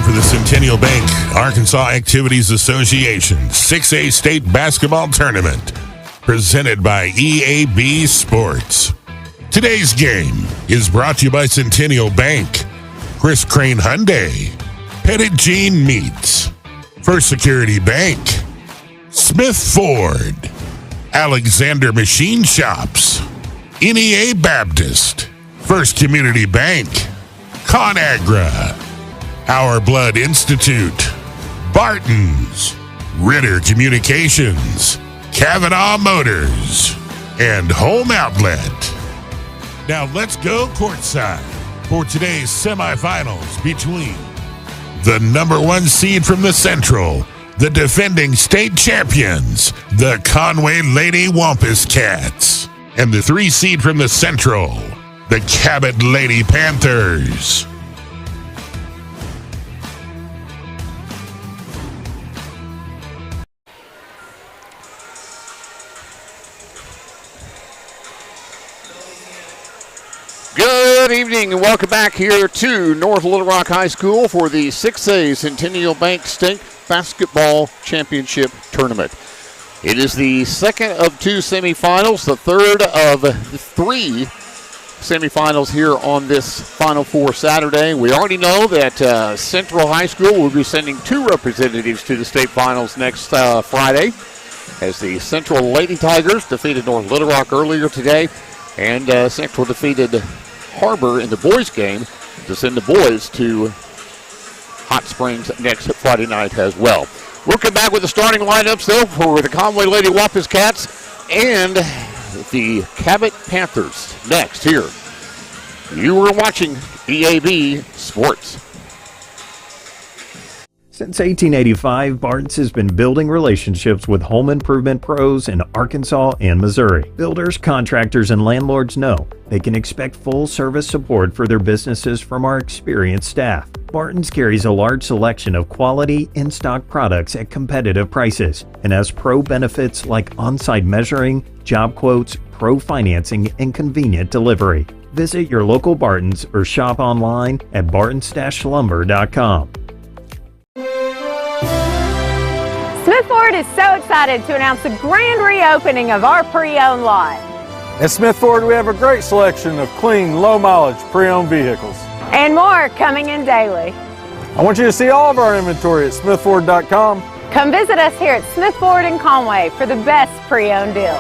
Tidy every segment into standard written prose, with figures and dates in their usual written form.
time for the Centennial Bank Arkansas Activities Association 6A State Basketball Tournament, presented by EAB Sports. Today's game is brought to you by Centennial Bank, Chris Crane Hyundai, Petit Jean Meats, First Security Bank, Smith Ford, Alexander Machine Shops, NEA Baptist, First Community Bank, ConAgra, Our Blood Institute, Barton's, Ritter Communications, Kavanaugh Motors, and Home Outlet. Now let's go courtside for today's semifinals between the number 1 seed from the Central, the defending state champions, the Conway Lady Wampus Cats, and the 3 seed from the Central, the Cabot Lady Panthers. Good evening and welcome back here to North Little Rock High School for the 6A Centennial Bank State Basketball Championship Tournament. It is the second of 2 semifinals, the third of 3 semifinals here on this Final Four Saturday. We already know that Central High School will be sending 2 representatives to the state finals next Friday, as the Central Lady Tigers defeated North Little Rock earlier today, and Central defeated Harbor in the boys' game to send the boys to Hot Springs next Friday night as well. We'll come back with the starting lineups, though, for the Conway Lady Wampus Cats and the Cabot Panthers next here. You were watching EAB Sports. Since 1885, Barton's has been building relationships with home improvement pros in Arkansas and Missouri. Builders, contractors, and landlords know they can expect full service support for their businesses from our experienced staff. Barton's carries a large selection of quality, in-stock products at competitive prices and has pro benefits like on-site measuring, job quotes, pro financing, and convenient delivery. Visit your local Barton's or shop online at bartons-lumber.com. Smith Ford is so excited to announce the grand reopening of our pre-owned lot. At Smith Ford, we have a great selection of clean, low-mileage pre-owned vehicles. And more coming in daily. I want you to see all of our inventory at smithford.com. Come visit us here at Smith Ford in Conway for the best pre-owned deals.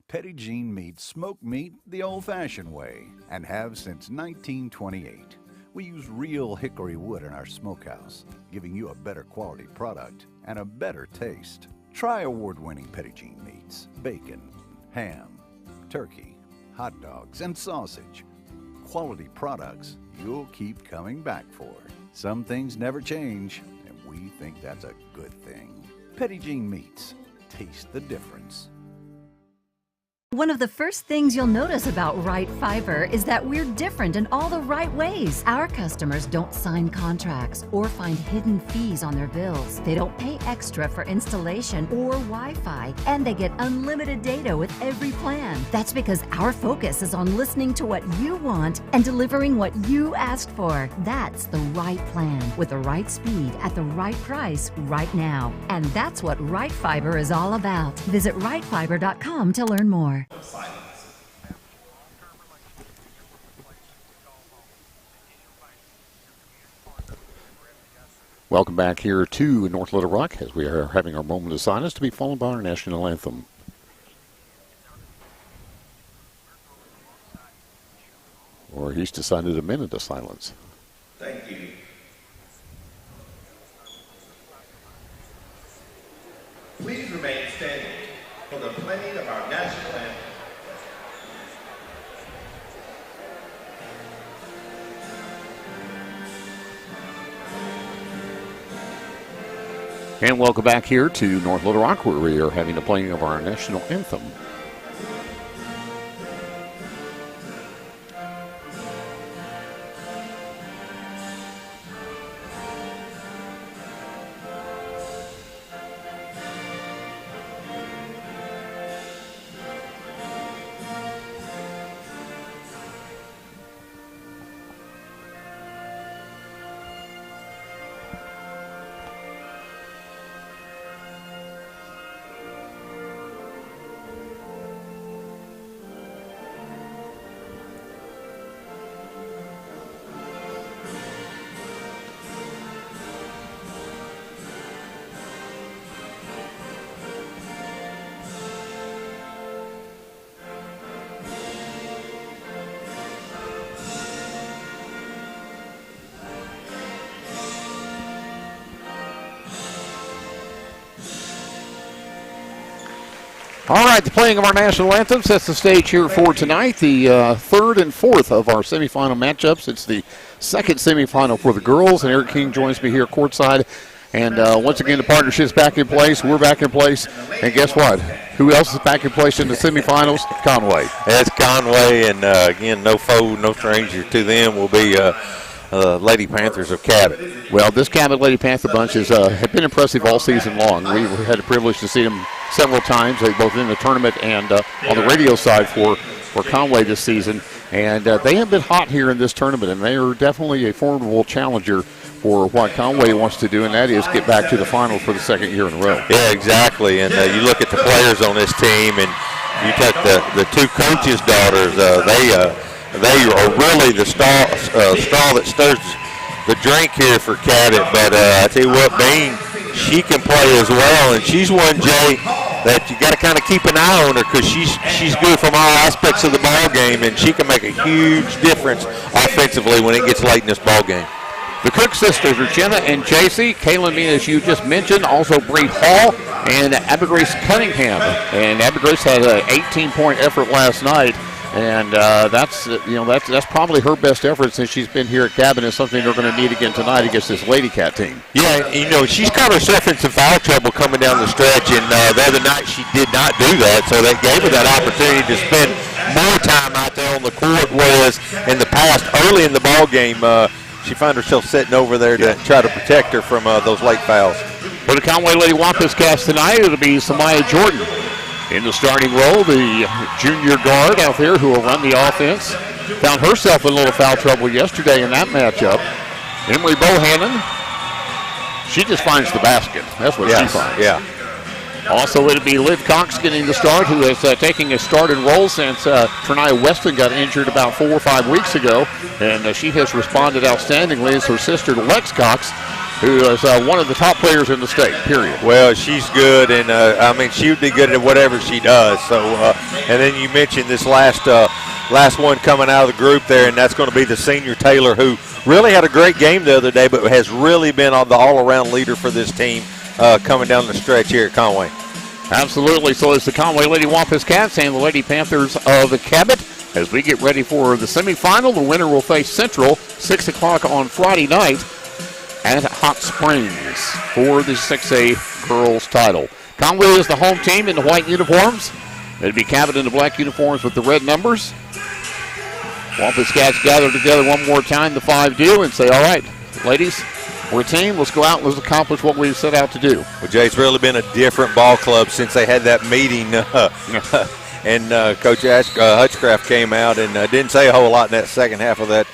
Petit Jean Meats smoke meat the old-fashioned way and have since 1928. We use real hickory wood in our smokehouse, giving you a better quality product and a better taste. Try award-winning Petit Jean Meats, bacon, ham, turkey, hot dogs, and sausage. Quality products you'll keep coming back for. Some things never change, and we think that's a good thing. Petit Jean Meats. Taste the difference. One of the first things you'll notice about Right Fiber is that we're different in all the right ways. Our customers don't sign contracts or find hidden fees on their bills. They don't pay extra for installation or Wi-Fi, and they get unlimited data with every plan. That's because our focus is on listening to what you want and delivering what you asked for. That's the right plan with the right speed at the right price right now. And that's what Right Fiber is all about. Visit rightfiber.com to learn more. Welcome back here to North Little Rock as we are having our moment of silence to be followed by our national anthem. Or he's decided a minute of silence. Thank you. Please remain standing for the playing of our national anthem. And welcome back here to North Little Rock, where we are having the playing of our national anthem. All right, the playing of our national anthem sets the stage here for tonight, the third and fourth of our semifinal matchups. It's the second semifinal for the girls, and Eric King joins me here courtside. And once again, the partnership's back in place. We're back in place. And guess what? Who else is back in place in the semifinals? Conway. It's Conway, and again, no foe, no stranger to them will be Lady Panthers of Cabot. Well, this Cabot Lady Panther bunch have been impressive all season long. We've had the privilege to see them several times, both in the tournament and on the radio side for Conway this season. And they have been hot here in this tournament, and they are definitely a formidable challenger for what Conway wants to do, and that is get back to the final for the second year in a row. Yeah, exactly. And you look at the players on this team, and you take the two coaches' daughters. They are really the straw that stirs the drink here for Cabot. But I tell you what, Bean, she can play as well, and she's one, Jay, that you got to kind of keep an eye on her because she's good from all aspects of the ball game, and she can make a huge difference offensively when it gets late in this ball game. The Cook sisters are Jenna and JC. Kaylin Bean, as you just mentioned, also Bree Hall and Abigrace Cunningham. And Abigrace had an 18-point effort last night, and that's probably her best effort since she's been here at Cabot. It's something they're going to need again tonight against this Lady Cat team. Yeah, she's caught herself in some foul trouble coming down the stretch, and the other night she did not do that, so that gave her that opportunity to spend more time out there on the court, whereas in the past, early in the ball game, she found herself sitting over there to try to protect her from those late fouls. For the Conway Lady Wampus Cats tonight, it'll be Samaya Jordan in the starting role, the junior guard out there who will run the offense. Found herself in a little foul trouble yesterday in that matchup. Emily Bohannon, she just finds the basket. That's what she finds. Yeah. Also, it'll be Liv Cox getting the start, who is taking a starting role since Trinaya Weston got injured about 4 or 5 weeks ago, and she has responded outstandingly as her sister Lex Cox, who is one of the top players in the state, period. Well, she's good, and she would be good at whatever she does. So, and then you mentioned this last one coming out of the group there, and that's going to be the senior Taylor, who really had a great game the other day, but has really been the all-around leader for this team coming down the stretch here at Conway. Absolutely. So it's the Conway Lady Wampus Cats and the Lady Panthers of the Cabot. As we get ready for the semifinal, the winner will face Central 6 o'clock on Friday night at Hot Springs for the 6A girls title. Conway is the home team in the white uniforms. It'll be Cabot in the black uniforms with the red numbers. Wampus Cats gather together one more time, the 5 do, and say, all right, ladies, we're a team. Let's go out and let's accomplish what we've set out to do. Well, Jay, it's really been a different ball club since they had that meeting. And Coach Hutchcraft came out and didn't say a whole lot in that second half of that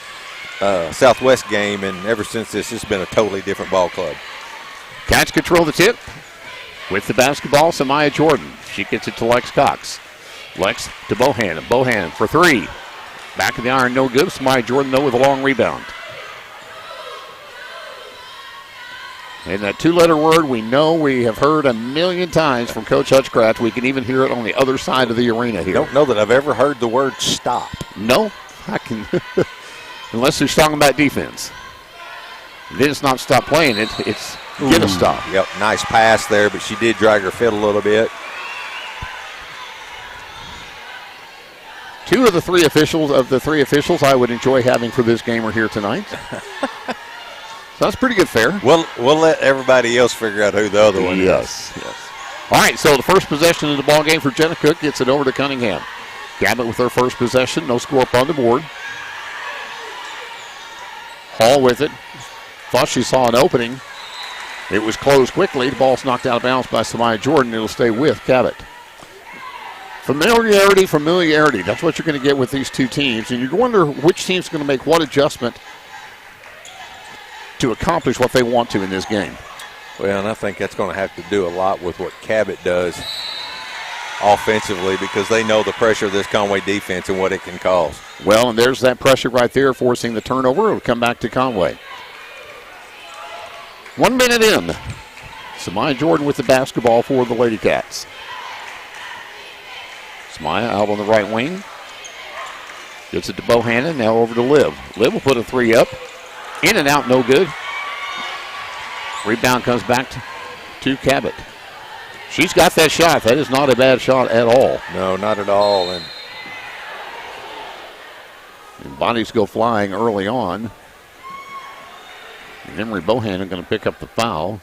Southwest game. And ever since this, it's been a totally different ball club. Cats control the tip with the basketball. Samaya Jordan. She gets it to Lex Cox. Lex to Bohannon. Bohannon for 3. Back of the iron, no good. Samaya Jordan, though, with a long rebound. And that 2-letter word we know we have heard a million times from Coach Hutchcraft. We can even hear it on the other side of the arena here. I don't know that I've ever heard the word stop. No, I can. Unless they're talking about defense. Then it's not stop playing it. It's get a stop. Yep, nice pass there, but she did drag her foot a little bit. 2 of the 3 officials I would enjoy having for this game are here tonight. So that's pretty good fare. We'll let everybody else figure out who the other one is. Yes. All right, so the first possession of the ball game for Jenna Cook gets it over to Cunningham. Cabot with her first possession, no score up on the board. Hall with it. Thought she saw an opening. It was closed quickly. The ball's knocked out of bounds by Samaya Jordan. It'll stay with Cabot. Familiarity. That's what you're going to get with these two teams. And you wonder which team's going to make what adjustment to accomplish what they want to in this game. Well, and I think that's going to have to do a lot with what Cabot does offensively because they know the pressure of this Conway defense and what it can cause. Well, and there's that pressure right there forcing the turnover. It'll come back to Conway. 1 minute in. Samaya Jordan with the basketball for the Lady Cats. Samaya out on the right wing. Gets it to Bohannon, now over to Liv. Liv will put a 3 up. In and out, no good. Rebound comes back to Cabot. She's got that shot. That is not a bad shot at all. No, not at all. And bodies go flying early on. And Emery Bohannon going to pick up the foul.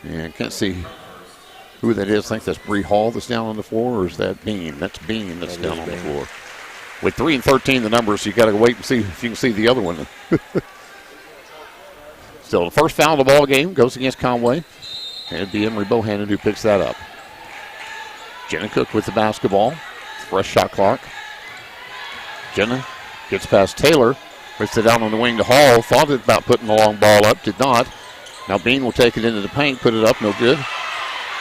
Yeah, I can't see who that is. I think that's Bree Hall that's down on the floor, or is that Bean? That's Bean that's down on the floor. With 3 and 13 the numbers, you got to wait and see if you can see the other one. Still, the first foul of the ball game goes against Conway. And it'd be Emery Bohannon who picks that up. Jenna Cook with the basketball. Fresh shot clock. Jenna gets past Taylor. Puts it down on the wing to Hall. Thought about putting the long ball up. Did not. Now Bean will take it into the paint. Put it up. No good.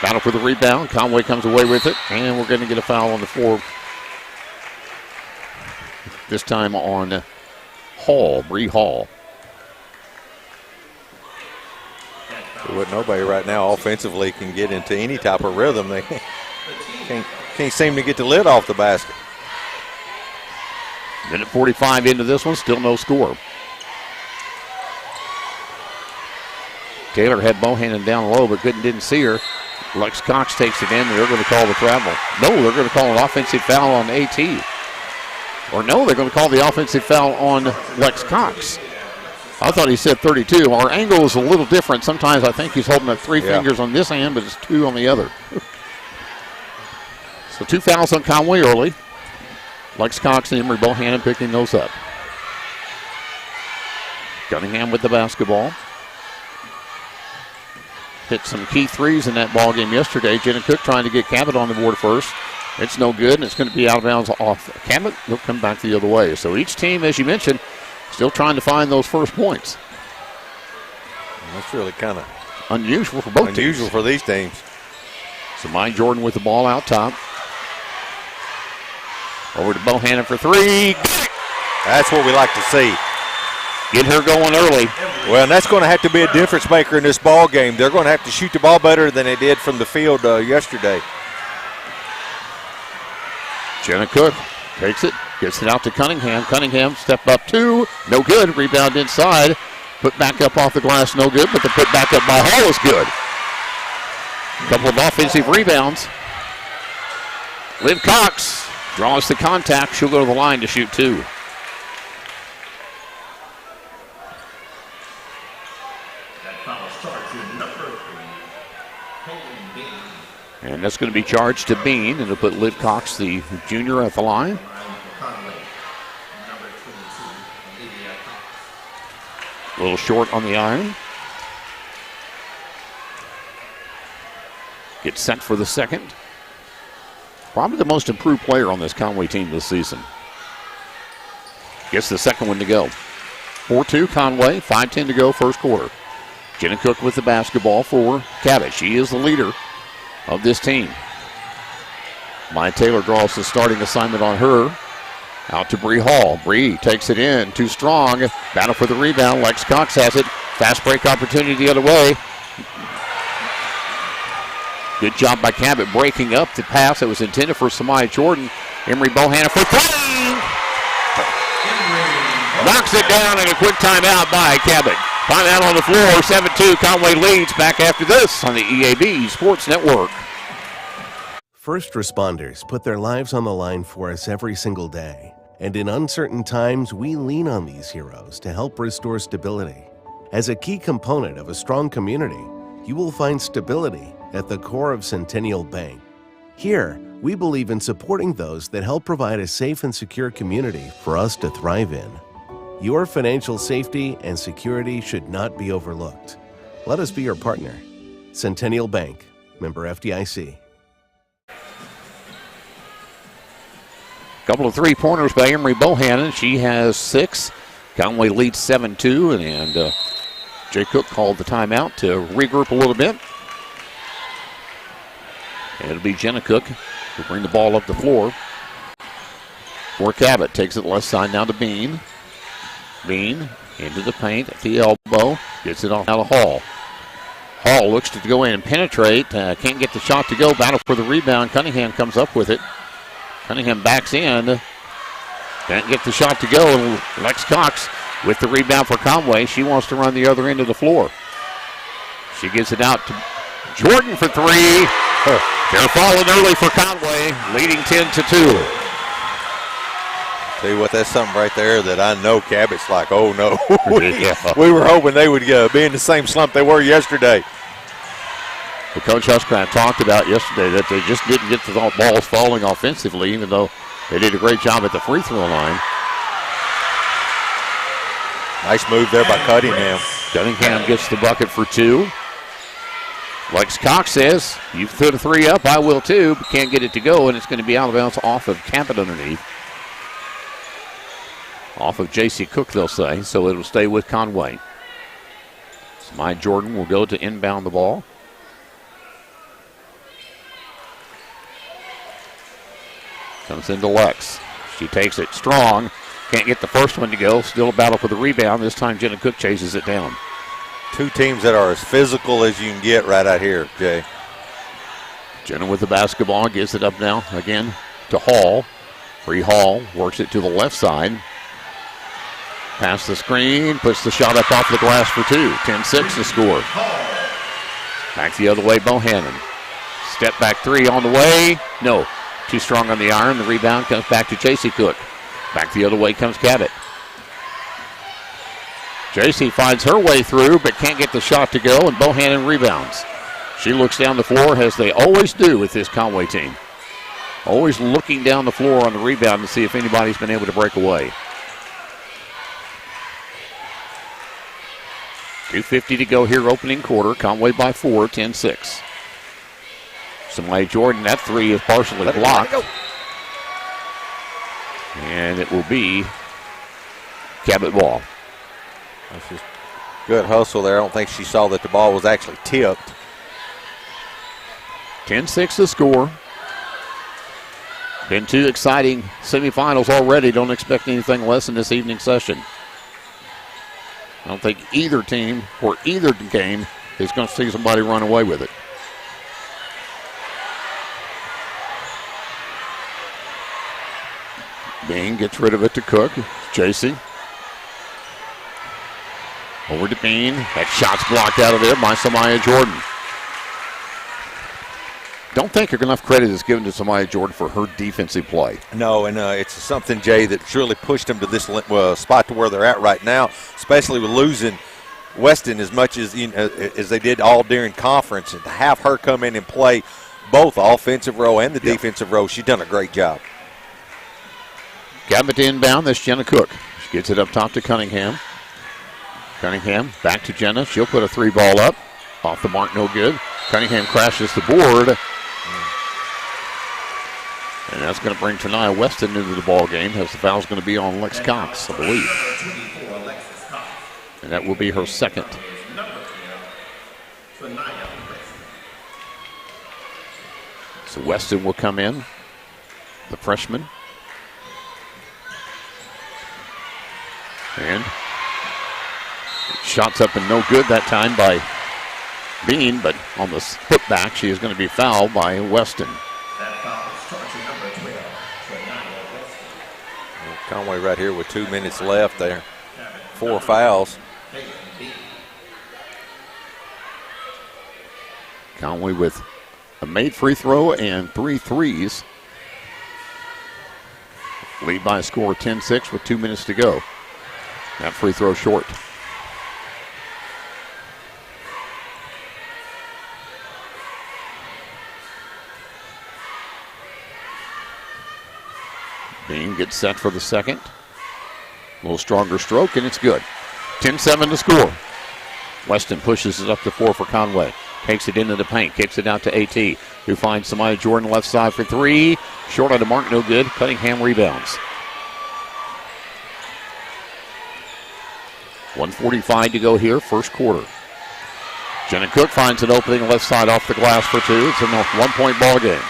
Battle for the rebound. Conway comes away with it. And we're going to get a foul on the floor. This time on Hall. Bree Hall. What nobody right now offensively can get into any type of rhythm. They can't seem to get the lid off the basket. Minute 45 into this one, still no score. Taylor had Bohannon down low, but didn't see her. Lex Cox takes it in. They're going to call the travel. No, they're going to call an offensive foul on AT. Or no, they're going to call the offensive foul on Lex Cox. I thought he said 32. Our angle is a little different. Sometimes I think he's holding up 3 fingers on this hand, but it's 2 on the other. So 2 fouls on Conway early. Lex Cox and Emery Bohannon picking those up. Cunningham with the basketball. Hit some key threes in that ball game yesterday. Jenna Cook trying to get Cabot on the board first. It's no good, and it's going to be out of bounds off Cabot. He'll come back the other way. So each team, as you mentioned, still trying to find those first points. That's really kind of unusual for both teams. Unusual for these teams. So Mike Jordan with the ball out top. Over to Bohannon for 3. That's what we like to see. Get her going early. Well, and that's going to have to be a difference maker in this ball game. They're going to have to shoot the ball better than they did from the field yesterday. Jenna Cook takes it, gets it out to Cunningham. Cunningham step up 2, no good. Rebound inside, put back up off the glass, no good. But the put back up by Hall is good. A couple of offensive rebounds. Liv Cox draws the contact. She'll go to the line to shoot 2. And that's going to be charged to Bean, and it'll put Liv Cox, the junior, at the line. A little short on the iron. Gets set for the second. Probably the most improved player on this Conway team this season. Gets the second one to go. 4-2 Conway, 5:10 to go first quarter. Jenna Cook with the basketball for Cabot. She is the leader of this team. Maya Taylor draws the starting assignment on her. Out to Bree Hall. Bree takes it in. Too strong. Battle for the rebound. Lex Cox has it. Fast break opportunity the other way. Good job by Cabot breaking up the pass that was intended for Samaya Jordan. Emery Bohannon for 3. Knocks it down in a quick timeout by Cabot. Timeout on the floor. 7-2. Conway leads. Back after this on the EAB Sports Network. First responders put their lives on the line for us every single day. And in uncertain times, we lean on these heroes to help restore stability. As a key component of a strong community, you will find stability at the core of Centennial Bank. Here, we believe in supporting those that help provide a safe and secure community for us to thrive in. Your financial safety and security should not be overlooked. Let us be your partner. Centennial Bank, member FDIC. Couple of 3-pointers by Emery Bohannon. She has 6. Conway leads 7-2, and Jay Cook called the timeout to regroup a little bit. And it'll be Jenna Cook who bring the ball up the floor. For Cabot, takes it left side now to Bean. Bean into the paint at the elbow. Gets it off out of Hall. Hall looks to go in and penetrate. Can't get the shot to go. Battle for the rebound. Cunningham comes up with it. Cunningham backs in. Can't get the shot to go. And Lex Cox with the rebound for Conway. She wants to run the other end of the floor. She gives it out to Jordan for three. They're falling early for Conway, leading 10-2. Tell you what, that's something right there that I know Cabot's like, oh no. Yeah. We were hoping they would be in the same slump they were yesterday. Well, Coach Huscraft talked about yesterday that they just didn't get the balls falling offensively, even though they did a great job at the free throw line. Nice move there by Cunningham. Cunningham gets the bucket for two. Lex Cox says, you put a three up, I will too, but can't get it to go, and it's going to be out of bounds off of Cabot underneath. Off of J.C. Cook, they'll say, so it'll stay with Conway. Samaya Jordan will go to inbound the ball. Comes into Lex. She takes it strong. Can't get the first one to go. Still a battle for the rebound. This time Jenna Cook chases it down. Two teams that are as physical as you can get right out here, Jay. Jenna with the basketball. Gives it up now again to Hall. Bree Hall works it to the left side. Past the screen. Puts the shot up off the glass for two. 10-6 to score. Back the other way, Bohannon. Step back three on the way. No. Too strong on the iron. The rebound comes back to J.C. Cook. Back the other way comes Cabot. J.C. finds her way through, but can't get the shot to go, and Bohannon rebounds. She looks down the floor, as they always do with this Conway team. Always looking down the floor on the rebound to see if anybody's been able to break away. 2:50 to go here, opening quarter. Conway by 4, 10-6. Samaya Jordan, that three is partially blocked. And it will be Cabot ball. That's just good hustle there. I don't think she saw that the ball was actually tipped. 10-6 the score. Been two exciting semifinals already. Don't expect anything less in this evening session. I don't think either team or either game is going to see somebody run away with it. Bean gets rid of it to Cook. J.C. Over to Bean. That shot's blocked out of there by Samaya Jordan. Don't think enough credit is given to Samaya Jordan for her defensive play. No, and it's something, Jay, that's really pushed them to this spot to where they're at right now, especially with losing Weston as much as as they did all during conference. And to have her come in and play both the offensive row and the defensive row, she's done a great job. Cabot to inbound. That's Jenna Cook. She gets it up top to Cunningham. Cunningham back to Jenna. She'll put a three ball up. Off the mark, no good. Cunningham crashes the board. And that's going to bring Tania Weston into the ball game, as the foul's going to be on Lex Cox, I believe. And that will be her second. So Weston will come in, the freshman. And shots up and no good that time by Bean, but on the putback, she is going to be fouled by Weston. Conway right here with 2 minutes left there. 4 fouls. Conway with a made free throw and 3 threes. Lead by a score of 10-6 with 2 minutes to go. That free throw short. Bean gets set for the second. A little stronger stroke, and it's good. 10-7 to score. Weston pushes it up to 4 for Conway. Takes it into the paint, kicks it out to AT, who finds Samaya Jordan left side for 3. Short of the mark, no good. Cunningham rebounds. 1:45 to go here, first quarter. Jenna Cook finds an opening left side off the glass for 2. It's a 1-point ball game.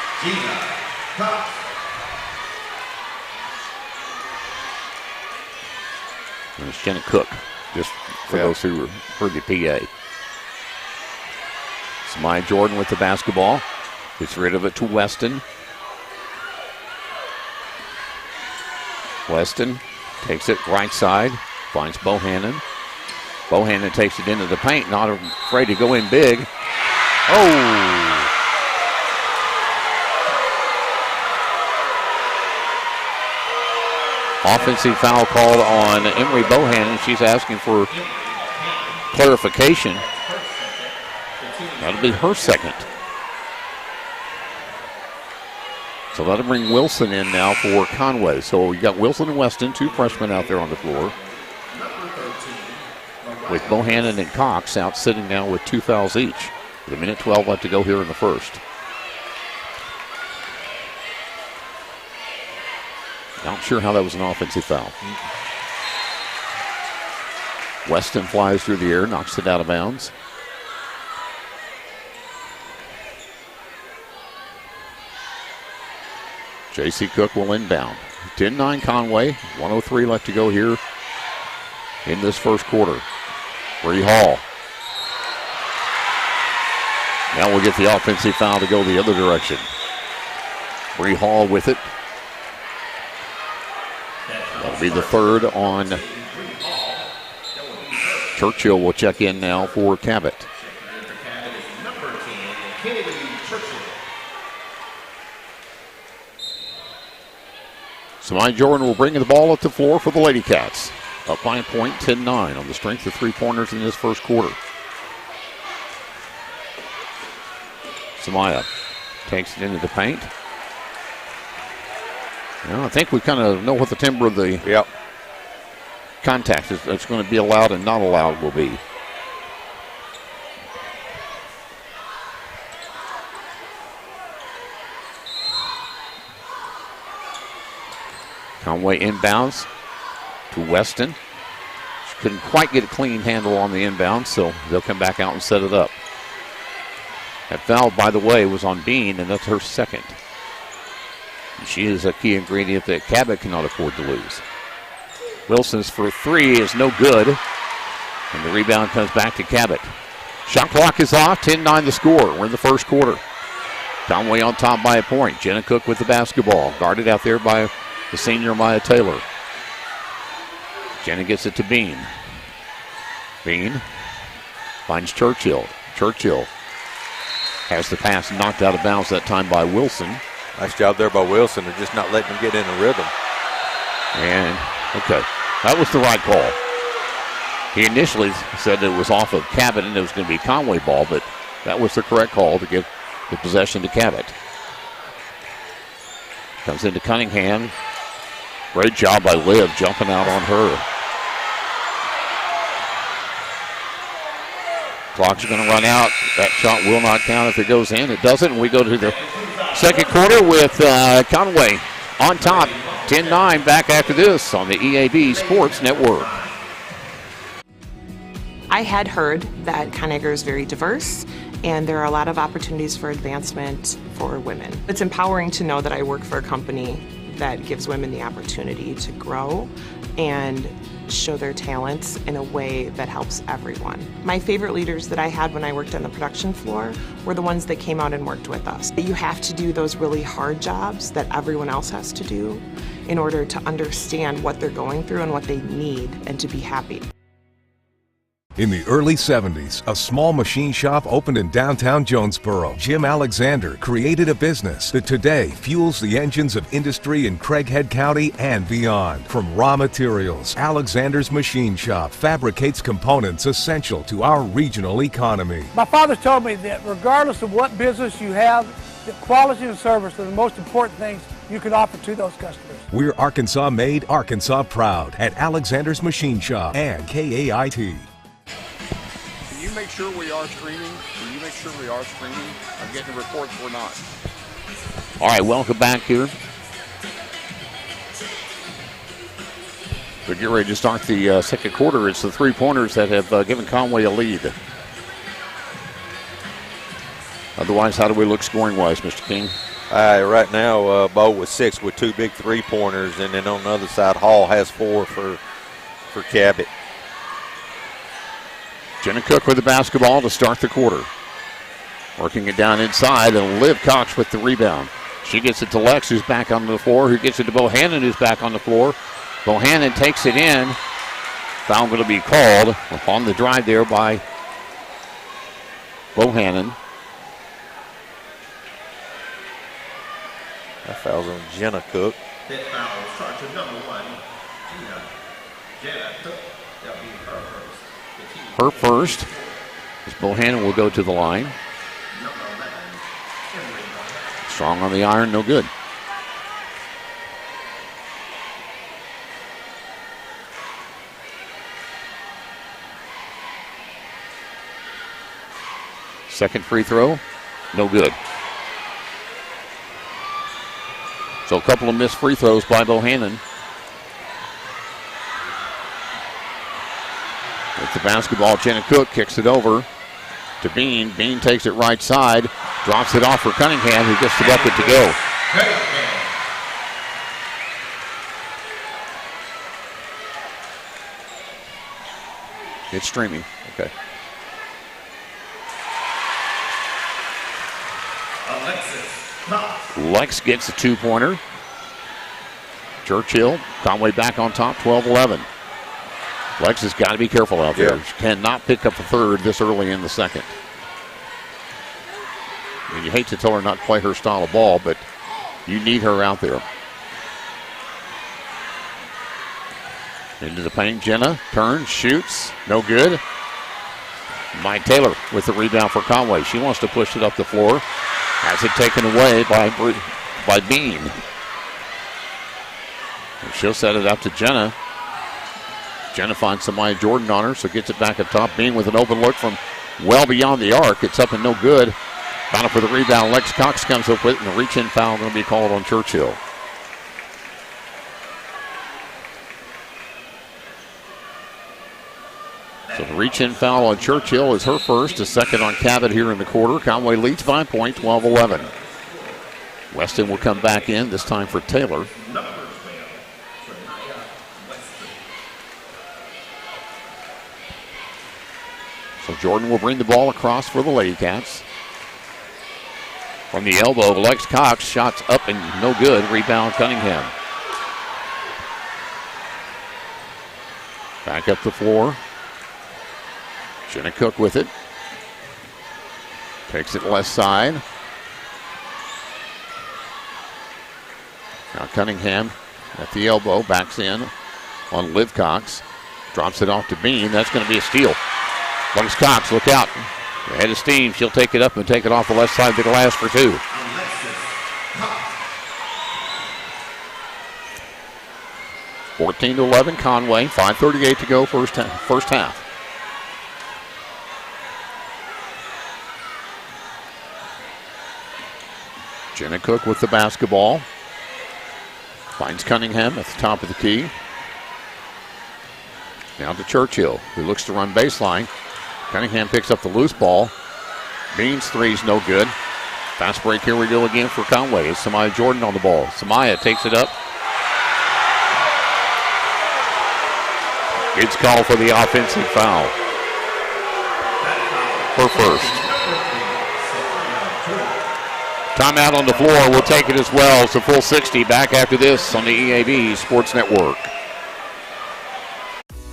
There's Jenna Cook, just for those who heard the PA. Samaya Jordan with the basketball. Gets rid of it to Weston. Weston takes it right side. Finds Bohannon. Bohannon takes it into the paint, not afraid to go in big. Oh! Offensive foul called on Emery Bohannon. She's asking for clarification. That'll be her second. So that'll bring Wilson in now for Conway. So you got Wilson and Weston, 2 freshmen out there on the floor. With Bohannon and Cox out sitting now with 2 fouls each. With 1:12 left to go here in the first. Not sure how that was an offensive foul. Weston flies through the air, knocks it out of bounds. J.C. Cook will inbound. 10-9 Conway, 1:03 left to go here in this first quarter. Bree Hall. Now we'll get the offensive foul to go the other direction. Bree Hall with it. That'll be the third on Churchill. Will check in now for Cabot. Samai Jordan will bring the ball up the floor for the Lady Cats. Up by a point, 10-9 on the strength of 3-pointers in this first quarter. Samaya takes it into the paint. Well, I think we kind of know what the timbre of the contact is that's going to be allowed and not allowed will be. Conway inbounds to Weston. She couldn't quite get a clean handle on the inbound, so they'll come back out and set it up. That foul, by the way, was on Bean, and that's her second. And she is a key ingredient that Cabot cannot afford to lose. Wilson's for 3 is no good, and the rebound comes back to Cabot. Shot clock is off, 10-9 the score. We're in the first quarter. Conway on top by a point. Jenna Cook with the basketball, guarded out there by the senior Maya Taylor. Jenna gets it to Bean. Bean finds Churchill. Churchill has the pass knocked out of bounds that time by Wilson. Nice job there by Wilson. They're just not letting him get in a rhythm. And, okay, that was the right call. He initially said it was off of Cabot and it was going to be Conway ball, but that was the correct call to give the possession to Cabot. Comes into Cunningham. Great job by Liv jumping out on her. Clock's going to run out. That shot will not count if it goes in. It doesn't. And we go to the second quarter with Conway on top. 10-9 back after this on the EAB Sports Network. I had heard that Conagra is very diverse and there are a lot of opportunities for advancement for women. It's empowering to know that I work for a company that gives women the opportunity to grow and show their talents in a way that helps everyone. My favorite leaders that I had when I worked on the production floor were the ones that came out and worked with us. You have to do those really hard jobs that everyone else has to do in order to understand what they're going through and what they need and to be happy. In the early 70s, a small machine shop opened in downtown Jonesboro. Jim Alexander created a business that today fuels the engines of industry in Craighead County and beyond. From raw materials, Alexander's Machine Shop fabricates components essential to our regional economy. My father told me that regardless of what business you have, the quality and service are the most important things you can offer to those customers. We're Arkansas made, Arkansas proud at Alexander's Machine Shop and KAIT. Can you make sure we are streaming? Can you make sure we are streaming? I'm getting reports we're not. All right, welcome back here. We're getting ready to start the second quarter. It's the 3-pointers that have given Conway a lead. Otherwise, how do we look scoring-wise, Mr. King? Right now, Bo with 6 with 2 big 3-pointers, and then on the other side, Hall has 4 for Cabot. Jenna Cook with the basketball to start the quarter. Working it down inside, and Liv Cox with the rebound. She gets it to Lex, who's back on the floor, who gets it to Bohannon, who's back on the floor. Bohannon takes it in, Foul going to be called on the drive there by Bohannon. That foul's on Jenna Cook. That foul is charged to number 1, Jenna Cook. That'll be her first. Her first. As Bohannon will go to the line. Strong on the iron, no good. Second free throw, no good. So a couple of missed free throws by Bohannon. With the basketball, Jenna Cook kicks it over to Bean. Bean takes it right side, drops it off for Cunningham, who gets the bucket to go. It's streaming. Okay. Lex gets a two-pointer. Churchill, Conway back on top, 12-11. Lex has got to be careful out there. She cannot pick up a third this early in the second. And you hate to tell her not to play her style of ball, but you need her out there. Into the paint, Jenna turns, shoots, no good. Mike Taylor with the rebound for Conway. She wants to push it up the floor. Has it taken away by Bean. And she'll set it up to Jenna. Jenna finds Samaya Jordan on her, so gets it back up top. Bean with an open look from well beyond the arc. It's up and no good. Battle for the rebound. Lex Cox comes up with it, and the reach-in foul going to be called on Churchill. So the reach-in foul on Churchill is her first, a second on Cabot here in the quarter. Conway leads by a point, 12-11. Weston will come back in, this time for Taylor. So Jordan will bring the ball across for the Lady Cats. From the elbow, Lex Cox, shots up and no good. Rebound Cunningham. Back up the floor. Jenna Cook with it. Takes it left side. Now Cunningham at the elbow, backs in on Liv Cox. Drops it off to Bean. That's going to be a steal. Lex Cox, look out. Ahead of steam. She'll take it up and take it off the left side of the glass for two. (14-11) Conway. 5:38 to go first half. Jenna Cook with the basketball. Finds Cunningham at the top of the key. Now to Churchill, who looks to run baseline. Cunningham picks up the loose ball. Bean's three's no good. Fast break, here we go again for Conway. It's Samaya Jordan on the ball. Samaya takes it up. It's called for the offensive foul. Her first. Timeout on the floor. We'll take it as well. It's a full 60 back after this on the EAB Sports Network.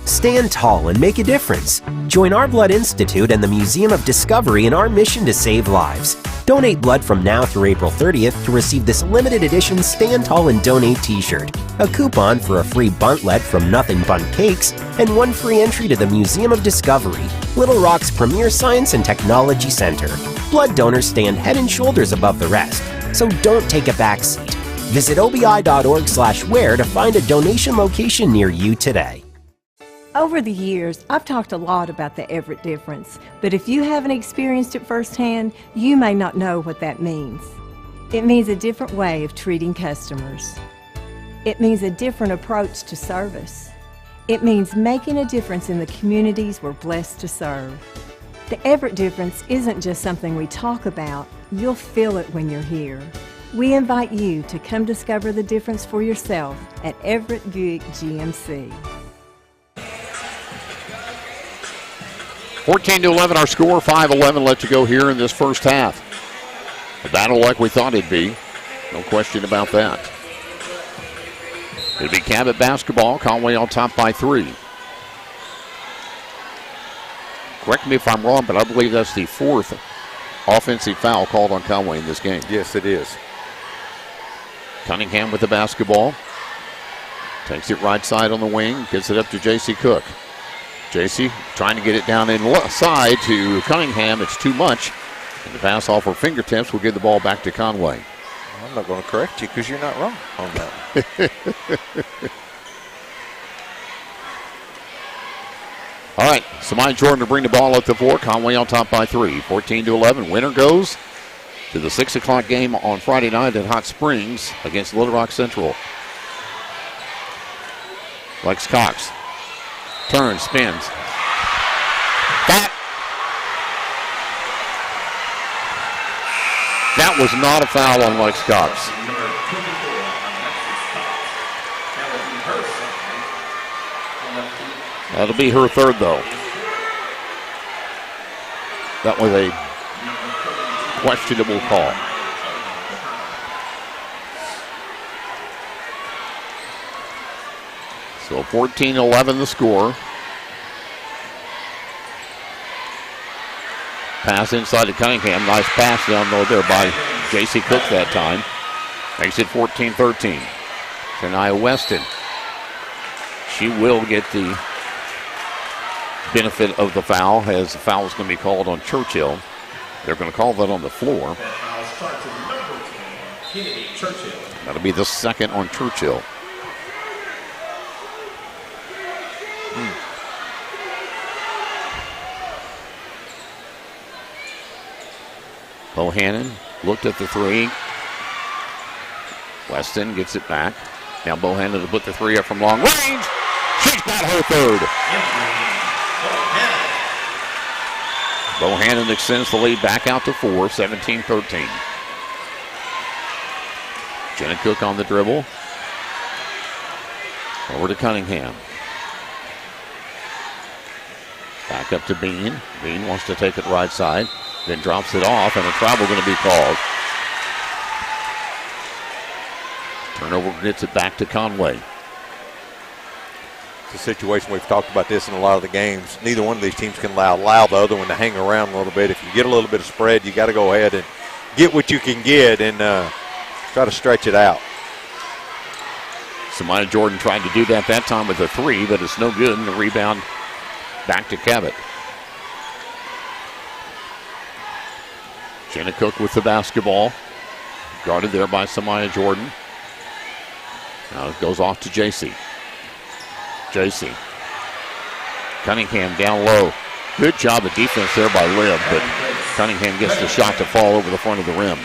Stand tall and make a difference. Join Our Blood Institute and the Museum of Discovery in our mission to save lives. Donate blood from now through April 30th to receive this limited edition Stand Tall and Donate t-shirt, a coupon for a free buntlet from Nothing Bundt Cakes, and one free entry to the Museum of Discovery, Little Rock's premier science and technology center. Blood donors stand head and shoulders above the rest, so don't take a back seat. Visit obi.org/wear to find a donation location near you today. Over the years, I've talked a lot about the Everett difference, but if you haven't experienced it firsthand, you may not know what that means. It means a different way of treating customers. It means a different approach to service. It means making a difference in the communities we're blessed to serve. The Everett difference isn't just something we talk about, you'll feel it when you're here. We invite you to come discover the difference for yourself at Everett Buick GMC. 14-11 our score, 5:11 left to go here in this first half. A battle like we thought it'd be, no question about that. It'll be Cabot basketball, Conway on top by 3. Correct me if I'm wrong, but I believe that's the 4th offensive foul called on Conway in this game. Yes, it is. Cunningham with the basketball. Takes it right side on the wing. Gets it up to J.C. Cook. J.C. trying to get it down inside to Cunningham. It's too much. And the pass off her fingertips will give the ball back to Conway. I'm not going to correct you because you're not wrong on that. All right, Samaya Jordan to bring the ball up the floor. Conway on top by 3, 14-11. Winner goes to the 6 o'clock game on Friday night at Hot Springs against Little Rock Central. Lex Cox turns, spins. That was not a foul on Lex Cox. That'll be her third, though. That was a questionable call. So 14-11 the score. Pass inside to Cunningham. Nice pass down low there by J.C. Cook that time. Makes it 14-13. Shania Weston. She will get the benefit of the foul, as the foul is going to be called on Churchill. They're going to call that on the floor. That'll be the second on Churchill. Bohannon looked at the 3. Weston gets it back. Now Bohannon to put the 3 up from long range. She's got her third. Bohannon extends the lead back out to 4, 17-13. Jenna Cook on the dribble. Over to Cunningham. Back up to Bean. Bean wants to take it right side, then drops it off, and a travel going to be called. Turnover gets it back to Conway. It's a situation we've talked about this in a lot of the games. Neither one of these teams can allow the other one to hang around a little bit. If you get a little bit of spread, you got to go ahead and get what you can get and try to stretch it out. Samaya Jordan tried to do that time with a 3, but it's no good, and the rebound back to Cabot. Jenna Cook with the basketball. Guarded there by Samaya Jordan. Now it goes off to J.C. J.C. Cunningham down low. Good job of defense there by Liv, but Cunningham gets the shot to fall over the front of the rim.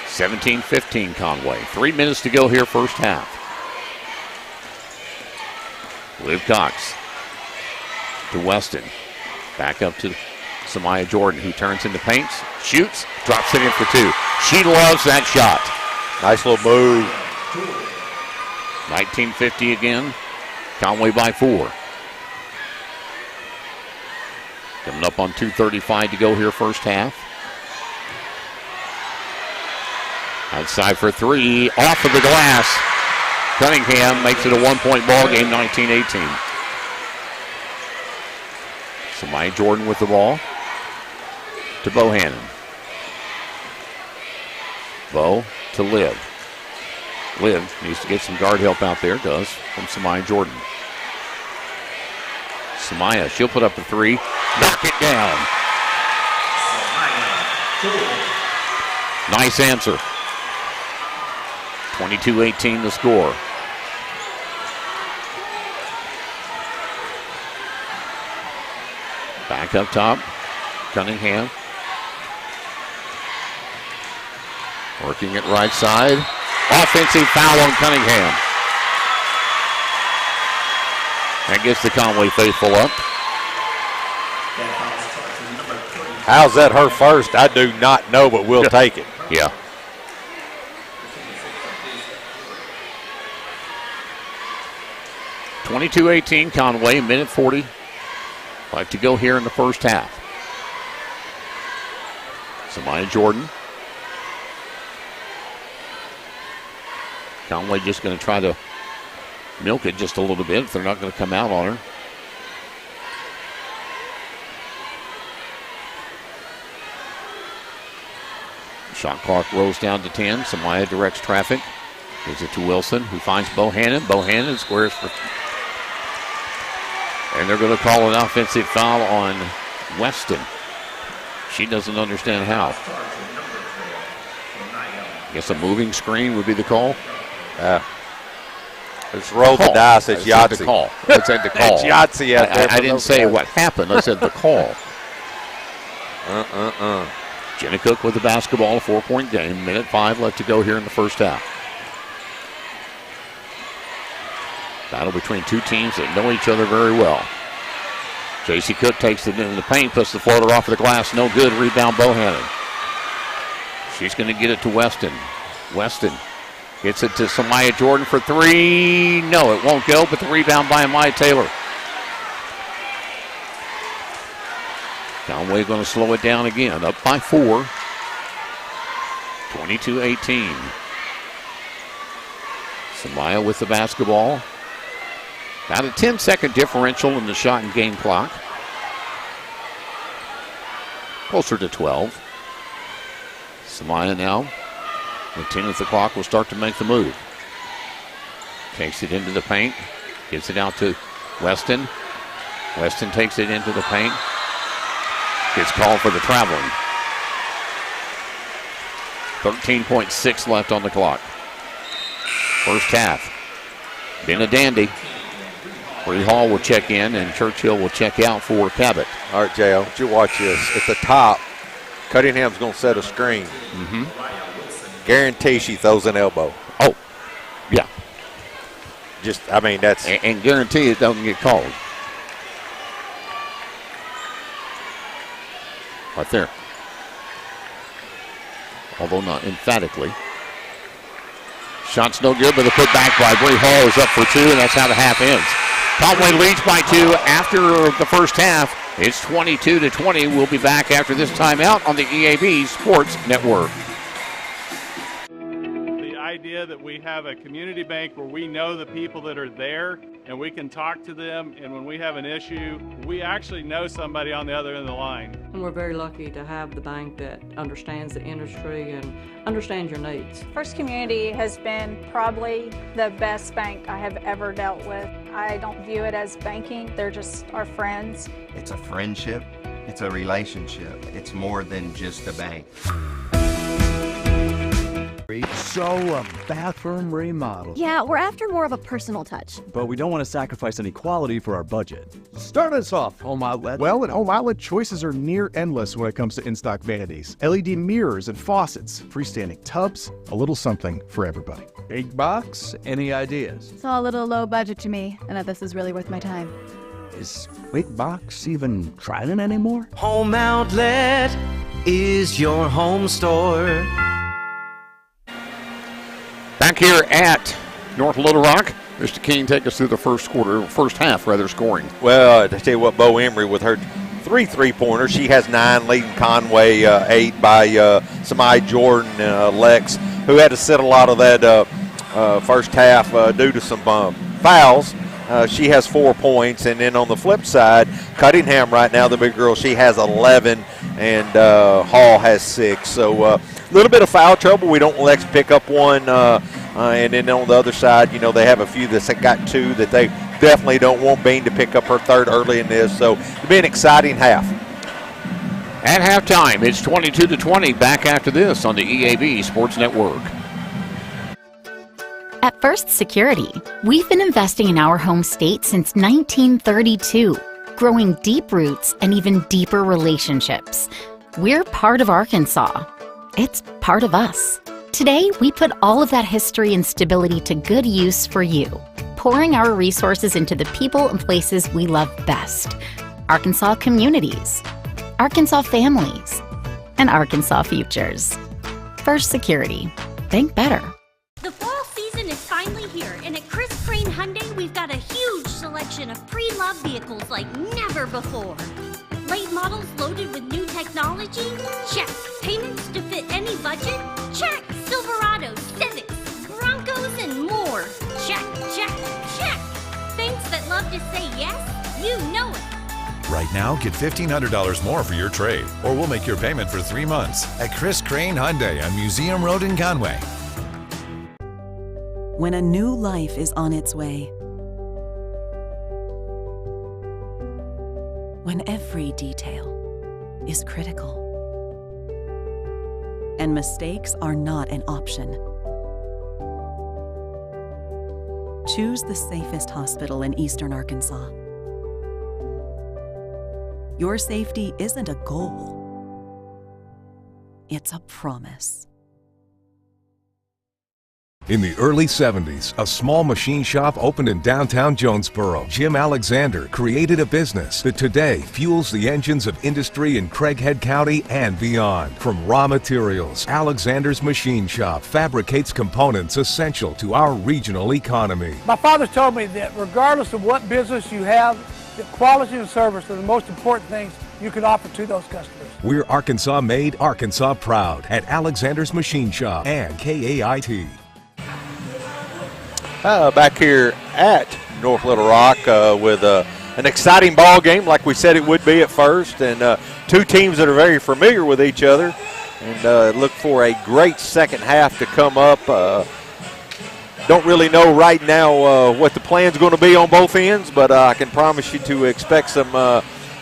17-15 Conway. 3 minutes to go here first half. Liv Cox to Weston. Back up to Samaya Jordan, who turns into paints, shoots, drops it in for 2. She loves that shot. Nice little move. 19-50 again. Conway by 4. Coming up on 2:35 to go here first half. Outside for 3, off of the glass. Cunningham makes it a 1-point ball game, 19-18. Samaya Jordan with the ball to Bohannon. Bo to Liv. Liv needs to get some guard help out there, does, from Samaya Jordan. Samaya, she'll put up the 3, knock it down. Nice answer. 22-18 the score. Back up top, Cunningham. Working it right side. Offensive foul on Cunningham. That gets the Conway faithful up. How's that her first? I do not know, but we'll take it. Yeah. (22-18) Conway, minute 40. Like to go here in the first half. Samaya Jordan. Conway just going to try to milk it just a little bit if they're not going to come out on her. Shot clock rolls down to 10. Samaya directs traffic. Gives it to Wilson, who finds Bohannon. Bohannon squares for... And they're going to call an offensive foul on Weston. She doesn't understand how. Guess a moving screen would be the call. Let's roll the dice. It's Yahtzee. The call. I said the call. It's Yahtzee out there. I didn't say what happened. I said the call. Jenna Cook with the basketball, a 4-point game. Minute 5 left to go here in the first half. Battle between two teams that know each other very well. J.C. Cook takes it into the paint, puts the floater off of the glass. No good. Rebound Bohannon. She's going to get it to Weston. Weston gets it to Samaya Jordan for 3. No, it won't go, but the rebound by Amaya Taylor. Conway going to slow it down again. Up by 4. 22-18. Samaya with the basketball. About a 10-second differential in the shot and game clock. Closer to 12. Samaya now, with 10 at the clock, will start to make the move. Takes it into the paint. Gives it out to Weston. Weston takes it into the paint. Gets called for the traveling. 13.6 left on the clock. First half. Been a dandy. Bree Hall will check in, and Churchill will check out for Cabot. All right, J.O., you watch this. At the top, Cunningham's going to set a screen. Guarantee she throws an elbow. Oh, yeah. Just, I mean, that's... And guarantee it doesn't get called. Right there. Although not emphatically. Shot's no good, but the put back by Bree Hall is up for 2, and that's how the half ends. Conway leads by 2 after the first half. It's 22-20. We'll be back after this timeout on the EAB Sports Network. The idea that we have a community bank where we know the people that are there and we can talk to them, and when we have an issue, we actually know somebody on the other end of the line. And we're very lucky to have the bank that understands the industry and understands your needs. First Community has been probably the best bank I have ever dealt with. I don't view it as banking, they're just our friends. It's a friendship, it's a relationship. It's more than just a bank. So, a bathroom remodel. Yeah, we're after more of a personal touch. But we don't want to sacrifice any quality for our budget. Start us off, Home Outlet. Well, at Home Outlet, choices are near endless when it comes to in-stock vanities. LED mirrors and faucets, freestanding tubs, a little something for everybody. Big box, any ideas? It's all a little low budget to me, and that this is really worth my time. Is Big Box even trying anymore? Home Outlet is your home store. Back here at North Little Rock, Mr. King, take us through the first half, scoring. Well, to tell you what, Bo Emery with her 3 3-pointers. She has 9, leading Conway 8 by Samaya Jordan, Lex, who had to sit a lot of that first half due to some fouls. She has 4 points, and then on the flip side, Cunningham right now, the big girl, she has 11, and Hall has 6. So a little bit of foul trouble. We don't let Lex pick up one, and then on the other side, you know, they have a few that's got 2 that they definitely don't want Bean to pick up her 3rd early in this. So it'll be an exciting half. At halftime, it's 22-20. Back after this on the EAB Sports Network. At First Security, we've been investing in our home state since 1932, growing deep roots and even deeper relationships. We're part of Arkansas. It's part of us. Today, we put all of that history and stability to good use for you, pouring our resources into the people and places we love best. Arkansas communities, Arkansas families, and Arkansas futures. First Security. Think better. The fall season is finally here, and at Chris Crane Hyundai, we've got a huge selection of pre-loved vehicles like never before. Late models loaded with new technology? Check. Payments to fit any budget? Check. Silverados, Civics, Broncos, and more. Check, check, check. Banks that love to say yes? You know it. Right now, get $1,500 more for your trade, or we'll make your payment for 3 months at Chris Crane Hyundai on Museum Road in Conway. When a new life is on its way, when every detail is critical, and mistakes are not an option, choose the safest hospital in Eastern Arkansas. Your safety isn't a goal, it's a promise. In the early 70s, a small machine shop opened in downtown Jonesboro. Jim Alexander created a business that today fuels the engines of industry in Craighead County and beyond. From raw materials, Alexander's Machine Shop fabricates components essential to our regional economy. My father told me that regardless of what business you have, that quality and service are the most important things you can offer to those customers. We're Arkansas made, Arkansas proud at Alexander's Machine Shop and KAIT. Back here at North Little Rock with an exciting ball game like we said it would be at first, and two teams that are very familiar with each other, and look for a great second half to come up. Don't really know right now what the plan's going to be on both ends, but I can promise you to expect some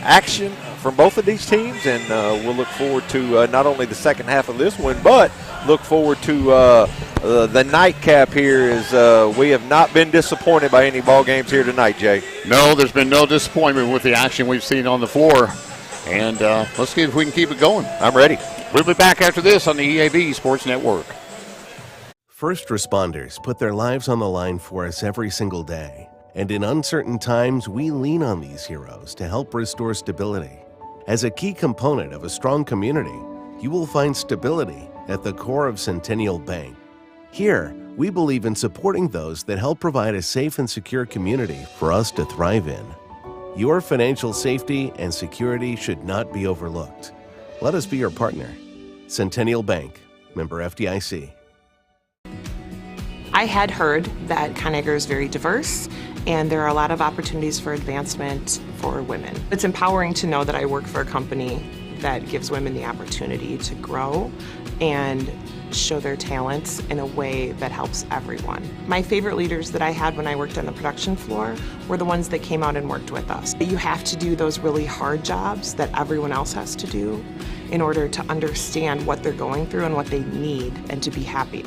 action from both of these teams, and we'll look forward to not only the second half of this one, but look forward to the nightcap here. Is we have not been disappointed by any ball games here tonight, Jay. No, there's been no disappointment with the action we've seen on the floor, and let's see if we can keep it going. I'm ready. We'll be back after this on the EAB Sports Network. First responders put their lives on the line for us every single day. And in uncertain times, we lean on these heroes to help restore stability. As a key component of a strong community, you will find stability at the core of Centennial Bank. Here, we believe in supporting those that help provide a safe and secure community for us to thrive in. Your financial safety and security should not be overlooked. Let us be your partner. Centennial Bank, member FDIC. I had heard that Conagra is very diverse and there are a lot of opportunities for advancement for women. It's empowering to know that I work for a company that gives women the opportunity to grow and show their talents in a way that helps everyone. My favorite leaders that I had when I worked on the production floor were the ones that came out and worked with us. You have to do those really hard jobs that everyone else has to do in order to understand what they're going through and what they need and to be happy.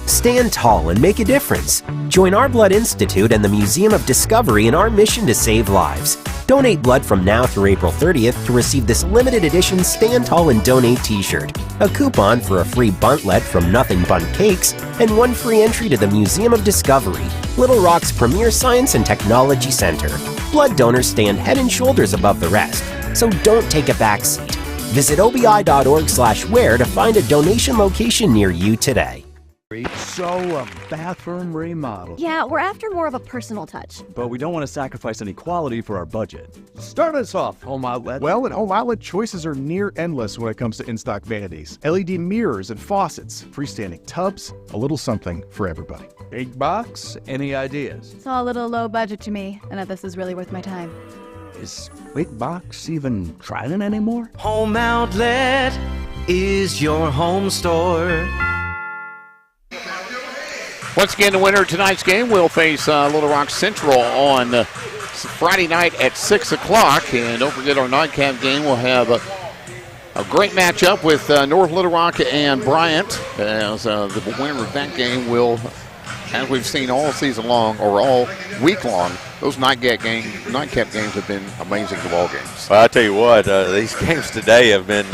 Stand tall and make a difference. Join our Blood Institute and the Museum of Discovery in our mission to save lives. Donate blood from now through April 30th to receive this limited edition Stand Tall and Donate t-shirt, a coupon for a free buntlet from Nothing Bundt Cakes, and one free entry to the Museum of Discovery, Little Rock's premier science and technology center. Blood donors stand head and shoulders above the rest, so don't take a back seat. Visit obi.org/wear to find a donation location near you today. So, a bathroom remodel. Yeah, we're after more of a personal touch. But we don't want to sacrifice any quality for our budget. Start us off, Home Outlet. Well, at Home Outlet, choices are near endless when it comes to in-stock vanities. LED mirrors and faucets, freestanding tubs, a little something for everybody. Big box, any ideas? It's all a little low budget to me, and this is really worth my time. Is Big Box even trying anymore? Home Outlet is your home store. Once again, the winner of tonight's game will face Little Rock Central on Friday night at 6 o'clock. And don't forget our nightcap game will have a great matchup with North Little Rock and Bryant. As the winner of that game will, as we've seen all season long or all week long, those nightcap games have been amazing ball games. Well, I tell you what, these games today have been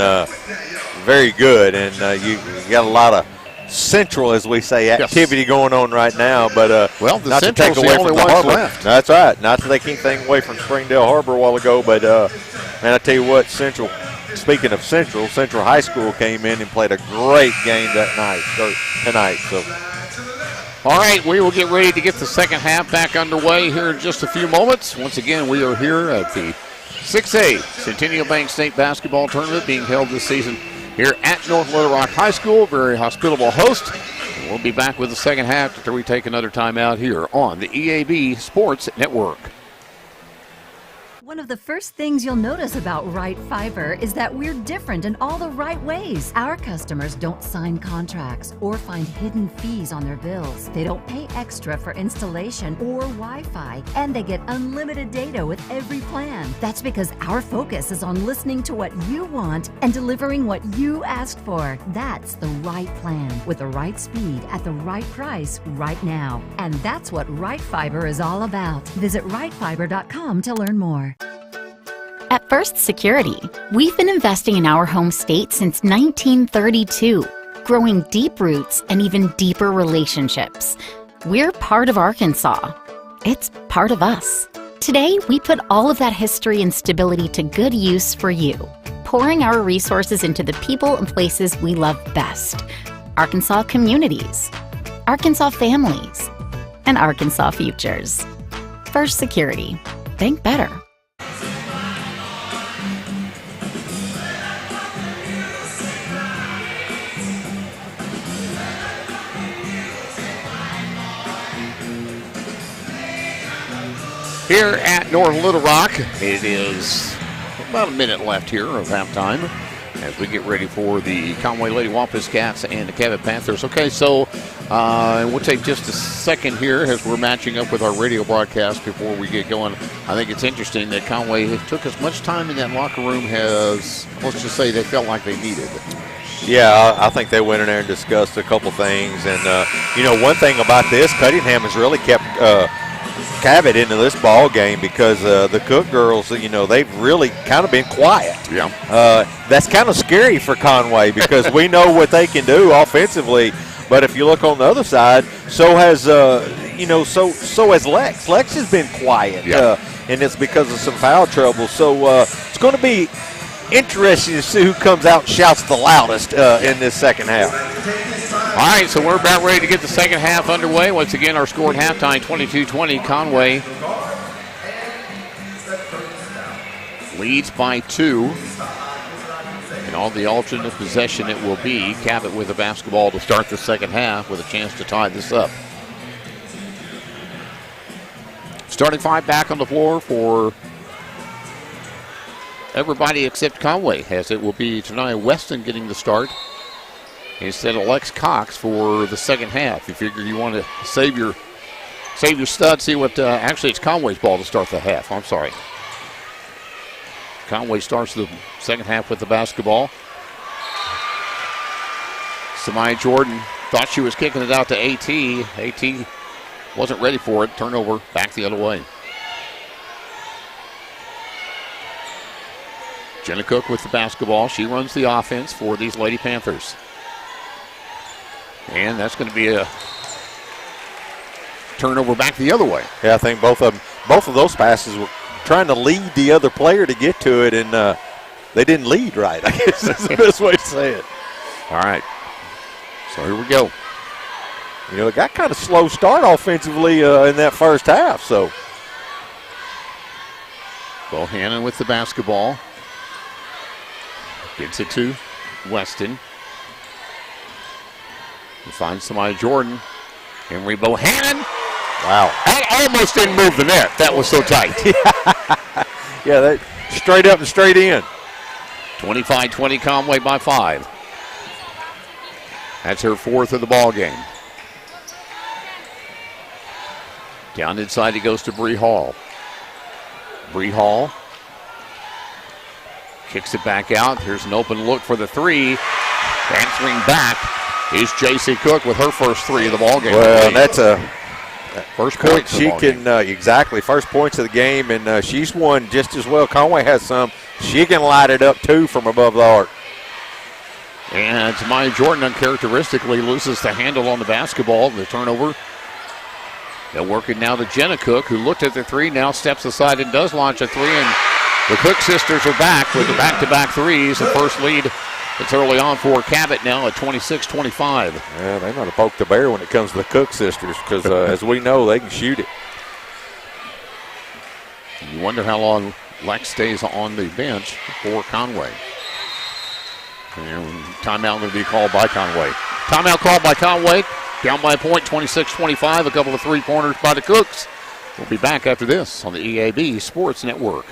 very good, and you got a lot of Central, as we say, activity going on right now, but well, the not to take away from the Harbor. Left. That's right. Not to take anything away from Springdale Harbor a while ago, but man, I tell you what, Central. Speaking of Central High School came in and played a great game tonight. So, all right, we will get ready to get the second half back underway here in just a few moments. Once again, we are here at the 6A Centennial Bank State Basketball Tournament being held this season here at North Little Rock High School. Very hospitable host. And we'll be back with the second half after we take another time out here on the EAB Sports Network. One of the first things you'll notice about Right Fiber is that we're different in all the right ways. Our customers don't sign contracts or find hidden fees on their bills. They don't pay extra for installation or Wi-Fi, and they get unlimited data with every plan. That's because our focus is on listening to what you want and delivering what you asked for. That's the right plan with the right speed at the right price right now. And that's what Right Fiber is all about. Visit rightfiber.com to learn more. At First Security, we've been investing in our home state since 1932, growing deep roots and even deeper relationships. We're part of Arkansas. It's part of us. Today, we put all of that history and stability to good use for you, pouring our resources into the people and places we love best. Arkansas communities, Arkansas families, and Arkansas futures. First Security. Think better. Here at North Little Rock, it is about a minute left here of halftime as we get ready for the Conway Lady Wampus Cats and the Cabot Panthers. Okay, so we'll take just a second here as we're matching up with our radio broadcast before we get going. I think it's interesting that Conway took as much time in that locker room as, let's just say, they felt like they needed. Yeah, I think they went in there and discussed a couple things. And, one thing about this, Cunningham has really kept Cabot into this ball game because the Cook girls, they've really kind of been quiet. Yeah. That's kind of scary for Conway because we know what they can do offensively. But if you look on the other side, so has so has Lex. Lex has been quiet, and it's because of some foul trouble. So it's going to be interesting to see who comes out and shouts the loudest in this second half. All right, so we're about ready to get the second half underway. Once again, our score at halftime, 22-20. Conway leads by 2. And on the alternate possession, it will be Cabot with the basketball to start the second half with a chance to tie this up. Starting 5 back on the floor for everybody except Conway, as it will be Tanaya Weston getting the start instead of Lex Cox for the second half. You figure you want to save your stud, see what, actually it's Conway's ball to start the half. I'm sorry. Conway starts the second half with the basketball. Samaya Jordan thought she was kicking it out to AT. AT wasn't ready for it. Turnover back the other way. Jenna Cook with the basketball. She runs the offense for these Lady Panthers. And that's going to be a turnover back the other way. Yeah, I think both of those passes were trying to lead the other player to get to it, and they didn't lead right. I guess that's the best way to say it. All right. So here we go. It got kind of slow start offensively in that first half. So Bohannon with the basketball. Gets it to Weston. He finds Samaya Jordan. Henry Bohannon. Wow. I almost didn't move the net. That was so tight. Yeah, that straight up and straight in. 25-20 Conway by 5. That's her 4th of the ball game. Down inside he goes to Bree Hall. Bree Hall kicks it back out. Here's an open look for the 3. Answering back is J.C. Cook with her first 3 of the ball game. Well, that's a first point. She can exactly first points of the game, and she's won just as well. Conway has some. She can light it up too from above the arc. And Samaya Jordan uncharacteristically loses the handle on the basketball. The turnover. They're working now to Jenna Cook, who looked at the 3, now steps aside and does launch a 3. And the Cook sisters are back with the back-to-back 3s. The first lead. It's early on for Cabot now at 26-25. Yeah, they might have poked the bear when it comes to the Cook sisters because, as we know, they can shoot it. You wonder how long Lex stays on the bench for Conway. And timeout going to be called by Conway. Timeout called by Conway. Down by a point, 26-25. A couple of 3-pointers by the Cooks. We'll be back after this on the EAB Sports Network.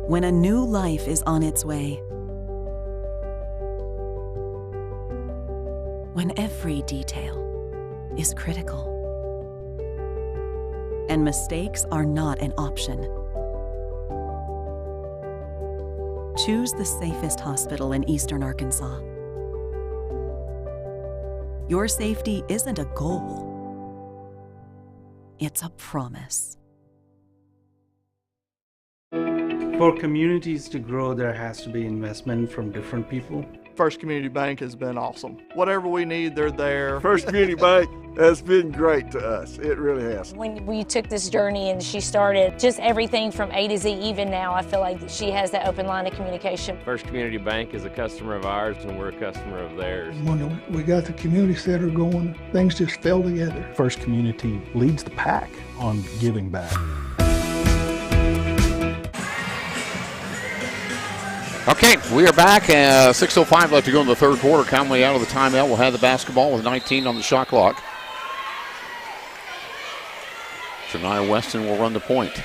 When a new life is on its way. When every detail is critical. And mistakes are not an option. Choose the safest hospital in Eastern Arkansas. Your safety isn't a goal. It's a promise. For communities to grow, there has to be investment from different people. First Community Bank has been awesome. Whatever we need, they're there. First Community Bank has been great to us. It really has. When we took this journey and she started just everything from A to Z, even now, I feel like she has that open line of communication. First Community Bank is a customer of ours and we're a customer of theirs. When we got the community center going, things just fell together. First Community leads the pack on giving back. Okay, we are back. 6:05 left to go in the third quarter. Conway out of the timeout. We'll have the basketball with 19 on the shot clock. Shania Weston will run the point.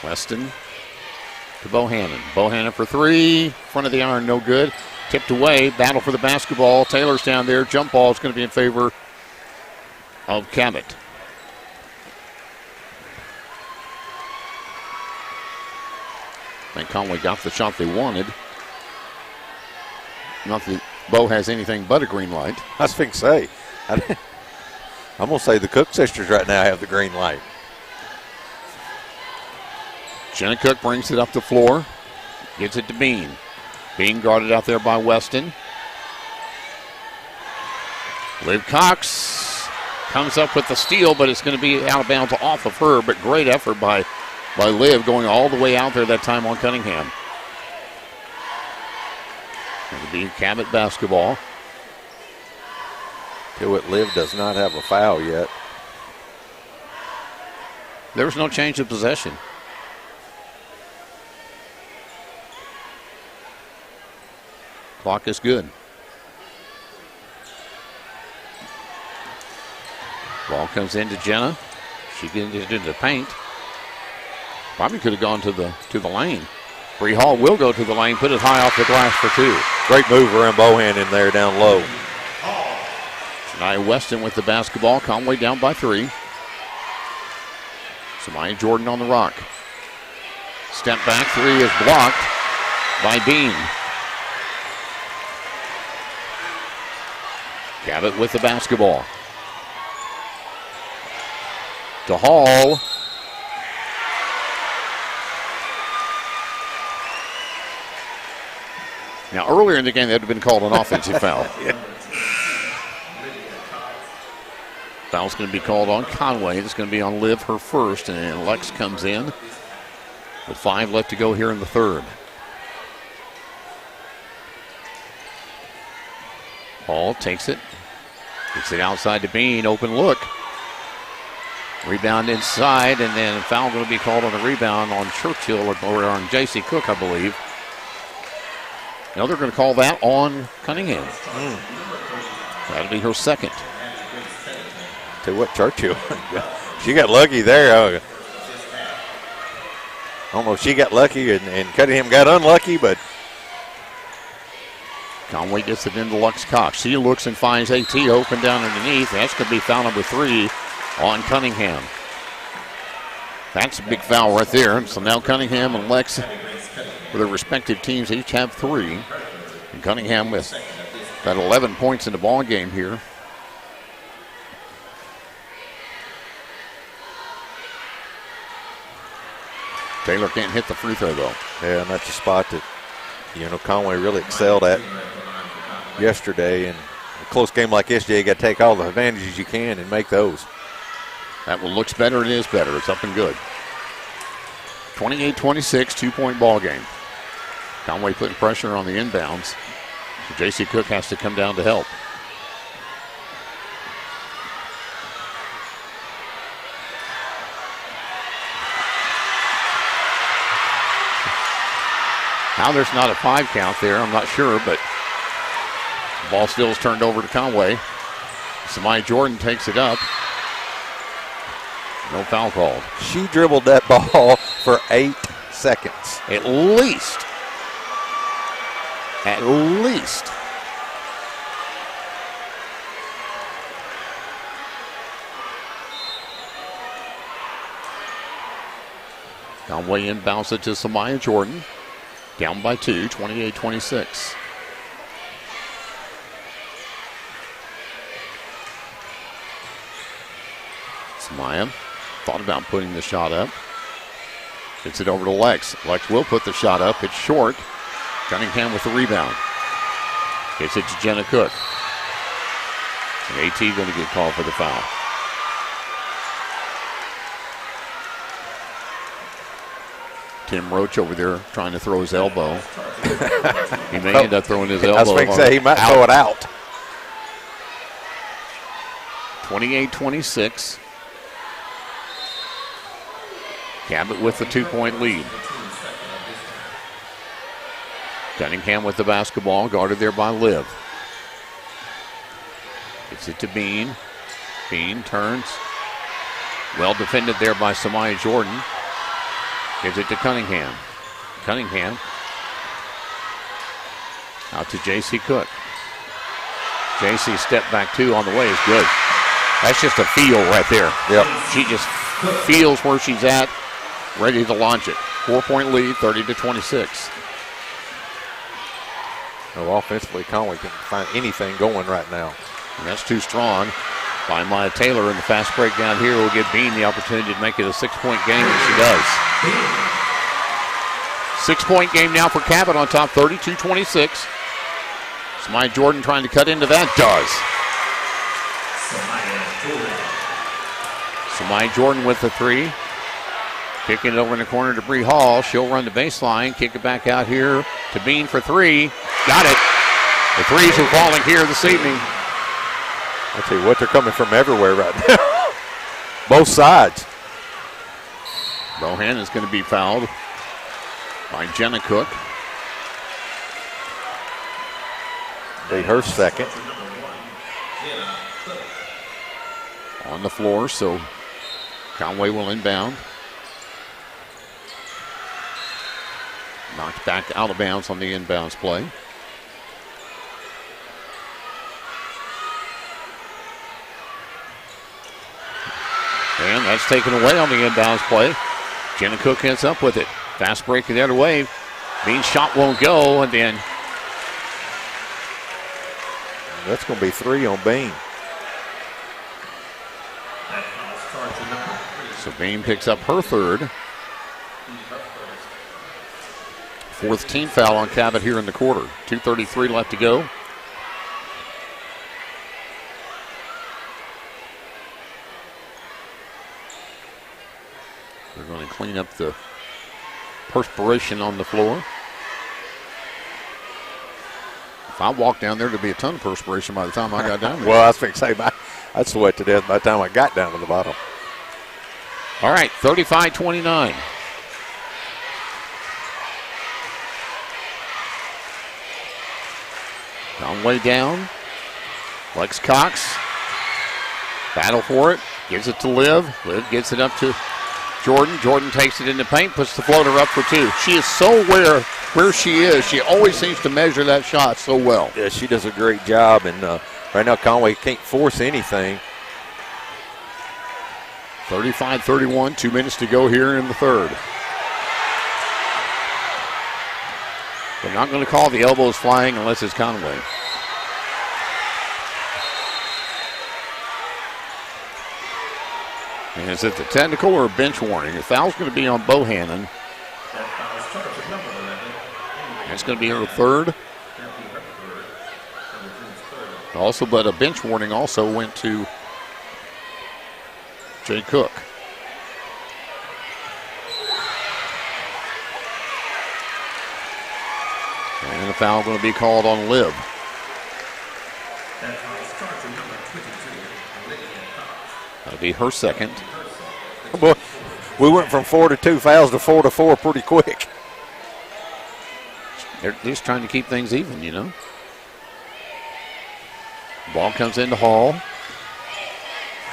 Weston to Bohannon. Bohannon for three. Front of the iron, no good. Tipped away. Battle for the basketball. Taylor's down there. Jump ball is going to be in favor of Cabot. I think Conway got the shot they wanted. Not that Bo has anything but a green light. I was going to say, I'm going to say the Cook sisters right now have the green light. Jenna Cook brings it up the floor. Gives it to Bean. Bean guarded out there by Weston. Liv Cox comes up with the steal, but it's going to be out of bounds off of her, but great effort by Liv going all the way out there that time on Cunningham. It'll be Cabot basketball. Hewitt Liv does not have a foul yet. There's no change of possession. Clock is good. Ball comes into Jenna. She gets it into the paint. Probably could have gone to the lane. Bree Hall will go to the lane, put it high off the glass for two. Great move around Bohannon there down low. Shania Weston with the basketball. Conway down by three. Samaya Jordan on the rock. Step back three is blocked by Bean. Cabot with the basketball. To Hall. Now, earlier in the game, that would have been called an offensive foul. Foul's going to be called on Conway. It's going to be on Liv, her first, and Lex comes in with 5 left to go here in the third. Hall takes it. Gets it outside to Bean. Open look. Rebound inside, and then a foul going to be called on the rebound on Churchill or on J.C. Cook, I believe. Now they're going to call that on Cunningham. That'll be her second. Tell you what, Churchill, she got lucky there. I don't know if she got lucky and Cunningham got unlucky, but Conway gets it into Lux Cox. She looks and finds AT open down underneath. That's going to be foul number 3 on Cunningham. That's a big foul right there. So now Cunningham and Lex, for their respective teams, each have 3. And Cunningham with got 11 points in the ball game here. Taylor can't hit the free throw though. Yeah, and that's a spot that Conway really excelled at yesterday. And a close game like this, you got to take all the advantages you can and make those. That one looks better. It is better. It's up and good. 28-26, 2-point ball game. Conway putting pressure on the inbounds. So J.C. Cook has to come down to help. Now there's not a 5 count there. I'm not sure, but the ball still is turned over to Conway. Samaya Jordan takes it up. No foul called. She dribbled that ball for 8 seconds. At least. At least. Conway inbounds it to Samaya Jordan. Down by 2, 28-26. Samaya thought about putting the shot up. Gets it over to Lex. Lex will put the shot up. It's short. Cunningham with the rebound. Gets it to Jenna Cook. And AT going to get called for the foul. Tim Roach over there trying to throw his elbow. He may end up throwing his elbow. I was going to say he might throw it out. 28-26. Cabot with the 2-point lead. Cunningham with the basketball, guarded there by Liv. Gets it to Bean. Bean turns. Well defended there by Samaya Jordan. Gives it to Cunningham. Cunningham out to J.C. Cook. J.C. step back 2 on the way is good. That's just a feel right there. Yep. She just feels where she's at, ready to launch it. 4-point lead, 30-26. Well, offensively, Conway can find anything going right now. And that's too strong by Maya Taylor. And the fast break down here will give Bean the opportunity to make it a 6-point game, and she does. 6-point game now for Cabot on top, 32-26. Samaya Jordan trying to cut into that. Does. Samaya Jordan with the 3. Kicking it over in the corner to Bree Hall. She'll run the baseline. Kick it back out here to Bean for 3. Got it. The threes are falling here this evening. I'll tell you what, they're coming from everywhere right now. Both sides. Bohan is going to be fouled by Jenna Cook. Be her second. On the floor, so Conway will inbound. Knocked back out of bounds on the inbounds play. And that's taken away on the inbounds play. Jenna Cook ends up with it. Fast break the other way. Bean's shot won't go, and then that's going to be 3 on Bean. So Bean picks up her 3rd. 4th team foul on Cabot here in the quarter. 2:33 left to go. They're going to clean up the perspiration on the floor. If I walked down there, there'd be a ton of perspiration by the time I got down there. Well, I was going to say, I'd sweat to death by the time I got down to the bottom. All right, 35-29. Conway down. Lex Cox. Battle for it. Gives it to Liv. Liv gets it up to Jordan. Jordan takes it in the paint, puts the floater up for 2. She is so aware where she is. She always seems to measure that shot so well. Yeah, she does a great job, and right now Conway can't force anything. 35-31, 2 minutes to go here in the 3rd. They're not going to call the elbows flying unless it's Conway. And is it the technical or bench warning? The foul's going to be on Bohannon. It's going to be her 3rd. Also, but a bench warning also went to Jay Cook. And the foul going to be called on Liv. That'll be her 2nd. Boy, we went from 4 to 2 fouls to 4 to 4 pretty quick. They're just trying to keep things even, you know. Ball comes into Hall.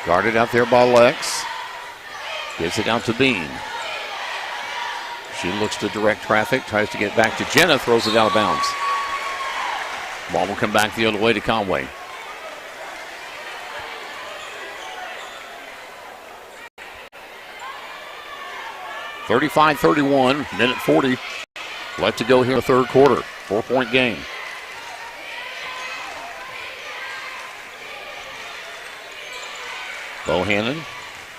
Guarded out there by Lex. Gives it out to Bean. She looks to direct traffic, tries to get back to Jenna, throws it out of bounds. Ball will come back the other way to Conway. (35-31), minute 40 left to go here in the third quarter. 4-point game. Bohannon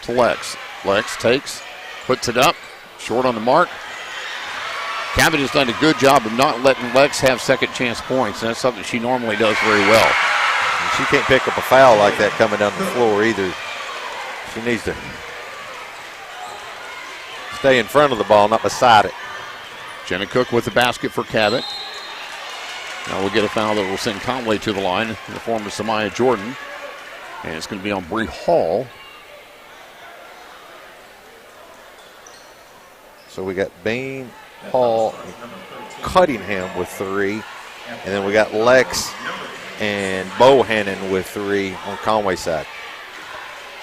to Lex. Lex takes, puts it up, short on the mark. Cabot has done a good job of not letting Lex have second chance points, and that's something she normally does very well. And she can't pick up a foul like that coming down the floor either. She needs to stay in front of the ball, not beside it. Jenna Cook with the basket for Cabot. Now we'll get a foul that will send Conway to the line in the form of Samaya Jordan. And it's going to be on Bree Hall. So we got Bean, Hall, and Cunningham with 3. And then we got Lex and Bohannon with 3 on Conway's side.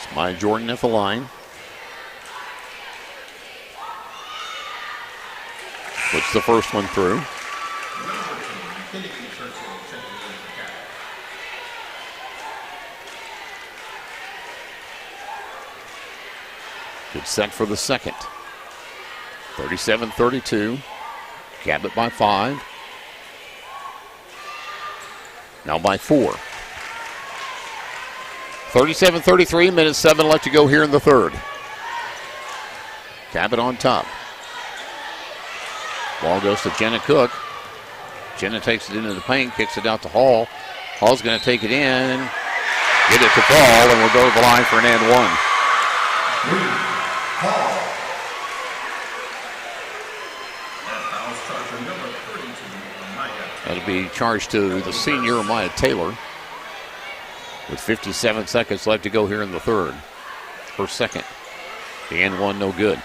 Samaya Jordan at the line. Puts the first one through. Good set for the second. 37-32. Cabot by 5. Now by 4. 37-33, minute 7 left to go here in the third. Cabot on top. Ball goes to Jenna Cook. Jenna takes it into the paint, kicks it out to Hall. Hall's going to take it in, get it to fall, and we'll go to the line for an and one. That'll be charged to the senior, Maya Taylor, with 57 seconds left to go here in the third. Her second. The and one, no good.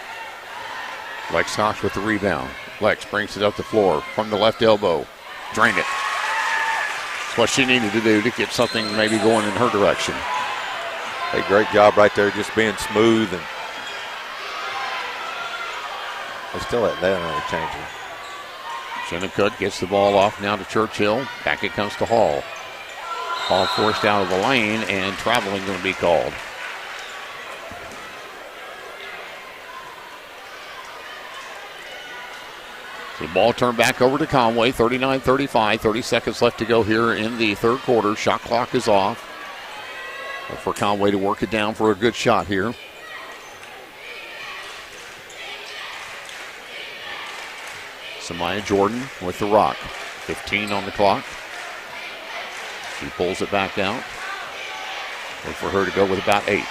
Lex Cox with the rebound. Lex brings it up the floor from the left elbow. Drained it. That's what she needed to do to get something maybe going in her direction. Hey, great job right there, just being smooth. And they still at that another changer. Jenna Cook gets the ball off now to Churchill. Back it comes to Hall. Hall forced out of the lane, and traveling going to be called. The ball turned back over to Conway, 39-35, 30 seconds left to go here in the third quarter. Shot clock is off. For Conway to work it down for a good shot here. Samaya Jordan with the rock. 15 on the clock. She pulls it back out. Look for her to go with about 8.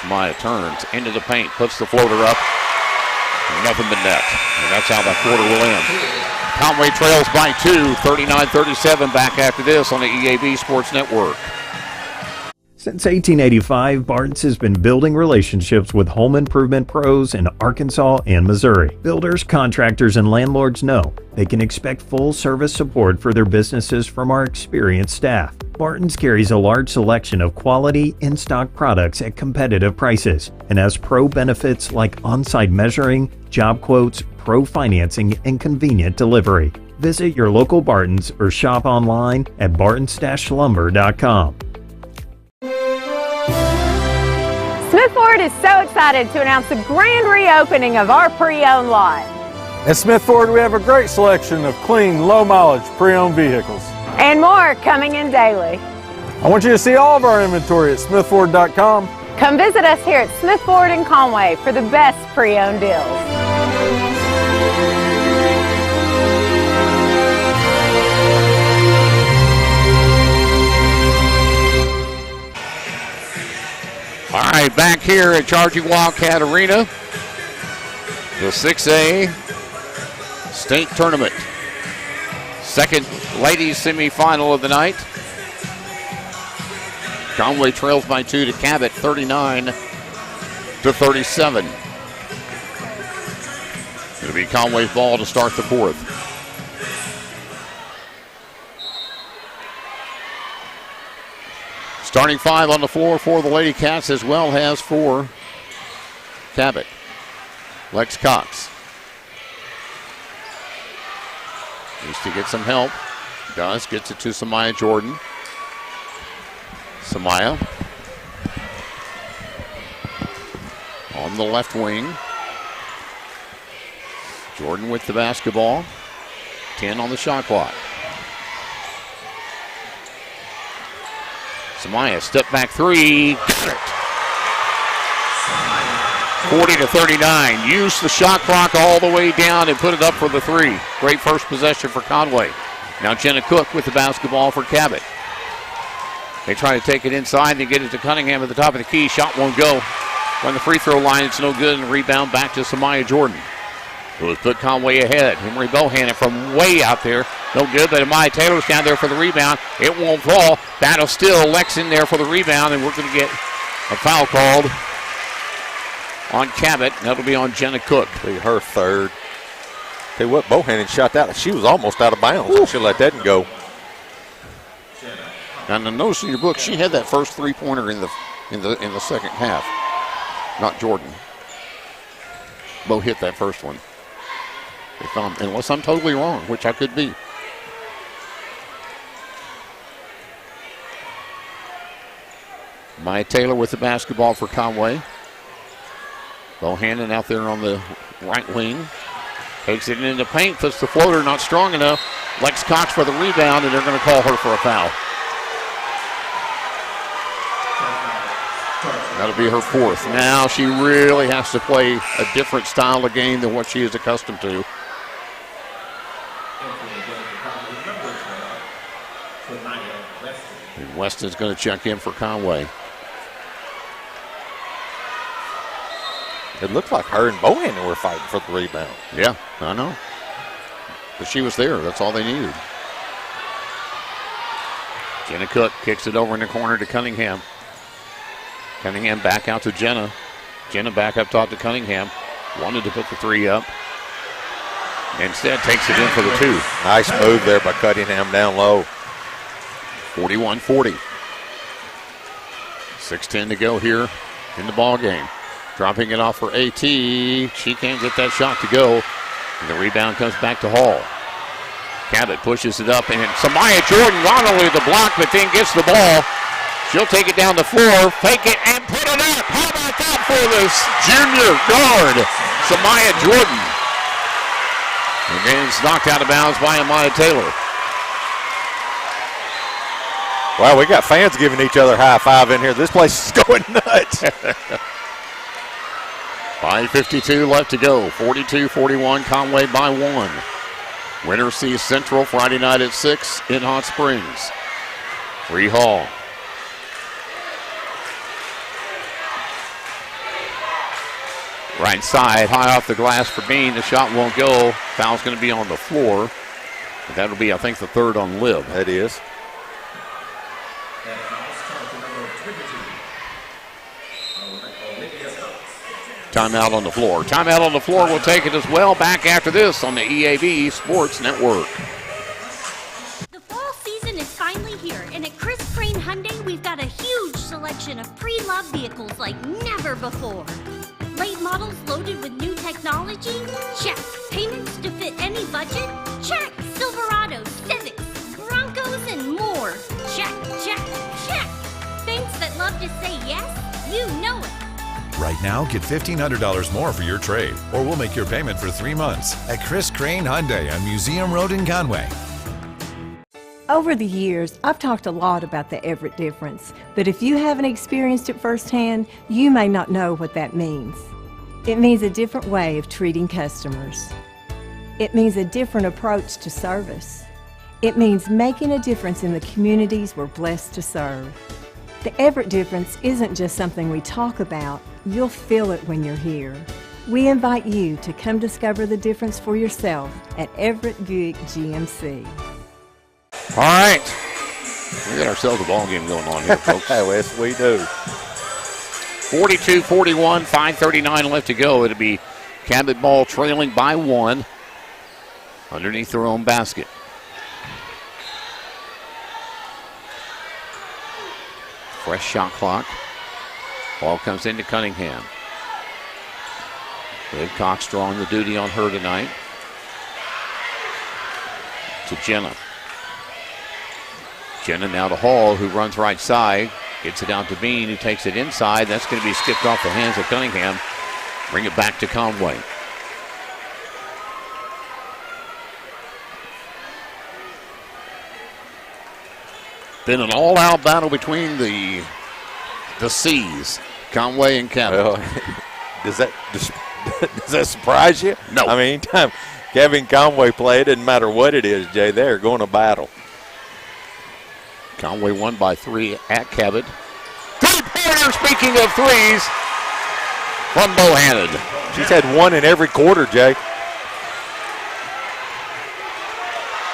Samaya turns into the paint, puts the floater up. Nothing but net. And that's how that quarter will end. Conway trails by 2, 39-37. Back after this on the EAB Sports Network. Since 1885, Barnes has been building relationships with home improvement pros in Arkansas and Missouri. Builders, contractors, and landlords know they can expect full service support for their businesses from our experienced staff. Barton's carries a large selection of quality, in-stock products at competitive prices and has pro benefits like on-site measuring, job quotes, pro financing, and convenient delivery. Visit your local Barton's or shop online at bartons-lumber.com. Smith Ford is so excited to announce the grand reopening of our pre-owned lot. At Smith Ford, we have a great selection of clean, low-mileage pre-owned vehicles. And more coming in daily. I want you to see all of our inventory at smithford.com. Come visit us here at Smith Ford in Conway for the best pre-owned deals. All right, back here at Charging Wildcat Arena, the 6A state tournament. Second ladies semifinal of the night. Conway trails by 2 to Cabot, 39-37. It'll be Conway's ball to start the fourth. Starting 5 on the floor for the Lady Cats as well as for Cabot. Lex Cox needs to get some help. Does. Gets it to Samaya Jordan. Samaya on the left wing. Jordan with the basketball. 10 on the shot clock. Samaya, step back three. Got it. 40-39. Use the shot clock all the way down and put it up for the three. Great first possession for Conway. Now Jenna Cook with the basketball for Cabot. They try to take it inside. They get it to Cunningham at the top of the key. Shot won't go. On the free throw line, it's no good. And rebound back to Samaya Jordan, who has put Conway ahead. Henry Bohannon from way out there. No good, but Amaya Taylor's down there for the rebound. It won't fall. Battle still. Lex in there for the rebound, and we're going to get a foul called on Cabot. That'll be on Jenna Cook. Be her third. Tell you what, Bohannon shot that. She was almost out of bounds. She'll let that one go. And notice in your book, she had that first three-pointer in the second half. Not Jordan. Bo hit that first one. Unless I'm totally wrong, which I could be. Maya Taylor with the basketball for Conway. Bohannon out there on the right wing. Takes it into paint, puts the floater, not strong enough. Lex Cox for the rebound, and they're going to call her for a foul. That'll be her fourth. Now she really has to play a different style of game than what she is accustomed to. And Weston's going to check in for Conway. It looked like her and Bohannon were fighting for the rebound. Yeah, I know. But she was there. That's all they needed. Jenna Cook kicks it over in the corner to Cunningham. Cunningham back out to Jenna. Jenna back up top to Cunningham. Wanted to put the three up. Instead takes it in for the two. Nice move there by Cunningham down low. 41-40. 6:10 to go here in the ball game. Dropping it off for AT. She can't get that shot to go. And the rebound comes back to Hall. Cabot pushes it up, and Samaya Jordan not only the block, but then gets the ball. She'll take it down the floor, fake it, and put it up. How about that for this junior guard, Samaya Jordan? And then it's knocked out of bounds by Amaya Taylor. Wow, we got fans giving each other high five in here. This place is going nuts. 5:52 left to go. 42-41, Conway by one. Winner sees Central Friday night at 6 in Hot Springs. Free Hall. Right side, high off the glass for Bean. The shot won't go. Foul's going to be on the floor. But that'll be, I think, the third on Liv. That is. Timeout on the floor. Timeout on the floor. We'll take it as well. Back after this on the EAB Sports Network. The fall season is finally here, and at Chris Crane Hyundai, we've got a huge selection of pre-loved vehicles like never before. Late models loaded with new technology? Check. Payments to fit any budget? Check. Silverados, Civics, Broncos, and more. Check, check, check. Banks that love to say yes? You know it. Right now, get $1,500 more for your trade, or we'll make your payment for 3 months at Chris Crane Hyundai on Museum Road in Conway. Over the years, I've talked a lot about the Everett difference, but if you haven't experienced it firsthand, you may not know what that means. It means a different way of treating customers. It means a different approach to service. It means making a difference in the communities we're blessed to serve. The Everett difference isn't just something we talk about, you'll feel it when you're here. We invite you to come discover the difference for yourself at Everett Buick GMC. All right. We got ourselves a ball game going on here, folks. Yes, we do. 42-41, 5:39 left to go. It'll be Cabot ball trailing by one underneath their own basket. Fresh shot clock. Ball comes into Cunningham. Liv Cox drawing the duty on her tonight. To Jenna. Jenna now to Hall, who runs right side. Gets it out to Bean, who takes it inside. That's going to be skipped off the hands of Cunningham. Bring it back to Conway. Been an all-out battle between the C's, Conway and Cabot. Well, does that surprise you? No. I mean, anytime Kevin Conway play, it doesn't matter what it is, Jay, they're going to battle. Conway won by 3 at Cabot. Three-pointer, speaking of threes, from Bohannon. She's had one in every quarter, Jay.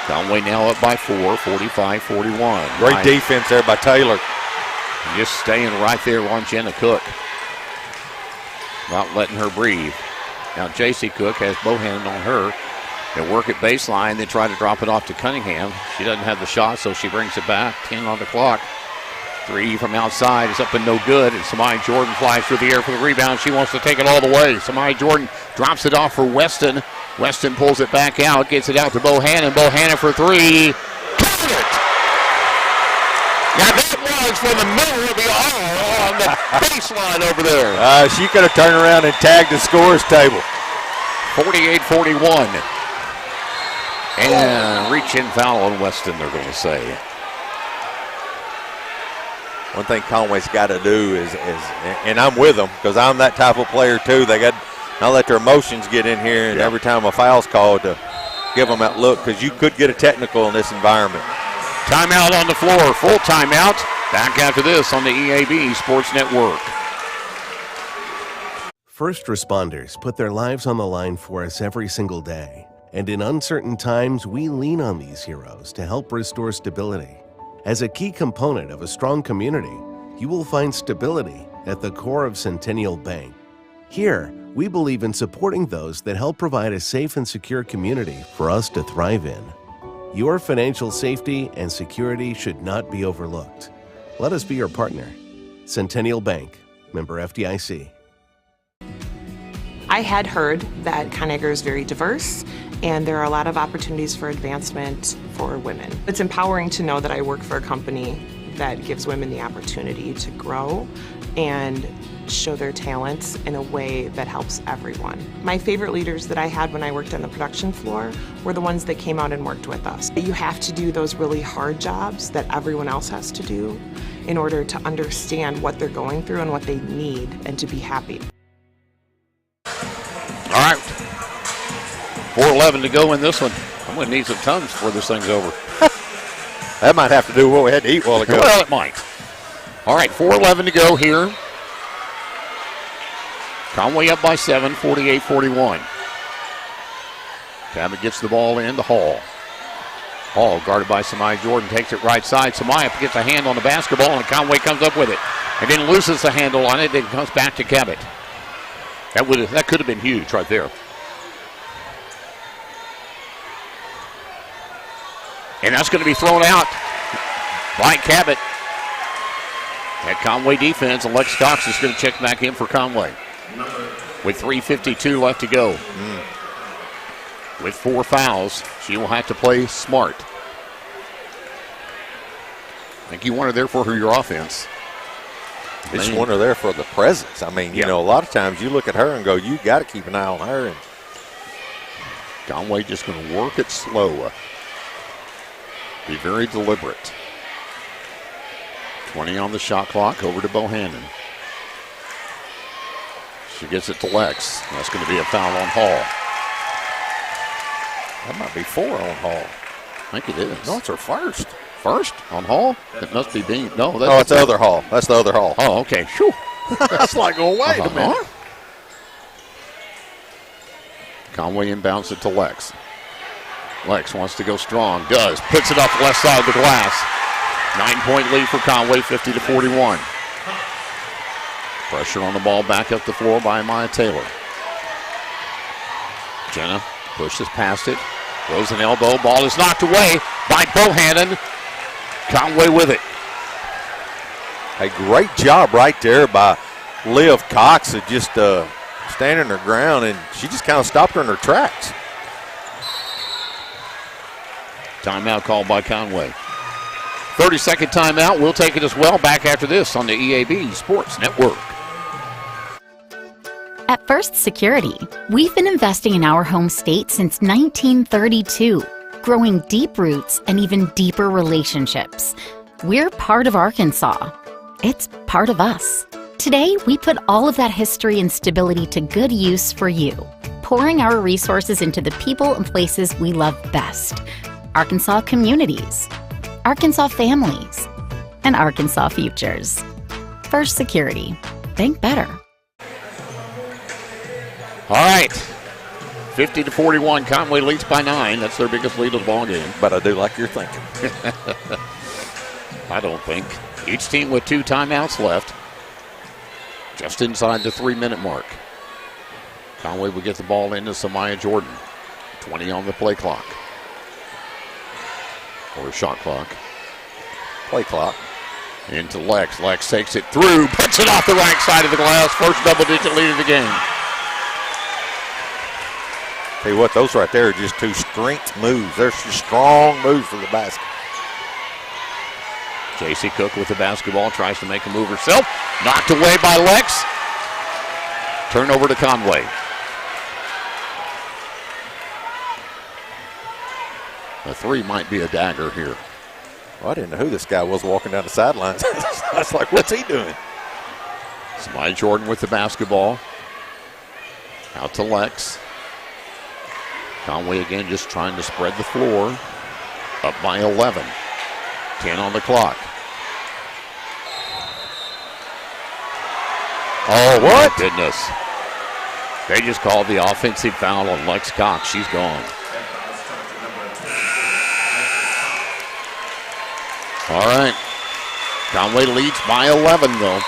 Conway now up by 4, 45-41. Great defense there by Taylor. Just staying right there on Jenna Cook. Not letting her breathe. Now J.C. Cook has Bohannon on her. They work at baseline, they try to drop it off to Cunningham. She doesn't have the shot, so she brings it back. 10 on the clock. 3 from outside is up and no good. And Samai Jordan flies through the air for the rebound. She wants to take it all the way. Samai Jordan drops it off for Weston. Weston pulls it back out, gets it out to Bohannon. Bohannon for 3. Got it! Now that was from the middle of the arm on the baseline over there. She could have turned around and tagged the scores table. 48-41. And reach-in foul on Weston, they're going to say. One thing Conway's got to do is, and I'm with them because I'm that type of player too. They got not let their emotions get in here, and every time a foul's called, to give them that look because you could get a technical in this environment. Timeout on the floor, full timeout. Back after this on the EAB Sports Network. First responders put their lives on the line for us every single day. And in uncertain times, we lean on these heroes to help restore stability. As a key component of a strong community, you will find stability at the core of Centennial Bank. Here, we believe in supporting those that help provide a safe and secure community for us to thrive in. Your financial safety and security should not be overlooked. Let us be your partner. Centennial Bank, member FDIC. I had heard that Conagra is very diverse and there are a lot of opportunities for advancement for women. It's empowering to know that I work for a company that gives women the opportunity to grow and show their talents in a way that helps everyone. My favorite leaders that I had when I worked on the production floor were the ones that came out and worked with us. You have to do those really hard jobs that everyone else has to do in order to understand what they're going through and what they need and to be happy. All right, 4:11 to go in this one. I'm going to need some tons before this thing's over. That might have to do with what we had to eat a while ago. Well, it might. All right, 4:11 to go here. Conway up by 7, 48-41. Cabot gets the ball in to Hall. Hall guarded by Samai Jordan, takes it right side. Samai gets a hand on the basketball, and Conway comes up with it. And then loses the handle on it, then comes back to Cabot. That could have been huge right there. And that's going to be thrown out by Cabot. That Conway defense, and Lex Cox is going to check back in for Conway. With 3:52 left to go. With 4 fouls, she will have to play smart. I think you want her there for your offense. They just want her there for the presence. I mean, you know, a lot of times you look at her and go, you got to keep an eye on her. And Conway just going to work it slow. Be very deliberate. 20 on the shot clock, over to Bohannon. She gets it to Lex. That's going to be a foul on Hall. That might be 4 on Hall. I think it is. No, it's her first. First on Hall? It must be Bean. No, that's the other Hall. That's the other Hall. Oh, okay. Whew. That's like, oh, wait a minute. Conway inbounds it to Lex. Lex wants to go strong. Does. Puts it off the left side of the glass. 9-point lead for Conway, 50-41. Pressure on the ball back up the floor by Maya Taylor. Jenna pushes past it. Throws an elbow. Ball is knocked away by Bohannon. Conway with it. A great job right there by Liv Cox of just standing her ground, and she just kind of stopped her in her tracks. Timeout called by Conway. 30-second timeout. We'll take it as well. Back after this on the EAB Sports Network. At First Security, we've been investing in our home state since 1932, growing deep roots and even deeper relationships. We're part of Arkansas. It's part of us. Today, we put all of that history and stability to good use for you, pouring our resources into the people and places we love best. Arkansas communities, Arkansas families, and Arkansas futures. First Security. Think better. All right. 50-41. Conway leads by 9. That's their biggest lead of the ball game. But I do like your thinking. I don't think. Each team with 2 timeouts left. Just inside the 3-minute mark. Conway will get the ball into Samaya Jordan. 20 on the play clock. Or shot clock. Play clock. Into Lex. Lex takes it through. Puts it off the right side of the glass. First double-digit lead of the game. Tell you what, those right there are just 2 strength moves. They're strong moves for the basket. J.C. Cook with the basketball, tries to make a move herself. Knocked away by Lex. Turnover to Conway. The 3 might be a dagger here. Well, I didn't know who this guy was walking down the sidelines. I was like, what's he doing? Samaya Jordan with the basketball. Out to Lex. Conway again just trying to spread the floor. Up by 11. 10 on the clock. Oh, what? My goodness. They just called the offensive foul on Lex Cox. She's gone. All right. Conway leads by 11, though.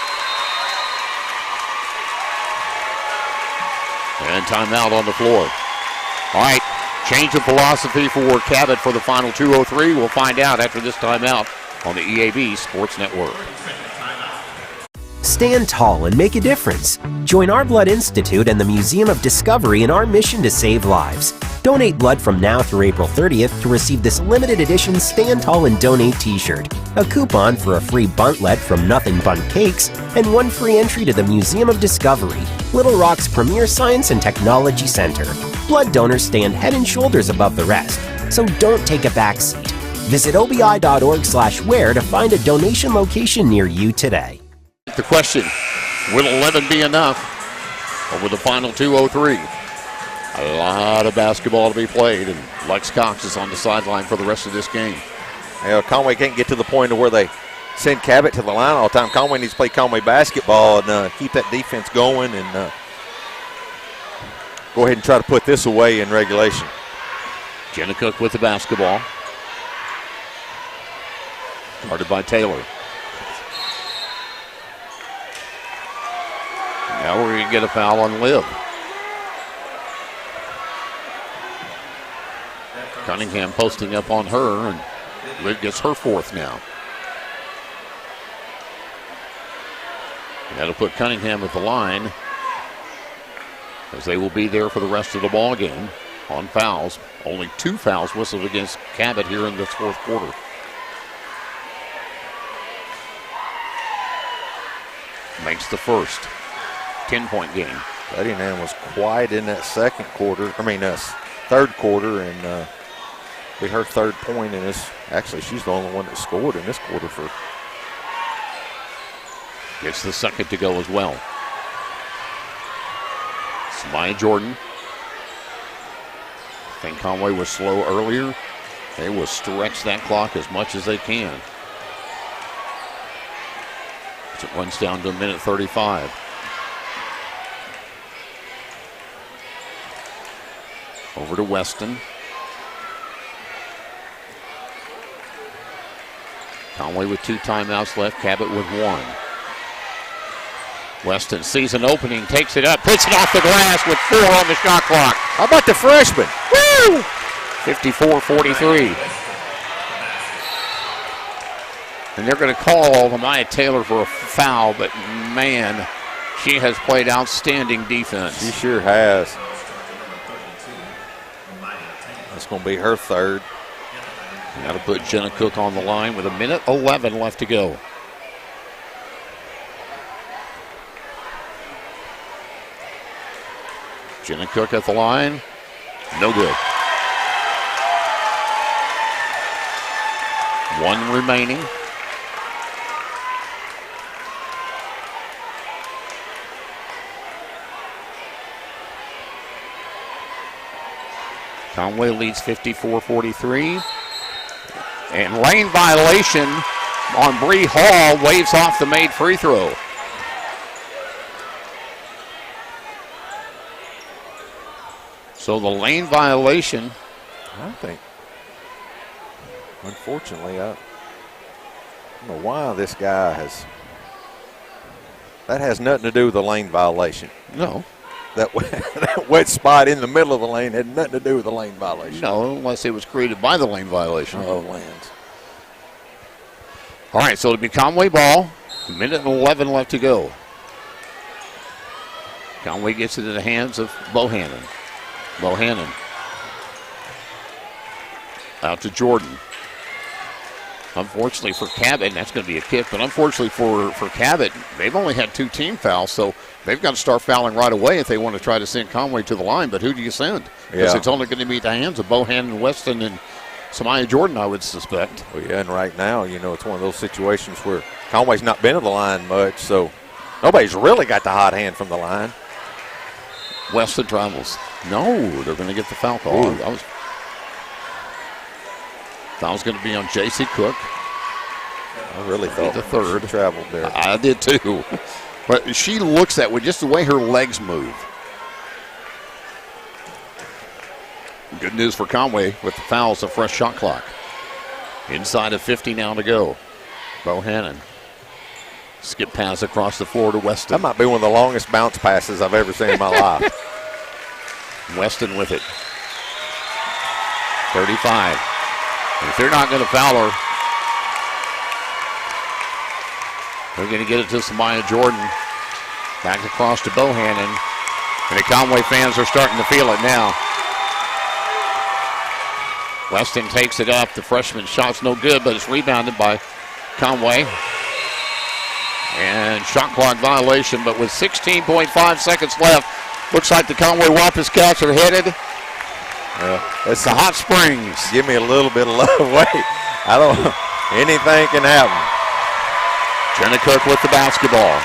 And timeout on the floor. All right. Change of philosophy for Cabot for the final 2:03. We'll find out after this timeout on the EAB Sports Network. Stand tall and make a difference. Join our Blood Institute and the Museum of Discovery in our mission to save lives. Donate blood from now through April 30th to receive this limited edition Stand Tall and Donate t-shirt, a coupon for a free buntlet from Nothing Bundt Cakes, and 1 free entry to the Museum of Discovery, Little Rock's premier science and technology center. Blood donors stand head and shoulders above the rest, so don't take a backseat. Visit obi.org/wear to find a donation location near you today. The question, will 11 be enough over the final 2:03? A lot of basketball to be played, and Lex Cox is on the sideline for the rest of this game. Conway can't get to the point of where they send Cabot to the line all the time. Conway needs to play Conway basketball and keep that defense going and go ahead and try to put this away in regulation. Jenna Cook with the basketball. Guarded by Taylor. Now we're going to get a foul on Liv. Cunningham posting up on her, and Liv gets her 4th now. And that'll put Cunningham at the line, as they will be there for the rest of the ball game on fouls. Only 2 fouls whistled against Cabot here in this 4th quarter. Makes the first 10-point game. Cunningham was quiet in that third quarter, and be her 3rd point in this. Actually, she's the only one that scored in this quarter for. Gets the 2nd to go as well. Samaya Jordan. I think Conway was slow earlier. They will stretch that clock as much as they can. It runs down to 1:35. Over to Weston. Conway with 2 timeouts left, Cabot with 1. Weston sees an opening, takes it up, puts it off the glass with 4 on the shot clock. How about the freshman? Woo! 54-43. And they're going to call Maya Taylor for a foul, but man, she has played outstanding defense. She sure has. That's going to be her third. Got to put Jenna Cook on the line with 1:11 left to go. Jenna Cook at the line. No good. One remaining. Conway leads 54-43. And lane violation on Bree Hall, waves off the made free throw. So the lane violation. I think, unfortunately, I don't know why this guy has. That has nothing to do with the lane violation. No. That wet spot in the middle of the lane had nothing to do with the lane violation. No, unless it was created by the lane violation. Oh, lands. All right, so it'll be Conway ball. 1:11 left to go. Conway gets it in the hands of Bohannon. Bohannon. Out to Jordan. Unfortunately for Cabot, that's going to be a kick, but unfortunately for Cabot, they've only had 2 team fouls, so they've got to start fouling right away if they want to try to send Conway to the line. But who do you send? Because it's only going to be at the hands of Bohannon, Weston, and Samaya Jordan, I would suspect. Well, yeah, and right now, you know, it's one of those situations where Conway's not been to the line much, so nobody's really got the hot hand from the line. Weston travels. No, they're going to get the foul call. Foul's going to be on J.C. Cook. I really thought the third traveled there. I did too. But she looks that way, just the way her legs move. Good news for Conway with the fouls, a fresh shot clock. Inside of 50 now to go. Bohannon. Skip pass across the floor to Weston. That might be one of the longest bounce passes I've ever seen in my life. Weston with it. 35. If they're not going to foul her, they're going to get it to Samaya Jordan. Back across to Bohannon. And the Conway fans are starting to feel it now. Weston takes it up. The freshman shot's no good, but it's rebounded by Conway. And shot clock violation, but with 16.5 seconds left, looks like the Conway Wampus Cats are headed. It's the Hot Springs. Give me a little bit of love. Wait, I don't. Anything can happen. Jenna Cook with the basketball.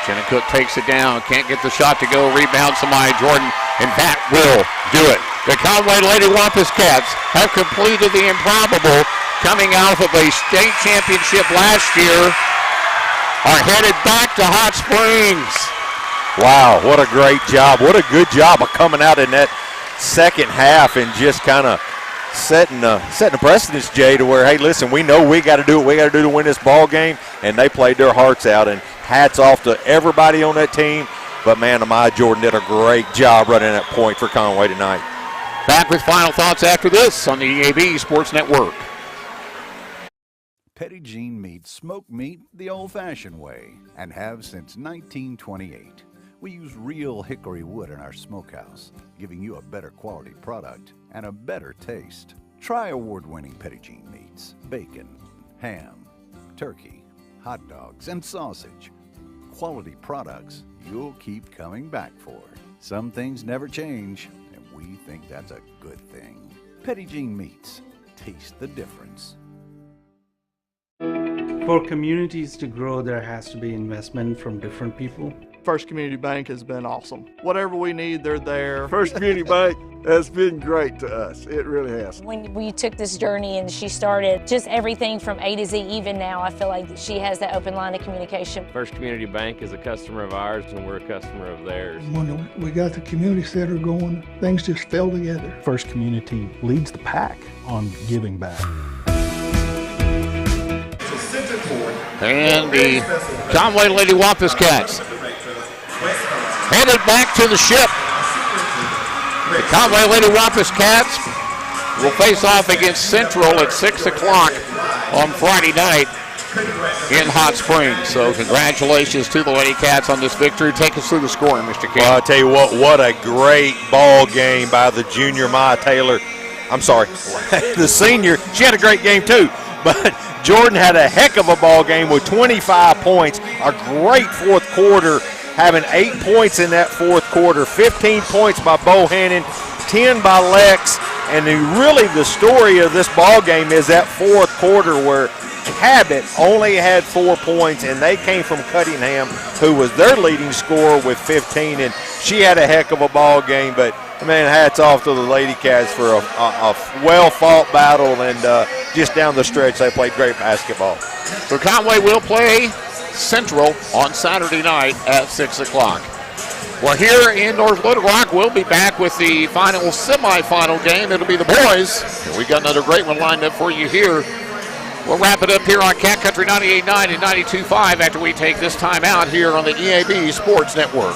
Jenna Cook takes it down. Can't get the shot to go. Rebound Samaya Jordan, and that will do it. The Conway Lady Wampus Cats have completed the improbable, coming out of a state championship last year, are headed back to Hot Springs. Wow, what a great job. What a good job of coming out in that second half and just kind of setting a precedence, Jay, to where, hey, listen, we know we got to do what we got to do to win this ball game, and they played their hearts out, and hats off to everybody on that team. But, man, Amaya Jordan did a great job running that point for Conway tonight. Back with final thoughts after this on the EAB Sports Network. Petit Jean Meats smoke meat the old-fashioned way and have since 1928. We use real hickory wood in our smokehouse, giving you a better quality product and a better taste. Try award-winning Petit Jean Meats, bacon, ham, turkey, hot dogs, and sausage. Quality products you'll keep coming back for. Some things never change, and we think that's a good thing. Petit Jean Meats. Taste the difference. For communities to grow, there has to be investment from different people. First Community Bank has been awesome. Whatever we need, they're there. First Community Bank has been great to us. It really has. When we took this journey and she started just everything from A to Z, even now, I feel like she has that open line of communication. First Community Bank is a customer of ours, and we're a customer of theirs. When we got the community center going, things just fell together. First Community leads the pack on giving back. And the Conway Lady Wampus Cats headed back to the ship. The Conway Lady Wampus Cats will face off against Central at 6 o'clock on Friday night in Hot Springs. So congratulations to the Lady Cats on this victory. Take us through the scoring, Mr. King. Well, I'll tell you what a great ball game by the junior Maya Taylor. I'm sorry, the senior. She had a great game too, but Jordan had a heck of a ball game with 25 points, a great fourth quarter, having 8 points in that fourth quarter, 15 points by Bohannon, 10 by Lex, and really the story of this ball game is that fourth quarter where Cabot only had 4 points, and they came from Cunningham, who was their leading scorer with 15, and she had a heck of a ball game. But, man, hats off to the Lady Cats for a well-fought battle, and just down the stretch they played great basketball. So Conway will play Central on Saturday night at 6 o'clock. Well, here in North Little Rock, we'll be back with the final semifinal game. It'll be the boys. And we got another great one lined up for you here. We'll wrap it up here on Cat Country 98.9 and 92.5 after we take this time out here on the EAB Sports Network.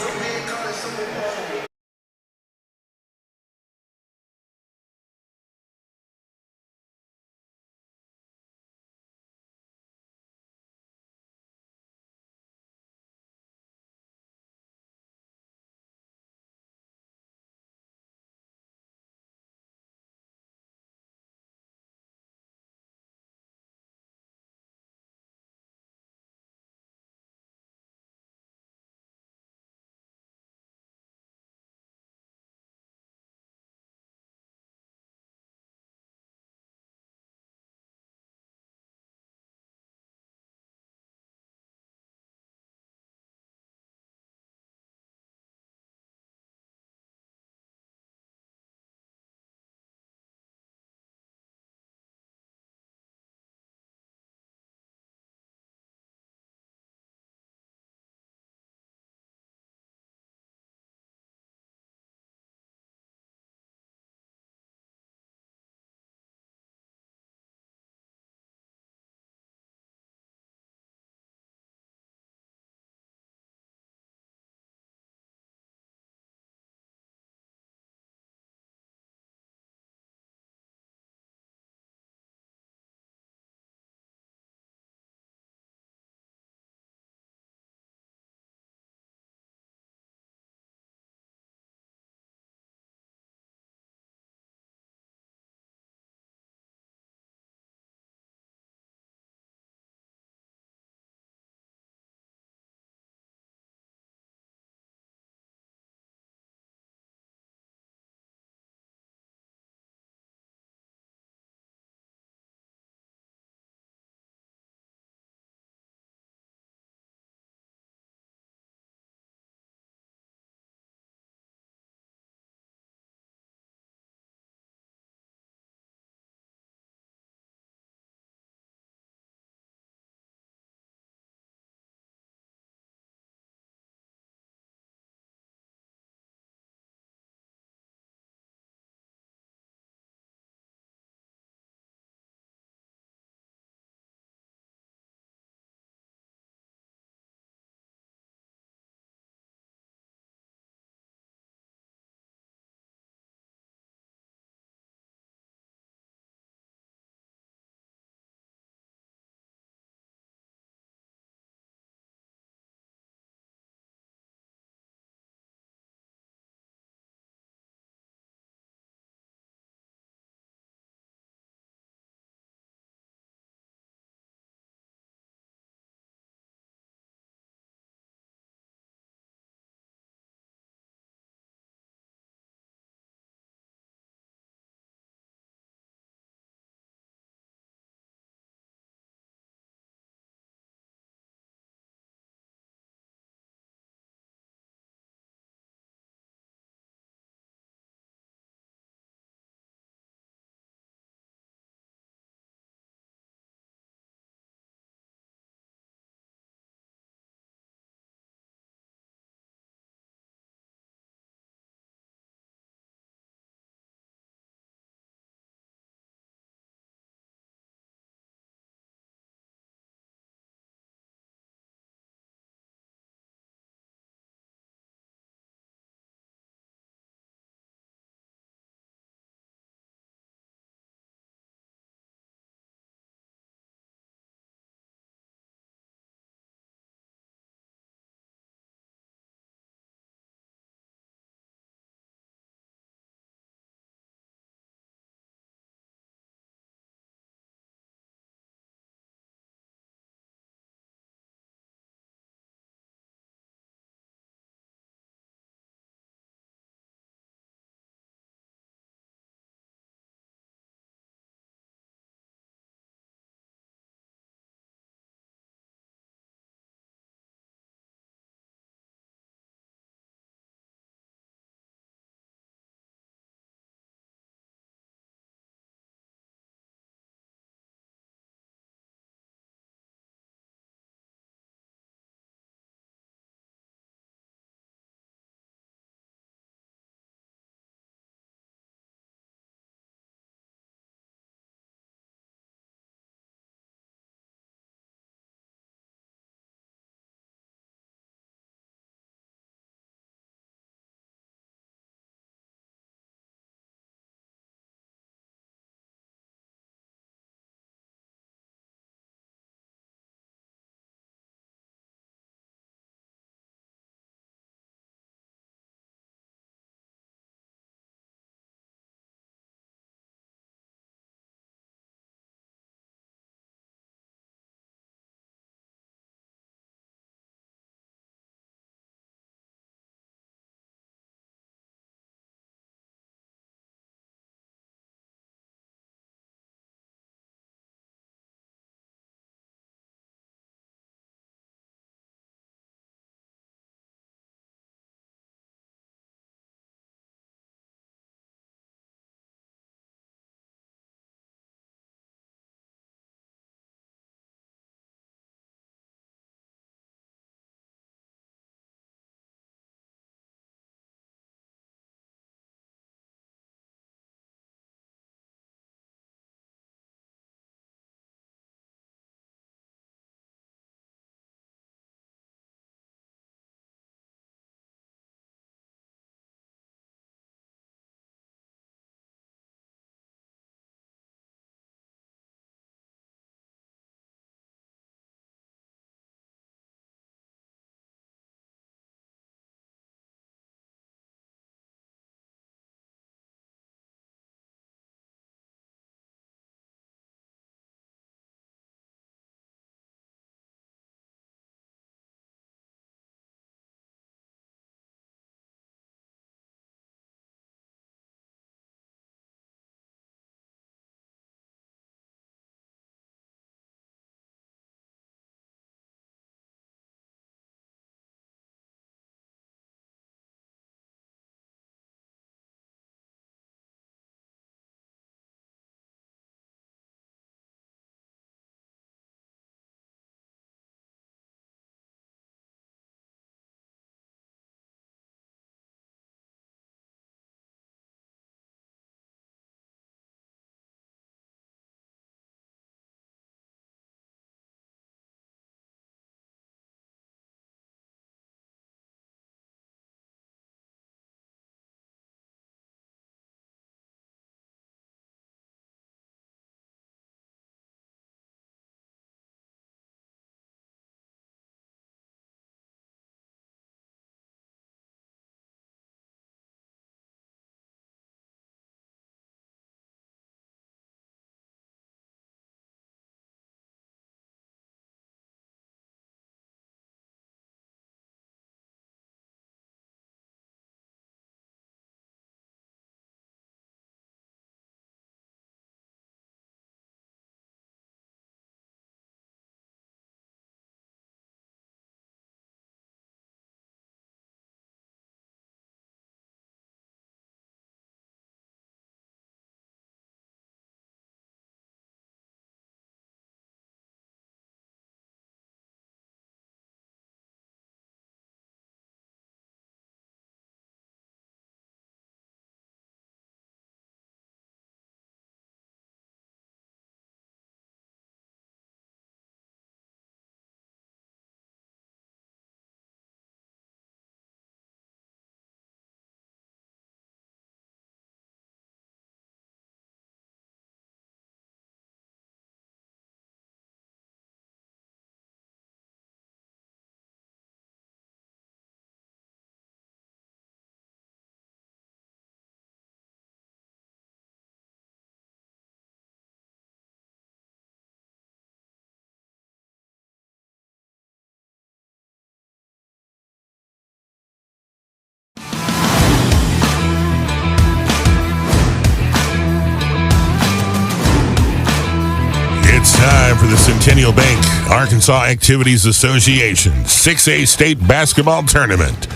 The Centennial Bank Arkansas Activities Association 6A State Basketball Tournament,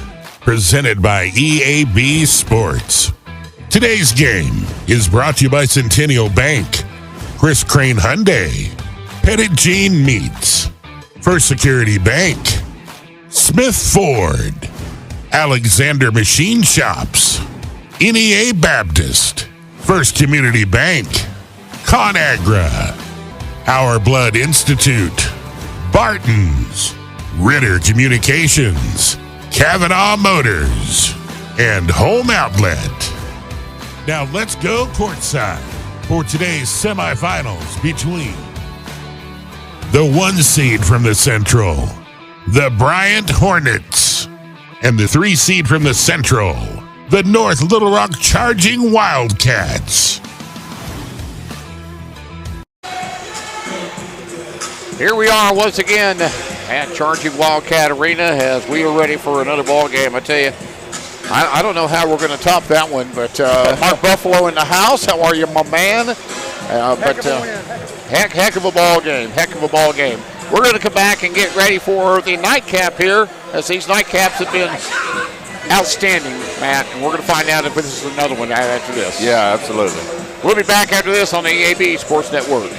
presented by EAB Sports. Today's game is brought to you by Centennial Bank, Chris Crane Hyundai, Petit Jean Meats, First Security Bank, Smith Ford, Alexander Machine Shops, NEA Baptist, First Community Bank, ConAgra, Our Blood Institute, Barton's, Ritter Communications, Kavanaugh Motors, and Home Outlet. Now let's go courtside for today's semifinals between the 1 seed from the Central, the Bryant Hornets, and the 3 seed from the Central, the North Little Rock Charging Wildcats. Here we are once again at Charging Wildcat Arena as we are ready for another ball game. I tell you, I don't know how we're going to top that one, but Mark Buffalo in the house. How are you, my man? Heck of a ball game. Heck of a ball game. We're going to come back and get ready for the nightcap here, as these nightcaps have been outstanding, Matt, and we're going to find out if this is another one after this. Yeah, absolutely. We'll be back after this on the EAB Sports Network.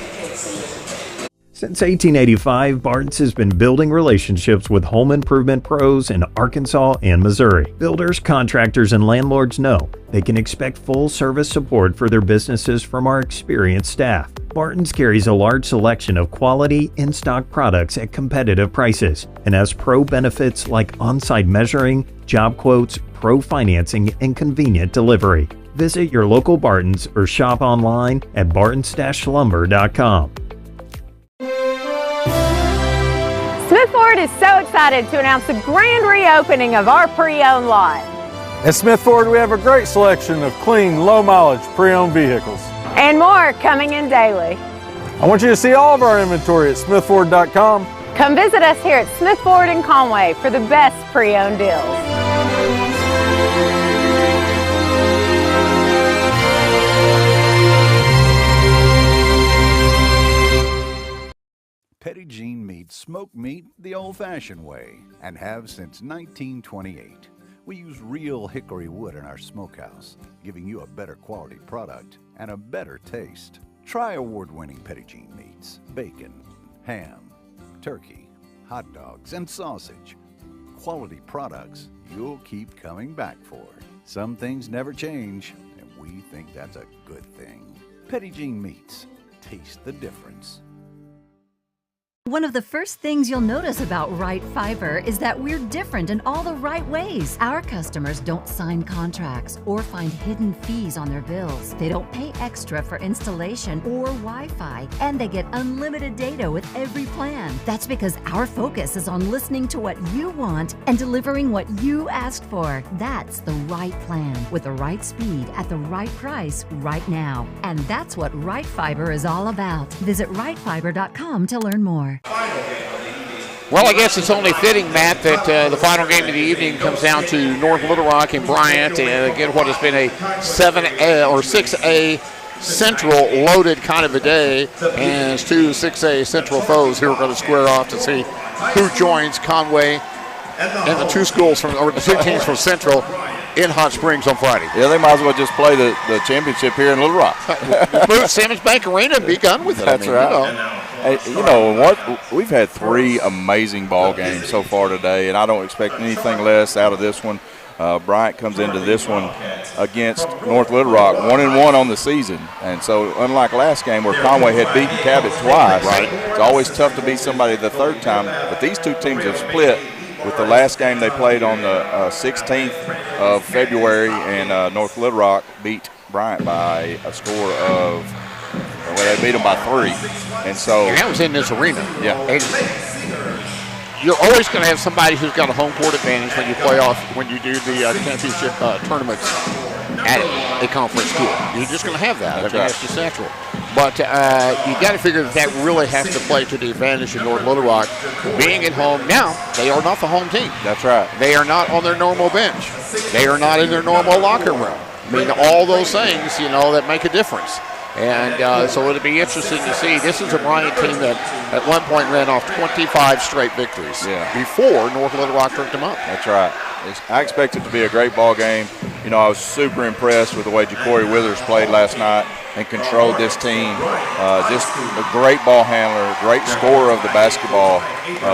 Since 1885, Barnes has been building relationships with home improvement pros in Arkansas and Missouri. Builders, contractors, and landlords know they can expect full service support for their businesses from our experienced staff. Barton's carries a large selection of quality, in-stock products at competitive prices and has pro benefits like on-site measuring, job quotes, pro financing, and convenient delivery. Visit your local Barton's or shop online at bartons-lumber.com. Smith Ford is so excited to announce the grand reopening of our pre-owned lot. At Smith Ford, we have a great selection of clean, low-mileage pre-owned vehicles. And more coming in daily. I want you to see all of our inventory at smithford.com. Come visit us here at Smith Ford in Conway for the best pre-owned deals. Petit Jean Meats smoke meat the old-fashioned way and have since 1928. We use real hickory wood in our smokehouse, giving you a better quality product and a better taste. Try award-winning Petit Jean Meats, bacon, ham, turkey, hot dogs, and sausage. Quality products you'll keep coming back for. Some things never change, and we think that's a good thing. Petit Jean Meats. Taste the difference. One of the first things you'll notice about Right Fiber is that we're different in all the right ways. Our customers don't sign contracts or find hidden fees on their bills. They don't pay extra for installation or Wi-Fi, and they get unlimited data with every plan. That's because our focus is on listening to what you want and delivering what you asked for. That's the right plan with the right speed at the right price right now. And that's what Right Fiber is all about. Visit rightfiber.com to learn more. Well, I guess it's only fitting, Matt, that the final game of the evening comes down to North Little Rock and Bryant, and again, what has been a 7A or 6A Central loaded kind of a day, and it's 2 6A Central foes who are going to square off to see who joins Conway and the 2 schools from, or the 2 teams from Central in Hot Springs on Friday. Yeah, they might as well just play the championship here in Little Rock. Move Simmons Bank Arena and be done with it. That's right. You know what? We've had 3 amazing ball games so far today, and I don't expect anything less out of this one. Bryant comes into this one against North Little Rock 1-1 on the season, and so unlike last game where Conway had beaten Cabot twice, it's always tough to beat somebody the 3rd time. But these 2 teams have split. With the last game they played on the 16th of February, and North Little Rock beat Bryant by a score of, well, they beat them by 3. And so that was in this arena. Yeah. And you're always going to have somebody who's got a home court advantage when you play off, when you do the championship tournaments at a conference school. You're just going to have that. That's I mean, it's just natural. But you got to figure that really has to play to the advantage of North Little Rock. Being at home now, they are not the home team. That's right. They are not on their normal bench. They are not in their normal locker room. I mean, all those things, you know, that make a difference. And so it'll be interesting to see. This is a Bryant team that at one point ran off 25 straight victories before North Little Rock tripped them up. That's right. I expect it to be a great ball game. You know, I was super impressed with the way Jacory Withers played last night and controlled this team. Just a great ball handler, great scorer of the basketball.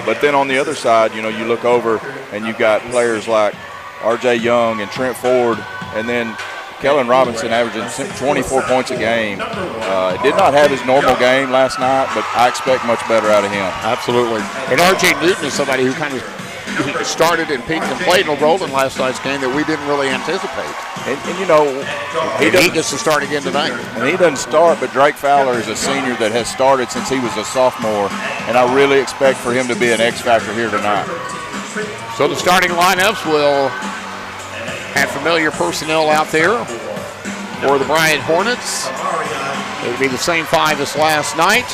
But then on the other side, you know, you look over and you've got players like R.J. Young and Trent Ford, and then Kellen Robinson averaging 24 points a game. Did not have his normal game last night, but I expect much better out of him. Absolutely. And R.J. Newton is somebody who kind of started and peaked and played a role in last night's game that we didn't really anticipate. And you know, he gets to start again tonight. And he doesn't start, but Drake Fowler is a senior that has started since he was a sophomore, and I really expect for him to be an X factor here tonight. So the starting lineups will have familiar personnel out there for the Bryant Hornets. It will be the same five as last night,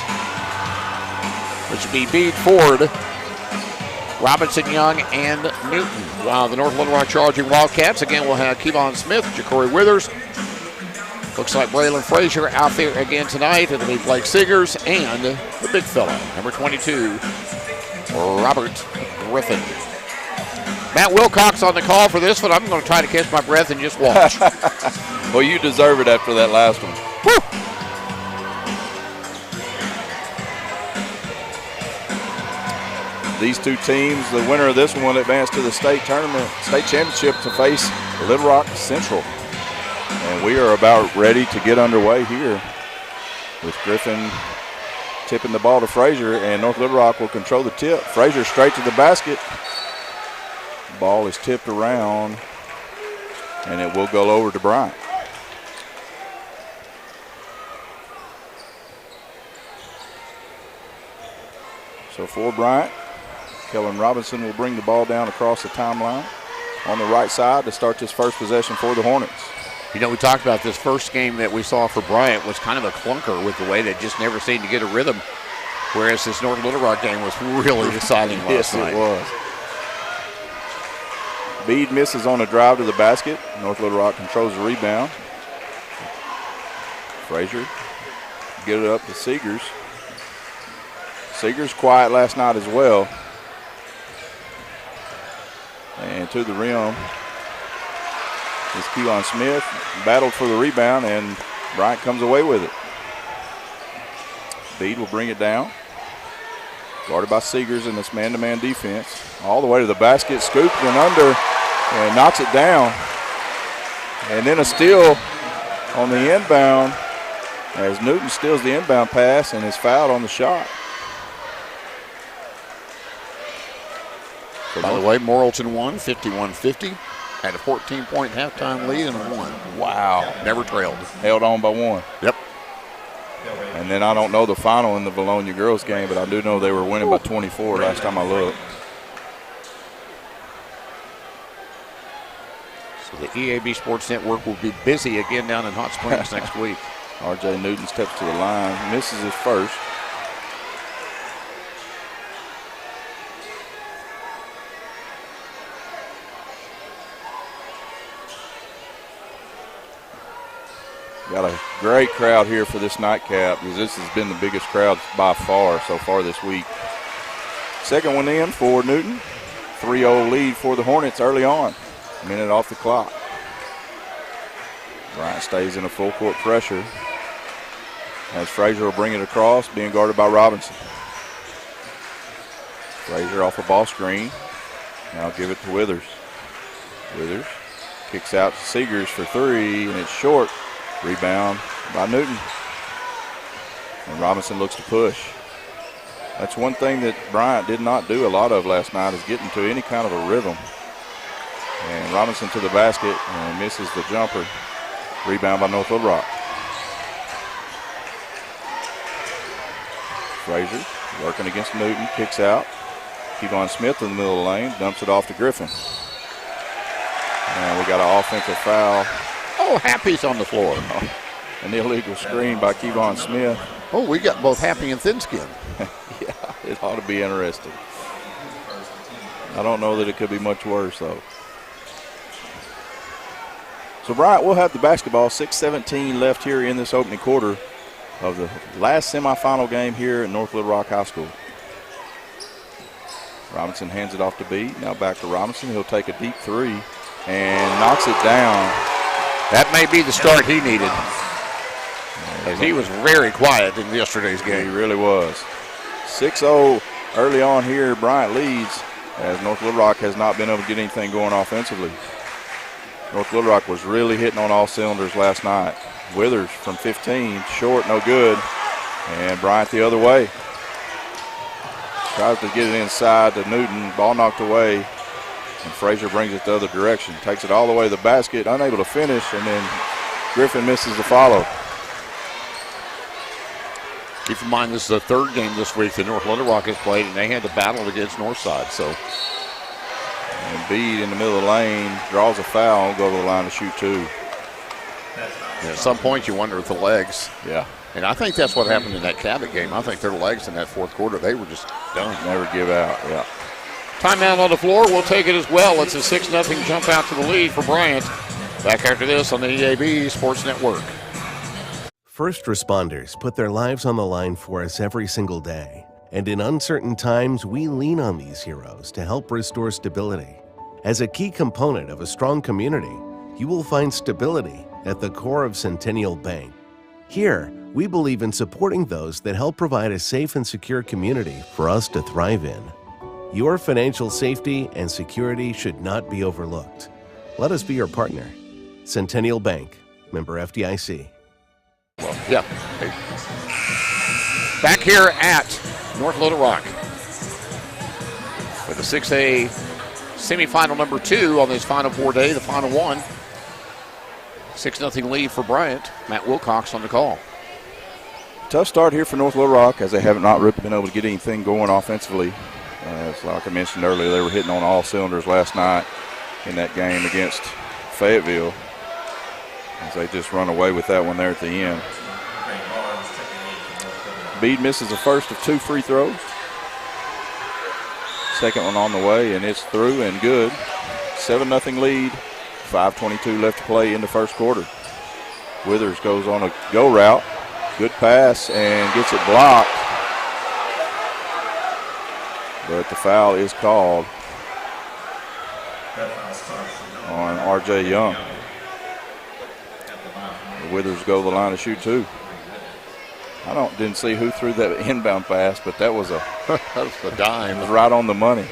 which would be Bede, Ford, Robinson, Young, and Newton. While the North Little Rock Charging Wildcats, again, will have Kevon Smith, Jacory Withers. Looks like Braylon Frazier out there again tonight. It'll be Blake Seegers and the big fella, number 22, Robert Griffin. Matt Wilcox on the call for this one. I'm going to try to catch my breath and just watch. Well, you deserve it after that last one. Woo! These two teams, the winner of this one will advance to the state championship to face Little Rock Central. And we are about ready to get underway here with Griffin tipping the ball to Frazier, and North Little Rock will control the tip. Frazier straight to the basket. Ball is tipped around, and it will go over to Bryant. So for Bryant, Kellen Robinson will bring the ball down across the timeline on the right side to start this first possession for the Hornets. You know, we talked about this first game that we saw for Bryant was kind of a clunker with the way they just never seemed to get a rhythm, whereas this North Little Rock game was really exciting last night. Yes, it was. Bede misses on a drive to the basket. North Little Rock controls the rebound. Frazier get it up to Seegers. Seegers quiet last night as well. And to the rim is Kevon Smith. Battled for the rebound, and Bryant comes away with it. Bede will bring it down. Guarded by Seegers in this man-to-man defense. All the way to the basket, scooped and under, and knocks it down. And then a steal on the inbound as Newton steals the inbound pass and is fouled on the shot. By the way, Morrilton won 51-50. Had a 14-point halftime lead and won. Wow. Never trailed. Held on by one. Yep. And then I don't know the final in the Bologna girls game, but I do know they were winning by 24 last time I looked. So the EAB Sports Network will be busy again down in Hot Springs next week. R.J. Newton steps to the line, misses his first. Got a great crowd here for this nightcap, because this has been the biggest crowd by far so far this week. Second one in for Newton. 3-0 lead for the Hornets early on. A minute off the clock. Bryant stays in a full court pressure as Frazier will bring it across, being guarded by Robinson. Frazier off a ball screen. Now give it to Withers. Withers kicks out to Seegers for three, and it's short. Rebound by Newton. And Robinson looks to push. That's one thing that Bryant did not do a lot of last night, is getting to any kind of a rhythm. And Robinson to the basket and misses the jumper. Rebound by North Little Rock. Frazier working against Newton, kicks out. Kevon Smith in the middle of the lane, dumps it off to Griffin. And we got an offensive foul. Oh, Happy's on the floor. An illegal screen by Kevon Smith. Oh, we got both Happy and Thin Skin. Yeah, it ought to be interesting. I don't know that it could be much worse, though. So Bryant will have the basketball. 6:17 left here in this opening quarter. of the last semifinal game here at North Little Rock High School. Robinson hands it off to Bede. Now back to Robinson. He'll take a deep three and knocks it down. That may be the start he needed. As he was very quiet in yesterday's game. He really was. 6-0 early on here. Bryant leads as North Little Rock has not been able to get anything going offensively. North Little Rock was really hitting on all cylinders last night. Withers from 15, short, no good. And Bryant the other way. Tries to get it inside to Newton. Ball knocked away. And Frazier brings it the other direction. Takes it all the way to the basket, unable to finish, and then Griffin misses the follow. Keep in mind, this is the third game this week that North Little Rock has played, and they had to battle against Northside. So, and Bede in the middle of the lane draws a foul and go to the line to shoot two. And at some point, you wonder if the legs. Yeah. And I think that's what happened in that Cabot game. I think their legs in that fourth quarter, they were just done. Never give out, yeah. Timeout on the floor. We'll take it as well. It's a 6-0 jump out to the lead for Bryant. Back after this on the EAB Sports Network. First responders put their lives on the line for us every single day. And in uncertain times, we lean on these heroes to help restore stability. As a key component of a strong community, you will find stability at the core of Centennial Bank. Here, we believe in supporting those that help provide a safe and secure community for us to thrive in. Your financial safety and security should not be overlooked. Let us be your partner. Centennial Bank, member FDIC. Well, yeah. Back here at North Little Rock with the 6A semifinal number 2 on this Final Four day, the final one. 6-0 lead for Bryant. Matt Wilcox on the call. Tough start here for North Little Rock as they have not really been able to get anything going offensively. Like I mentioned earlier, they were hitting on all cylinders last night in that game against Fayetteville, as they just run away with that one there at the end. Bede misses the first of 2 free throws. Second one on the way, and it's through and good. 7-0 lead, 5:22 left to play in the first quarter. Withers goes on a go route. Good pass and gets it blocked. But the foul is called on R.J. Young. The Withers go to the line to shoot two. I didn't see who threw that inbound pass, but that was a dime. It was right on the money.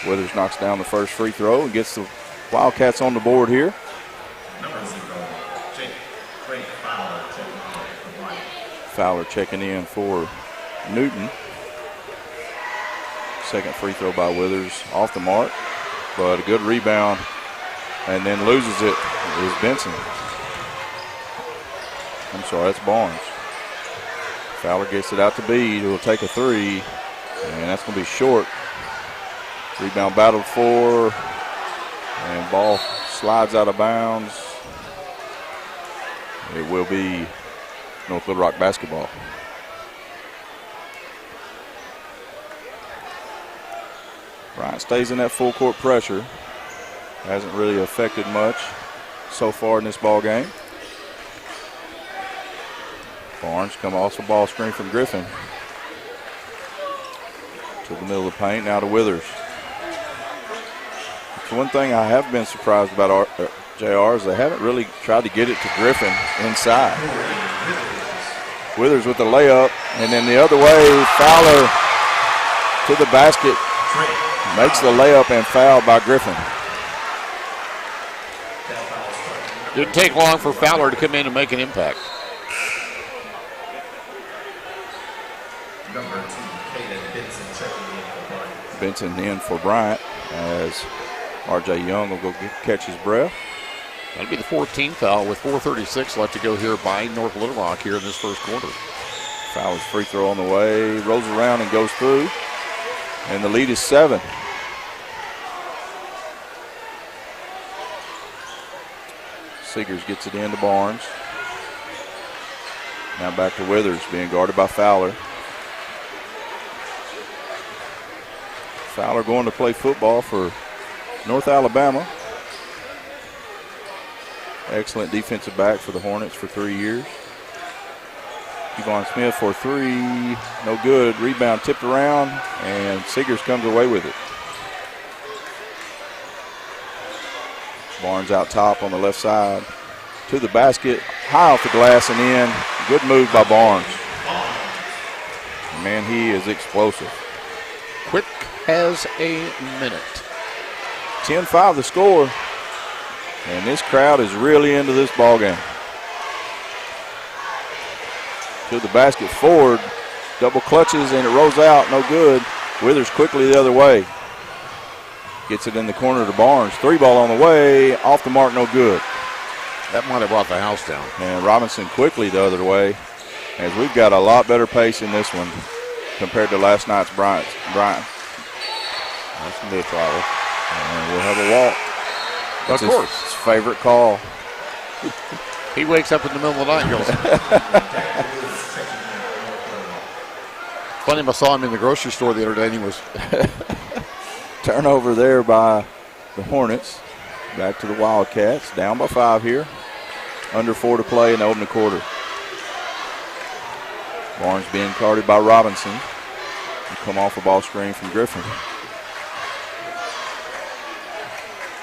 Withers knocks down the first free throw and gets the Wildcats on the board here. Fowler checking in for Newton. Second free throw by Withers off the mark, but a good rebound, and then loses it is Benson. I'm sorry, that's Barnes. Fowler gets it out to Bede, who will take a three, and that's going to be short. Rebound battled for, and ball slides out of bounds. It will be North Little Rock basketball. Bryant stays in that full court pressure. Hasn't really affected much so far in this ball game. Barnes come off the ball screen from Griffin. To the middle of the paint, now to Withers. It's one thing I have been surprised about JR is they haven't really tried to get it to Griffin inside. Withers with the layup, and then the other way, Fowler to the basket. Makes the layup and fouled by Griffin. Didn't take long for Fowler to come in and make an impact. Benson in for Bryant as R.J. Young will go catch his breath. That'll be the 14th foul with 4:36 left to go here by North Little Rock here in this first quarter. Fowler's free throw on the way, rolls around and goes through. And the lead is 7. Seegers gets it into Barnes. Now back to Withers, being guarded by Fowler. Fowler going to play football for North Alabama. Excellent defensive back for the Hornets for 3 years. Devon Smith for three. No good. Rebound tipped around, and Seegers comes away with it. Barnes out top on the left side. To the basket. High off the glass and in. Good move by Barnes. Man, he is explosive. Quick has a minute. 10-5 the score. And this crowd is really into this ball game. To the basket, Ford double clutches and it rolls out, no good. Withers quickly the other way. Gets it in the corner to Barnes. Three ball on the way, off the mark, no good. That might have brought the house down. And Robinson quickly the other way, as we've got a lot better pace in this one compared to last night's Bryant. That's going to be a foul. And we'll have a walk. That's of course. His favorite call. He wakes up in the middle of the night and goes. Funny, I saw him in the grocery store the other day and he was. Turnover there by the Hornets. Back to the Wildcats. Down by 5 here. Under 4 to play in the opening quarter. Barnes being guarded by Robinson. He'll come off a ball screen from Griffin.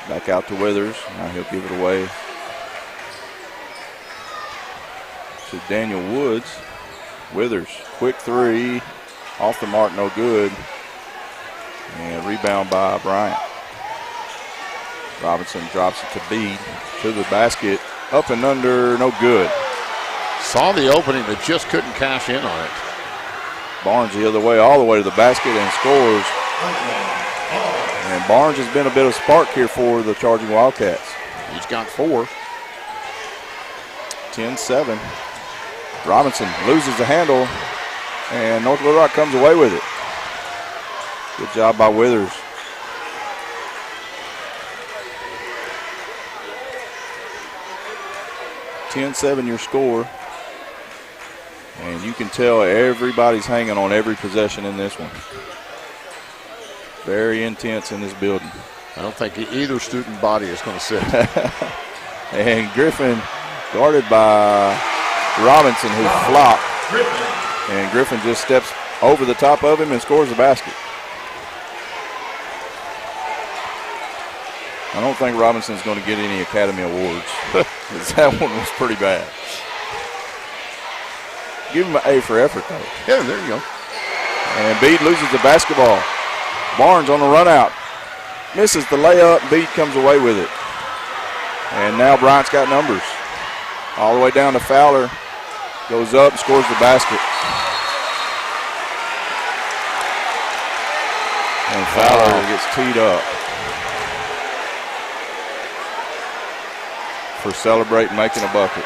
Back out to Withers. Now he'll give it away to Daniel Woods. Withers, quick three. Off the mark, no good. And rebound by Bryant. Robinson drops it to Bede. To the basket. Up and under, no good. Saw the opening, but just couldn't cash in on it. Barnes the other way, all the way to the basket and scores. And Barnes has been a bit of spark here for the Charging Wildcats. He's got 4. 10-7. Robinson loses the handle, and North Little Rock comes away with it. Good job by Withers. (10-7) your score. And you can tell everybody's hanging on every possession in this one. Very intense in this building. I don't think either student body is going to sit. And Griffin guarded by Robinson, who flopped. And Griffin just steps over the top of him and scores the basket. I don't think Robinson's going to get any Academy Awards. That one was pretty bad. Give him an A for effort, though. Yeah, there you go. And Bede loses the basketball. Barnes on the run out. Misses the layup. Bede comes away with it. And now Bryant's got numbers. All the way down to Fowler. Goes up, scores the basket. And Fowler gets teed up for celebrating making a bucket.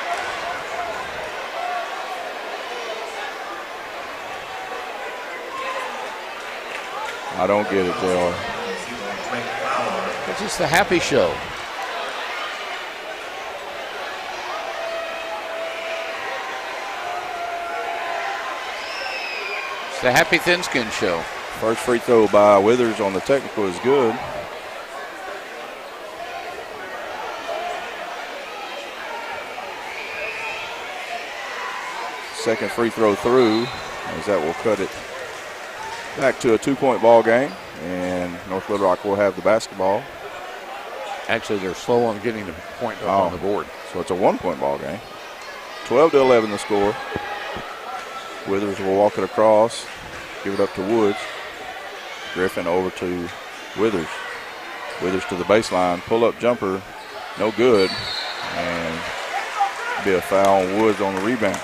I don't get it, JR. It's just a happy show. It's the happy thin-skin show. First free throw by Withers on the technical is good. Second free throw through, as that will cut it back to a 2-point ball game, and North Little Rock will have the basketball. Actually, they're slow on getting the point up on the board. So it's a 1-point ball game. 12-11 the score. Withers will walk it across, give it up to Woods. Griffin over to Withers. Withers to the baseline, pull-up jumper, no good, and be a foul on Woods on the rebound.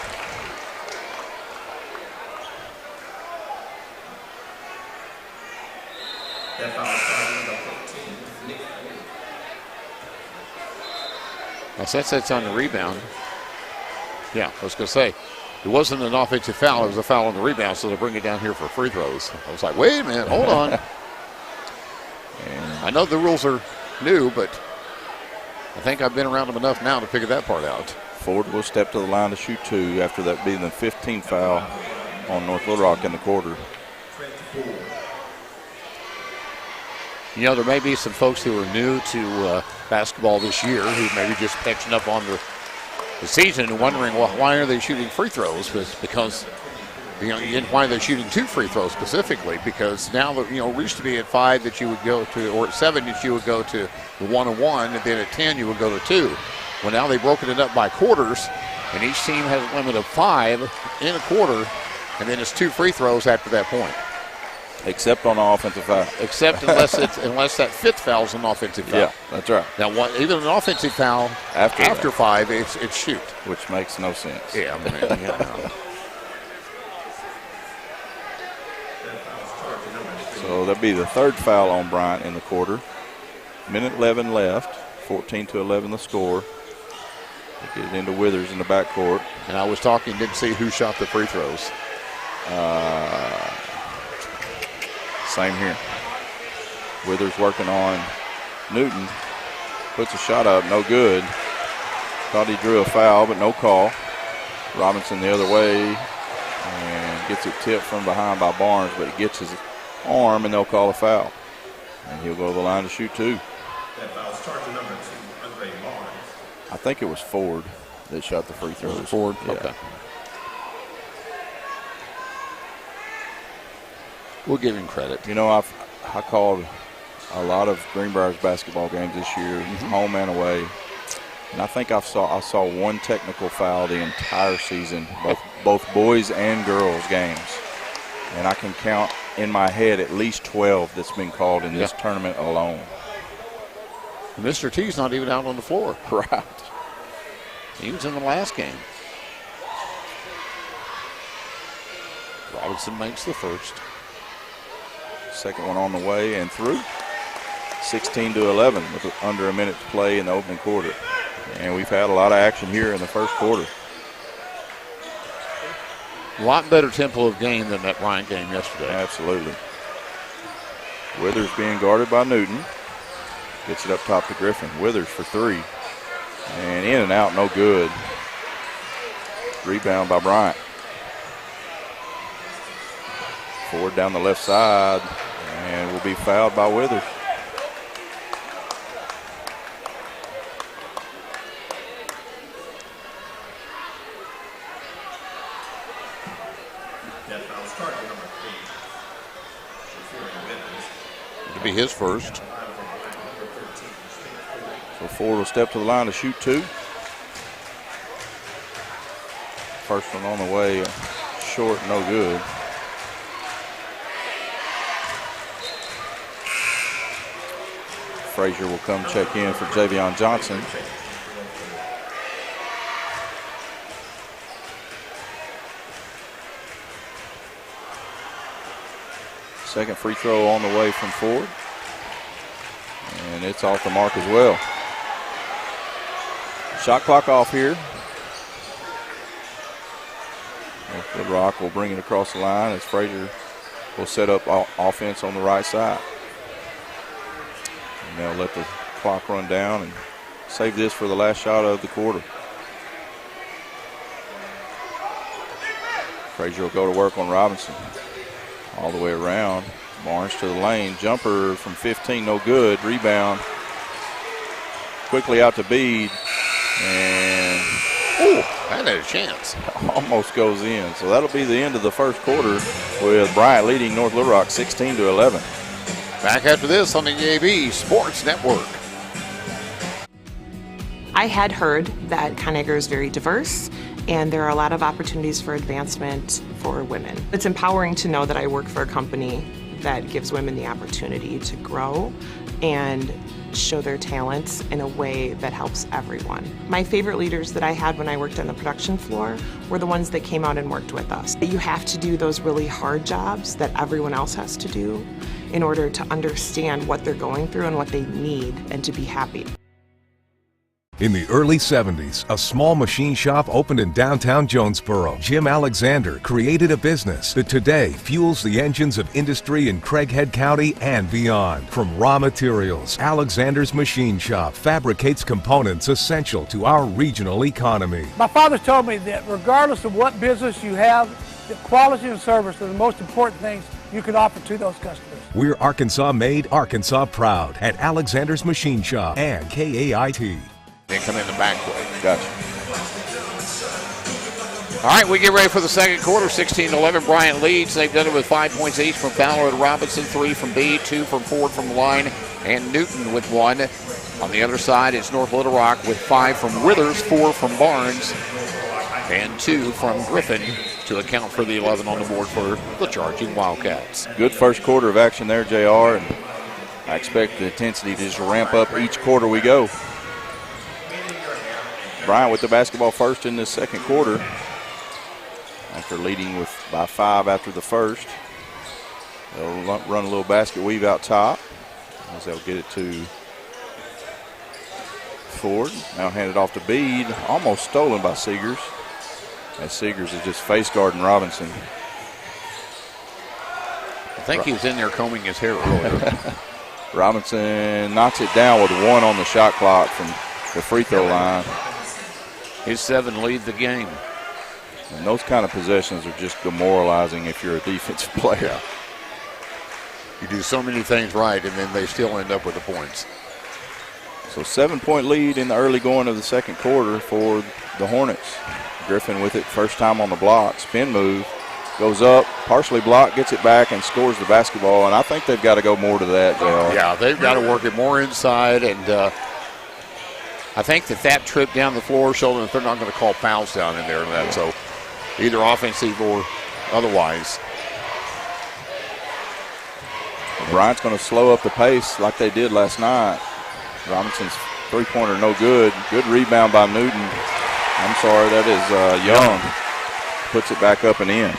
Since that's on the rebound, yeah, I was going to say, it wasn't an offensive foul, it was a foul on the rebound, so they'll bring it down here for free throws. I was like, wait a minute, hold on. I know the rules are new, but I think I've been around them enough now to figure that part out. Ford will step to the line to shoot 2 after that being the 15th foul on North Little Rock in the quarter. You know, there may be some folks who are new to basketball this year who may be just catching up on the the season and wondering, well, why are they shooting free throws? Because why are they shooting 2 free throws specifically? Because now that, we used to be at 5 that you would go to, or at 7 that you would go to the 1-on-1, and then at 10 you would go to 2. Well, now they've broken it up by quarters, and each team has a limit of 5 in a quarter, and then it's 2 free throws after that point. Except on the offensive foul. Except unless that 5th foul is an offensive foul. Yeah, that's right. Now, even an offensive foul after 5, it's shoot. Which makes no sense. Yeah, So that'll be the 3rd foul on Bryant in the quarter. Minute 11 left. 14-11 the score. They get it into Withers in the backcourt. And I was talking, didn't see who shot the free throws. Same here. Withers working on Newton. Puts a shot up, no good. Thought he drew a foul, but no call. Robinson the other way and gets it tipped from behind by Barnes, but it gets his arm and they'll call a foul. And he'll go to the line to shoot 2. That foul starts at number 2, Andre Barnes. I think it was Ford that shot the free throws. Ford? Yeah. Okay. We'll give him credit. I called a lot of Greenbrier's basketball games this year, home and away. And I think I saw 1 technical foul the entire season, both boys and girls games. And I can count in my head at least 12 that's been called in this tournament alone. Mr. T's not even out on the floor. Right. He was in the last game. Robinson makes the first. Second one on the way and through. 16-11 with under a minute to play in the opening quarter. And we've had a lot of action here in the first quarter. A lot better tempo of game than that Bryant game yesterday. Absolutely. Withers being guarded by Newton. Gets it up top to Griffin. Withers for 3. And in and out, no good. Rebound by Bryant. Ford down the left side and will be fouled by Withers. That foul starts at number 3. It'll be his first. So Ford will step to the line to shoot 2. First one on the way, short, no good. Frazier will come check in for Javion Johnson. Second free throw on the way from Ford. And it's off the mark as well. Shot clock off here. North Rock will bring it across the line as Frazier will set up offense on the right side. And they'll let the clock run down and save this for the last shot of the quarter. Frazier will go to work on Robinson. All the way around. Barnes to the lane. Jumper from 15, no good. Rebound. Quickly out to Bede. And that had a chance. Almost goes in. So that'll be the end of the first quarter with Bryant leading North Little Rock 16-11. Back after this on the EAB Sports Network. I had heard that ConAgra is very diverse and there are a lot of opportunities for advancement for women. It's empowering to know that I work for a company that gives women the opportunity to grow and show their talents in a way that helps everyone. My favorite leaders that I had when I worked on the production floor were the ones that came out and worked with us. You have to do those really hard jobs that everyone else has to do in order to understand what they're going through and what they need and to be happy. In the early 70s, a small machine shop opened in downtown Jonesboro. Jim Alexander created a business that today fuels the engines of industry in Craighead County and beyond. From raw materials, Alexander's Machine Shop fabricates components essential to our regional economy. My father told me that regardless of what business you have, the quality and service are the most important things you can offer to those customers. We're Arkansas made, Arkansas proud at Alexander's Machine Shop and KAIT. They come in the back way. Gotcha. All right, we get ready for the second quarter. 16-11, Bryant leads. They've done it with 5 points each from Fowler and Robinson, 3 from B, 2 from Ford from the line, and Newton with 1. On the other side, it's North Little Rock with 5 from Withers, 4 from Barnes, and 2 from Griffin to account for the 11 on the board for the Charging Wildcats. Good first quarter of action there, JR, and I expect the intensity to just ramp up each quarter we go. Bryant with the basketball first in this second quarter after leading by 5 after the first. They'll run a little basket weave out top as they'll get it to Ford. Now hand it off to Bede, almost stolen by Seegers, as Seegers is just face guarding Robinson. I think he was in there combing his hair earlier. Robinson knocks it down with 1 on the shot clock from the free throw line. His 7 lead the game. And those kind of possessions are just demoralizing if you're a defensive player. You do so many things right, and then they still end up with the points. So 7-point lead in the early going of the second quarter for the Hornets. Griffin with it first time on the block. Spin move. Goes up, partially blocked, gets it back, and scores the basketball. And I think they've got to go more to that, JR. Yeah, they've got to work it more inside. And I think that trip down the floor showed them that they're not going to call fouls down in there. And that, so either offensive or otherwise. Bryant's going to slow up the pace like they did last night. Robinson's three-pointer no good. Good rebound by Newton. I'm sorry, that is Young. Puts it back up and in.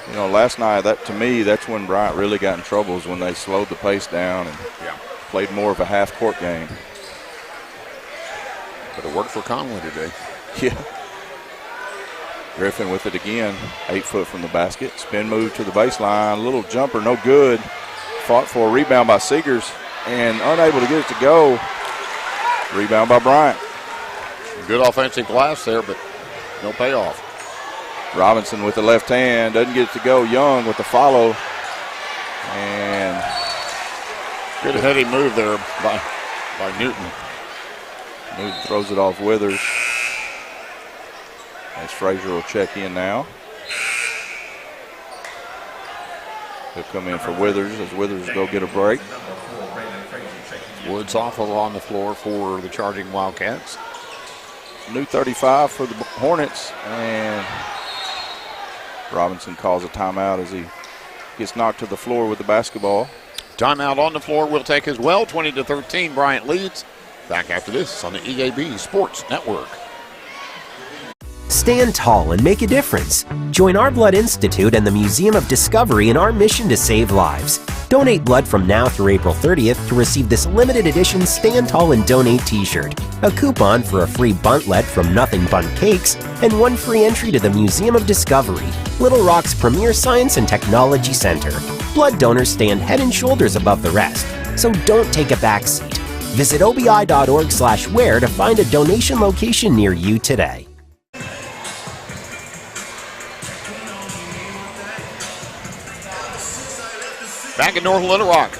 You know, last night, to me, that's when Bryant really got in trouble, is when they slowed the pace down and played more of a half-court game. But it worked for Conway today. Yeah. Griffin with it again, 8 foot from the basket. Spin move to the baseline, little jumper, no good. Fought for a rebound by Seegers and unable to get it to go. Rebound by Bryant. Good offensive glass there, but no payoff. Robinson with the left hand, doesn't get it to go. Young with the follow. And good heady move there by Newton. Newton throws it off Withers. As Frazier will check in now. He'll come in for Withers as Withers go get a break. Woods off on the floor for the Charging Wildcats. New 35 for the Hornets, and Robinson calls a timeout as he gets knocked to the floor with the basketball. Timeout on the floor will take as well. 20-13, Bryant leads. Back after this on the EAB Sports Network. Stand tall and make a difference. Join our Blood Institute and the Museum of Discovery in our mission to save lives. Donate blood from now through April 30th to receive this limited edition Stand Tall and Donate t-shirt, a coupon for a free buntlet from Nothing Bundt Cakes, and 1 free entry to the Museum of Discovery, Little Rock's premier science and technology center. Blood donors stand head and shoulders above the rest, so don't take a backseat. Visit obi.org/wear to find a donation location near you today. Back in North Little Rock.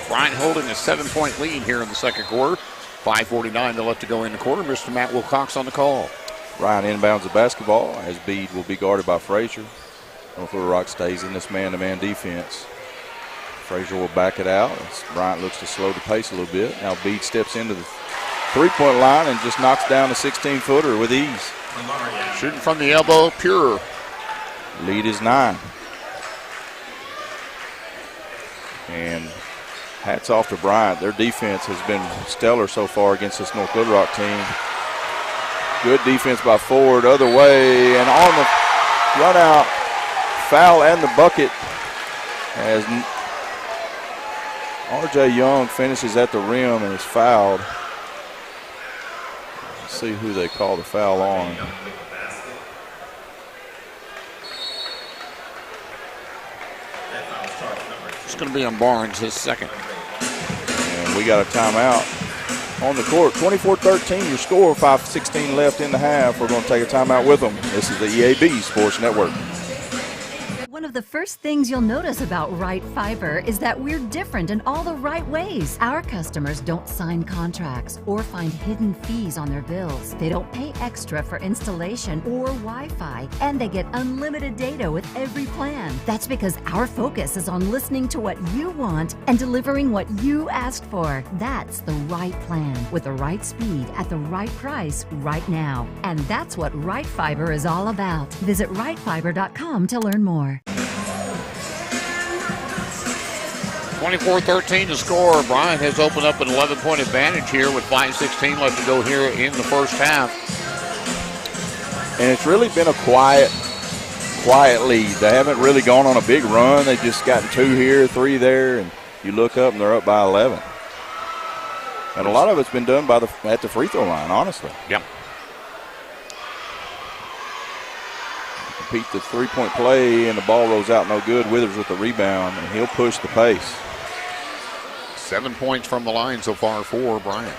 Bryant holding a 7-point lead here in the second quarter. 5:49 left to go in the quarter. Mr. Matt Wilcox on the call. Bryant inbounds the basketball as Bede will be guarded by Frazier. North Little Rock stays in this man-to-man defense. Frazier will back it out as Bryant looks to slow the pace a little bit. Now Bede steps into the three-point line and just knocks down a 16-footer with ease. Shooting from the elbow, pure. Lead is 9. And hats off to Bryant. Their defense has been stellar so far against this North Little Rock team. Good defense by Ford, other way, and on the run out, foul and the bucket as R.J. Young finishes at the rim and is fouled. Let's see who they call the foul on. It's going to be on Barnes, his second. And we got a timeout on the court. 24-13 your score, 5:16 left in the half. We're going to take a timeout with them. This is the EAB Sports Network. One of the first things you'll notice about Right Fiber is that we're different in all the right ways. Our customers don't sign contracts or find hidden fees on their bills. They don't pay extra for installation or Wi-Fi, and they get unlimited data with every plan. That's because our focus is on listening to what you want and delivering what you asked for. That's the right plan with the right speed at the right price right now. And that's what Right Fiber is all about. Visit rightfiber.com to learn more. 24-13 to score. Bryant has opened up an 11-point advantage here with 5:16 left to go here in the first half. And it's really been a quiet lead. They haven't really gone on a big run. They've just gotten 2 here, 3 there, and you look up and they're up by 11. And a lot of it's been done by at the free throw line, honestly. Yep. Compete the three-point play, and the ball rolls out no good. Withers with the rebound, and he'll push the pace. 7 points from the line so far for Bryant.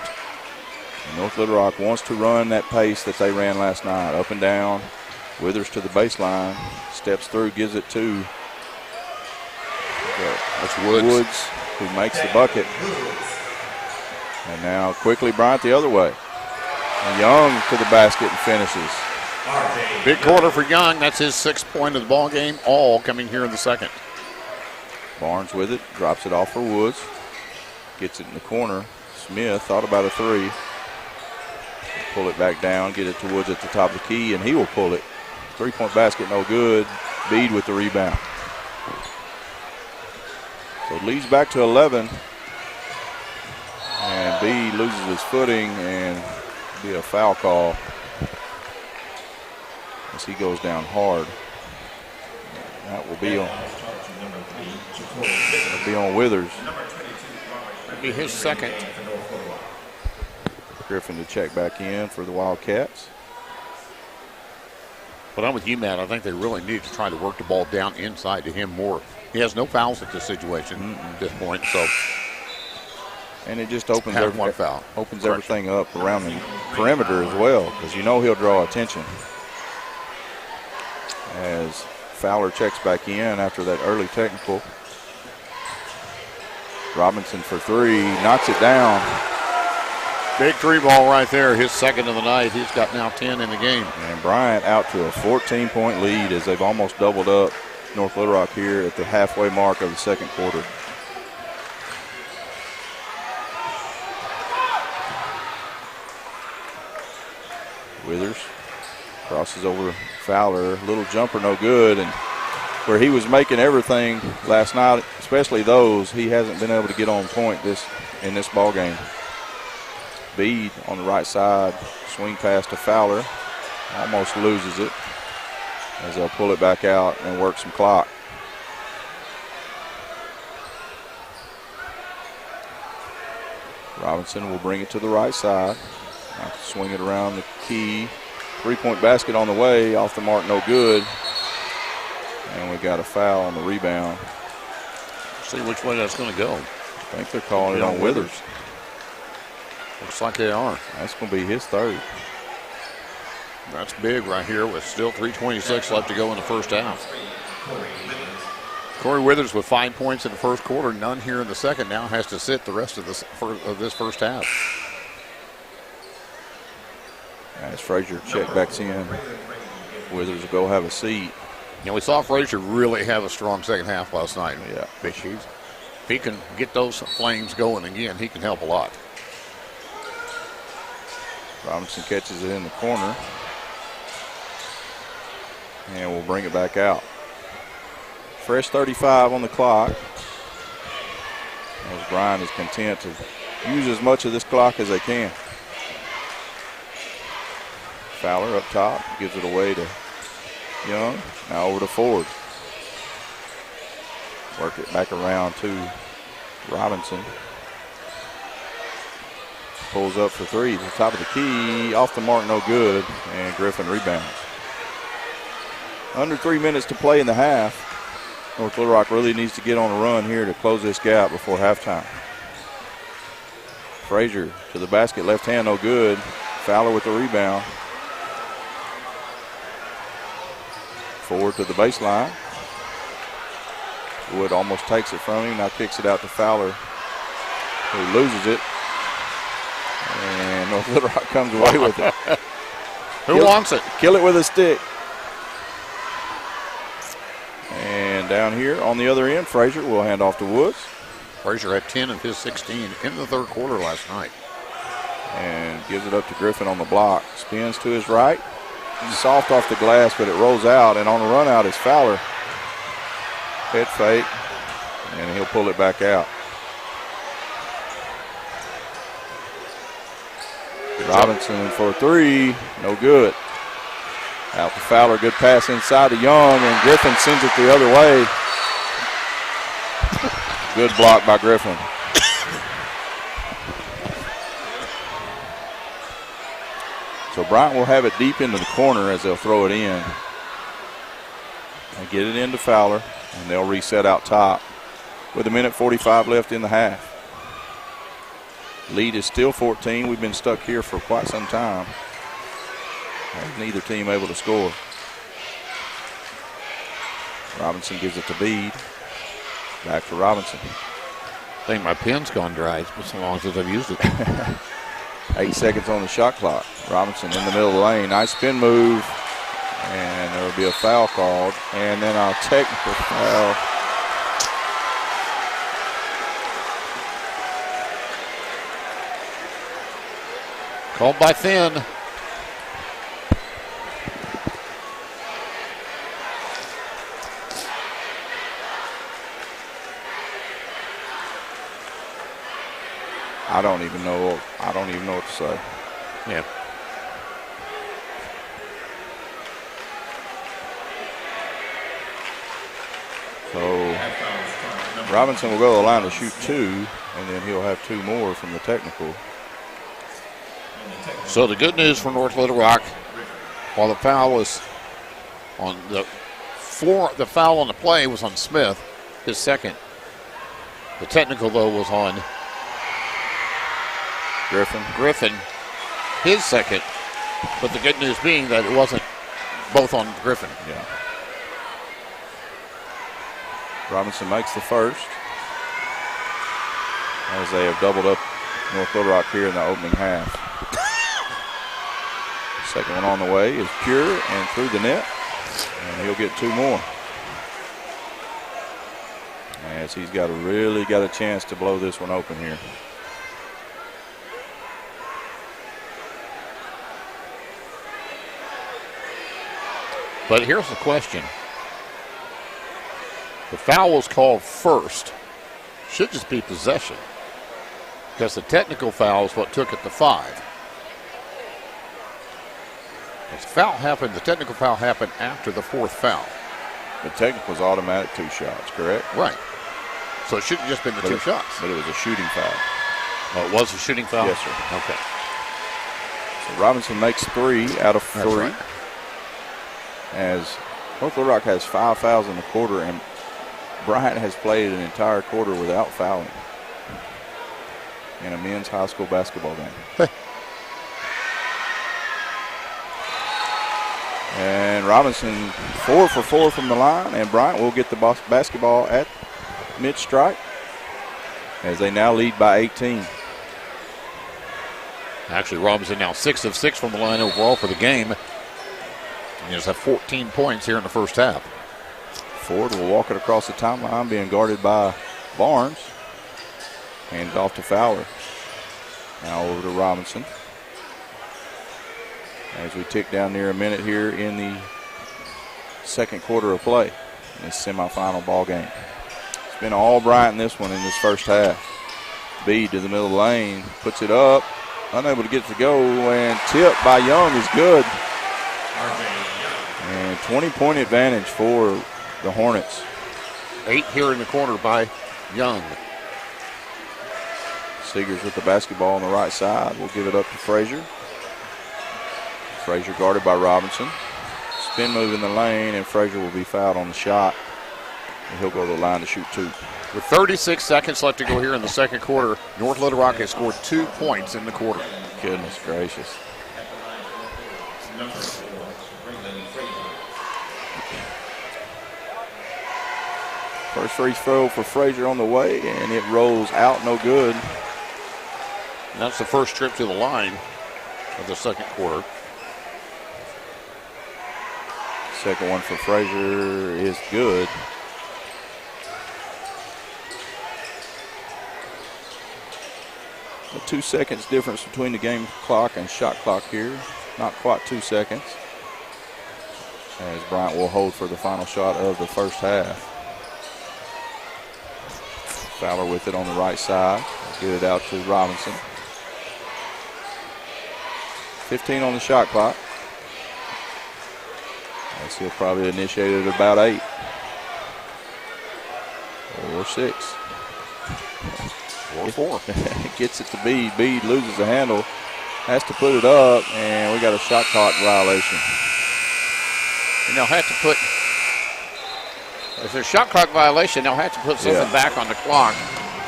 And North Little Rock wants to run that pace that they ran last night, up and down. Withers to the baseline, steps through, gives it to that's Woods, who makes the bucket. And now quickly Bryant the other way. And Young to the basket and finishes. Big quarter for Young. That's his 6th point of the ball game, all coming here in the second. Barnes with it, drops it off for Woods. Gets it in the corner. Smith thought about a 3. Pull it back down, get it to Woods at the top of the key, and he will pull it. 3-point basket, no good. Bede with the rebound. So it leads back to 11. And Bede loses his footing and be a foul call as he goes down hard. That will be on Withers. That'll be his second. Griffin to check back in for the Wildcats. But I'm with you, Matt. I think they really need to try to work the ball down inside to him more. He has no fouls at this situation at this point, so. And it just opens one foul. Opens everything up around the perimeter as well, because you know he'll draw attention. As Fowler checks back in after that early technical. Robinson for 3, knocks it down. Big 3 ball right there, his second of the night. He's got now 10 in the game. And Bryant out to a 14-point lead as they've almost doubled up North Little Rock here at the halfway mark of the second quarter. Withers crosses over Fowler. Little jumper, no good. And where he was making everything last night, especially those, he hasn't been able to get on point in this ball game. Bede on the right side, swing pass to Fowler, almost loses it as they'll pull it back out and work some clock. Robinson will bring it to the right side, swing it around the key. 3-point basket on the way, off the mark, no good. And we got a foul on the rebound. See which way that's going to go. I think they're calling it on Withers. Looks like they are. That's going to be his 3rd. That's big right here with still 3:26 left to go in the first half. Corey Withers with 5 points in the first quarter, none here in the second. Now has to sit the rest of this first half. As Frazier check backs in, Withers will go have a seat. You know, we saw Frazier really have a strong second half last night. Yeah. Big shoes. If he can get those flames going again, he can help a lot. Robinson catches it in the corner. And we'll bring it back out. Fresh 35 on the clock. As Brian is content to use as much of this clock as they can. Fowler up top, gives it away to Young. Now over to Ford. Work it back around to Robinson. Pulls up for 3 to the top of the key. Off the mark, no good. And Griffin rebounds. Under 3 minutes to play in the half. North Little Rock really needs to get on a run here to close this gap before halftime. Frazier to the basket, left hand, no good. Fowler with the rebound. Forward to the baseline. Wood almost takes it from him. Now kicks it out to Fowler, who loses it. And North Little Rock comes away with it. Who wants it? Kill it with a stick. And down here on the other end, Frazier will hand off to Woods. Frazier had 10 of his 16 in the third quarter last night. And gives it up to Griffin on the block. Spins to his right. Soft off the glass, but it rolls out. And on the run out is Fowler. Head fake. And he'll pull it back out. Robinson for three. No good. Out to Fowler. Good pass inside to Young. And Griffin sends it the other way. Good block by Griffin. So Bryant will have it deep into the corner as they'll throw it in. They get it into Fowler, and they'll reset out top with 1:45 left in the half. Lead is still 14. We've been stuck here for quite some time. Neither team able to score. Robinson gives it to Bede. Back to Robinson. I think my pen's gone dry. It's been so long since I've used it. 8 seconds on the shot clock. Robinson in the middle of the lane. Nice spin move. And there will be a foul called. And then a technical foul. Called by Finn. I don't even know what to say. Yeah. So Robinson will go to the line to shoot 2, and then he'll have 2 more from the technical. So the good news for North Little Rock, while the foul was on the foul on the play was on Smith, his second. The technical though was on Griffin, his second. But the good news being that it wasn't both on Griffin. Yeah. Robinson makes the first, as they have doubled up North Little Rock here in the opening half. Second one on the way is Pure and through the net, and he'll get 2 more. As he's really got a chance to blow this one open here. But here's the question. The foul was called first. Should just be possession. Because the technical foul is what took it to 5. The technical foul happened after the 4th foul. The technical was automatic 2 shots, correct? Right. So it should have just been the 2 shots. But it was a shooting foul. Oh, it was a shooting foul? Yes, sir. Okay. So Robinson makes 3 out of 3. That's right. As North Little Rock has 5 fouls in the quarter, and Bryant has played an entire quarter without fouling in a men's high school basketball game. And Robinson 4 for 4 from the line, and Bryant will get the basketball at mid-strike as they now lead by 18. Actually, Robinson now 6 of 6 from the line overall for the game. He has 14 points here in the first half. Ford will walk it across the timeline, being guarded by Barnes. Hands off to Fowler. Now over to Robinson. As we tick down near a minute here in the second quarter of play in this semifinal ball game. It's been all Bryant in this one in this first half. Bede to the middle of the lane, puts it up, unable to get it to go, and tipped by Young is good. And 20-point advantage for the Hornets. 8 here in the corner by Young. Seegers with the basketball on the right side. We'll give it up to Frazier. Frazier guarded by Robinson. Spin move in the lane, and Frazier will be fouled on the shot. And he'll go to the line to shoot 2. With 36 seconds left to go here in the second quarter, North Little Rock has scored 2 points in the quarter. Goodness gracious. First free throw for Frazier on the way, and it rolls out, no good. And that's the first trip to the line of the second quarter. Second one for Frazier is good. The 2 seconds difference between the game clock and shot clock here. Not quite 2 seconds. As Bryant will hold for the final shot of the first half. Fowler with it on the right side. Get it out to Robinson. 15 on the shot clock. As he'll probably initiate it at about 8. Or 6. Or 4. Gets it to Bede. Bede loses the handle. Has to put it up, and we got a shot clock violation. And they'll have to put, if there's a shot clock violation, they'll have to put something back on the clock,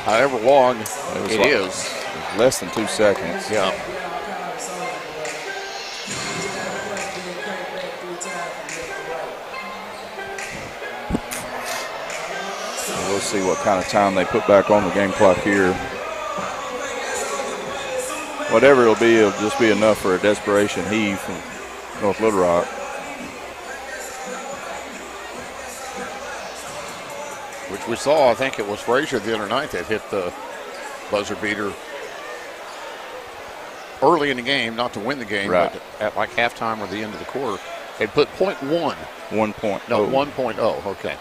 however long it is. Less than 2 seconds. Yeah. We'll see what kind of time they put back on the game clock here. Whatever it'll just be enough for a desperation heave from North Little Rock. Which we saw, I think it was Frazier the other night that hit the buzzer beater early in the game, not to win the game, right, but at like halftime or the end of the quarter. They put 0.1. 1.0. No, 1.0, okay.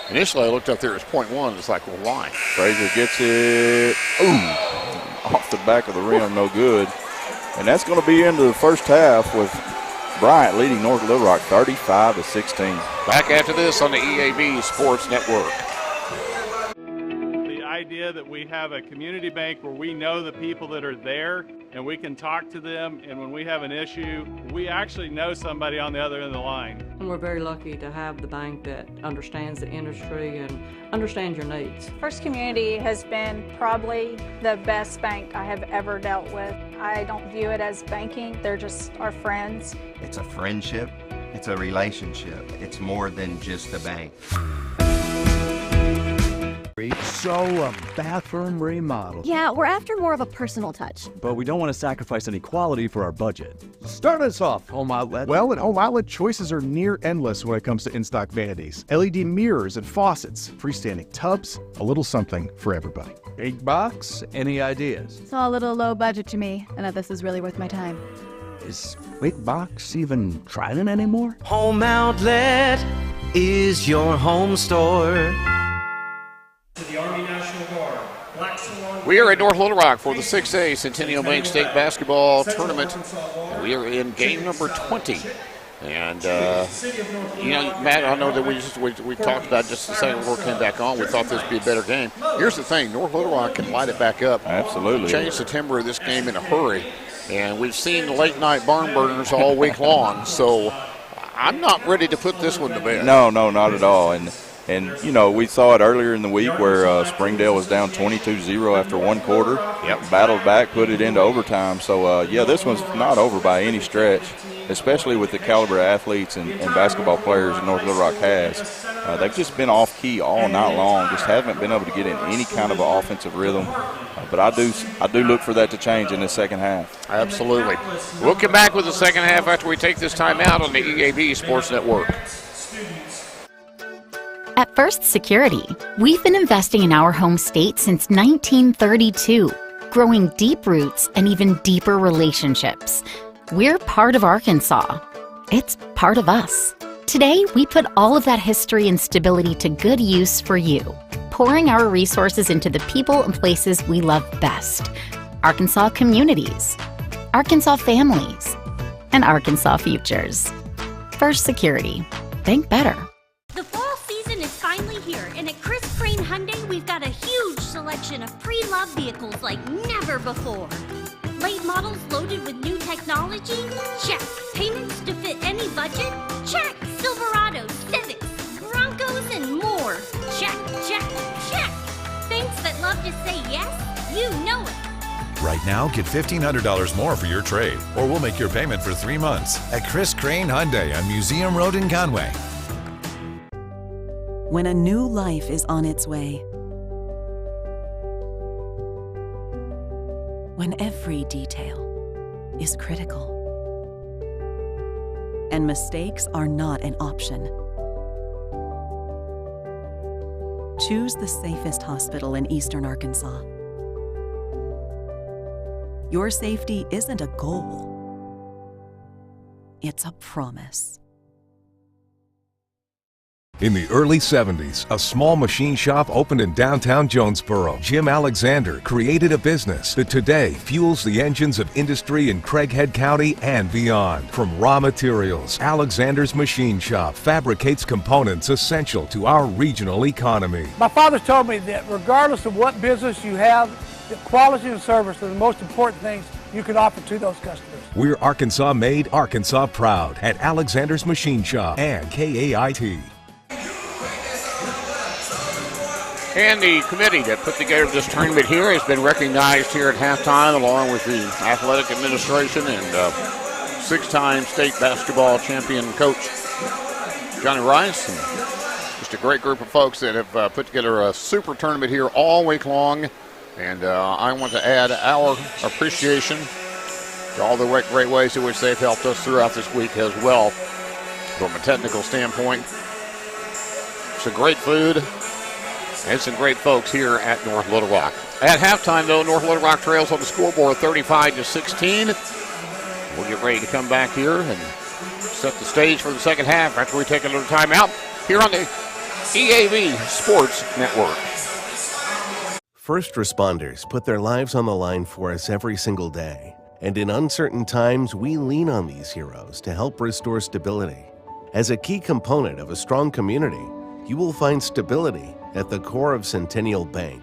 Initially, I looked up there as 0.1. It's like, well, why? Frazier gets it. Ooh, off the back of the rim, no good. And that's going to be into the first half with Bryant leading North Little Rock 35-16. Back after this on the EAB Sports Network. The idea that we have a community bank where we know the people that are there and we can talk to them, and when we have an issue, we actually know somebody on the other end of the line. And we're very lucky to have the bank that understands the industry and understands your needs. First Community has been probably the best bank I have ever dealt with. I don't view it as banking, they're just our friends. It's a friendship, it's a relationship, it's more than just a bank. So a bathroom remodel. Yeah, we're after more of a personal touch. But we don't want to sacrifice any quality for our budget. Start us off, Home Outlet. Well, at Home Outlet, choices are near endless when it comes to in-stock vanities. LED mirrors and faucets, freestanding tubs, a little something for everybody. Big box, any ideas? It's all a little low budget to me, and that this is really worth my time. Is Big Box even trying anymore? Home Outlet is your home store. To the Army National Guard. We are at North Little Rock for the 6A Centennial Bank State Basketball Tournament. We are in game number 20. And, Matt, I know that we talked about just a second before we came back on. We thought this would be a better game. Here's the thing. North Little Rock can light it back up. Absolutely. Change the temper of this game in a hurry. And we've seen late-night barn burners all week long. So I'm not ready to put this one to bed. No, not at all. And we saw it earlier in the week where Springdale was down 22-0 after one quarter. Yep. Battled back, put it into overtime. So, this one's not over by any stretch, especially with the caliber of athletes and basketball players that North Little Rock has. They've just been off-key all night long, just haven't been able to get in any kind of an offensive rhythm. But I do look for that to change in the second half. Absolutely. We'll come back with the second half after we take this time out on the EAB Sports Network. At First Security, we've been investing in our home state since 1932, growing deep roots and even deeper relationships. We're part of Arkansas. It's part of us. Today, we put all of that history and stability to good use for you, pouring our resources into the people and places we love best. Arkansas communities, Arkansas families, and Arkansas futures. First Security. Think better. The fall season is finally here, and at Chris Crane Hyundai, we've got a huge selection of pre-loved vehicles like never before. Late models loaded with new technology? Check. Payments to fit any budget? Check. Silverados, Civics, Broncos, and more. Check, check, check. Banks that love to say yes, you know it. Right now, get $1,500 more for your trade, or we'll make your payment for 3 months at Chris Crane Hyundai on Museum Road in Conway. when a new life is on its way. When every detail is critical. And mistakes are not an option. Choose the safest hospital in Eastern Arkansas. Your safety isn't a goal. It's a promise. In the early 70s, a small machine shop opened in downtown Jonesboro. Jim Alexander created a business that today fuels the engines of industry in Craighead County and beyond. From raw materials, Alexander's Machine Shop fabricates components essential to our regional economy. My father told me that regardless of what business you have, that quality and service are the most important things you can offer to those customers. We're Arkansas made, Arkansas proud at Alexander's Machine Shop and KAIT. And the committee that put together this tournament here has been recognized here at halftime, along with the athletic administration and six-time state basketball champion coach Johnny Rice. And just a great group of folks that have put together a super tournament here all week long. And I want to add our appreciation to all the great ways in which they've helped us throughout this week as well. From a technical standpoint, some great food and some great folks here at North Little Rock. At halftime, though, North Little Rock trails on the scoreboard 35-16. We'll get ready to come back here and set the stage for the second half after we take a little time out here on the EAB Sports Network. First responders put their lives on the line for us every single day. And in uncertain times, we lean on these heroes to help restore stability. As a key component of a strong community, you will find stability at the core of Centennial Bank.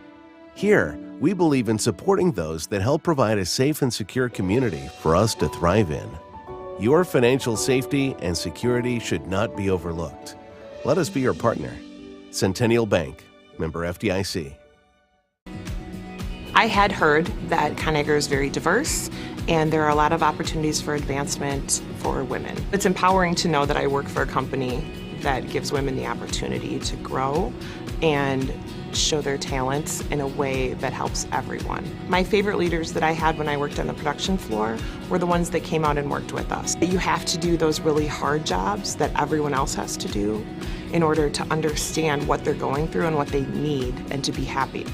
Here, we believe in supporting those that help provide a safe and secure community for us to thrive in. Your financial safety and security should not be overlooked. Let us be your partner. Centennial Bank, member FDIC. I had heard that ConAgra is very diverse and there are a lot of opportunities for advancement for women. It's empowering to know that I work for a company that gives women the opportunity to grow and show their talents in a way that helps everyone. My favorite leaders that I had when I worked on the production floor were the ones that came out and worked with us. You have to do those really hard jobs that everyone else has to do in order to understand what they're going through and what they need and to be happy.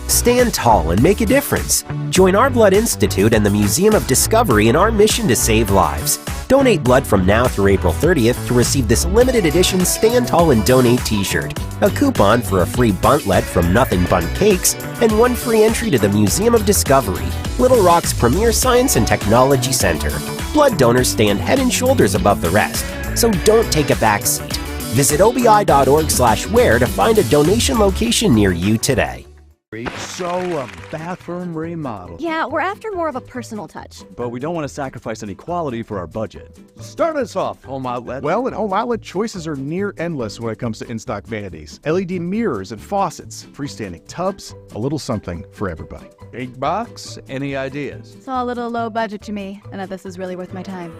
Stand tall and make a difference. Join Our Blood Institute and the Museum of Discovery in our mission to save lives. Donate blood from now through April 30th to receive this limited edition Stand Tall and Donate t-shirt, a coupon for a free buntlet from Nothing Bundt Cakes, and one free entry to the Museum of Discovery, Little Rock's premier science and technology center. Blood donors stand head and shoulders above the rest, so don't take a back seat. Visit obi.org/wear to find a donation location near you today. So, a bathroom remodel. Yeah, we're after more of a personal touch. But we don't want to sacrifice any quality for our budget. Start us off, Home Outlet. Well, at Home Outlet, choices are near endless when it comes to in-stock vanities. LED mirrors and faucets, freestanding tubs, a little something for everybody. Big box, any ideas? It's all a little low budget to me, and this is really worth my time.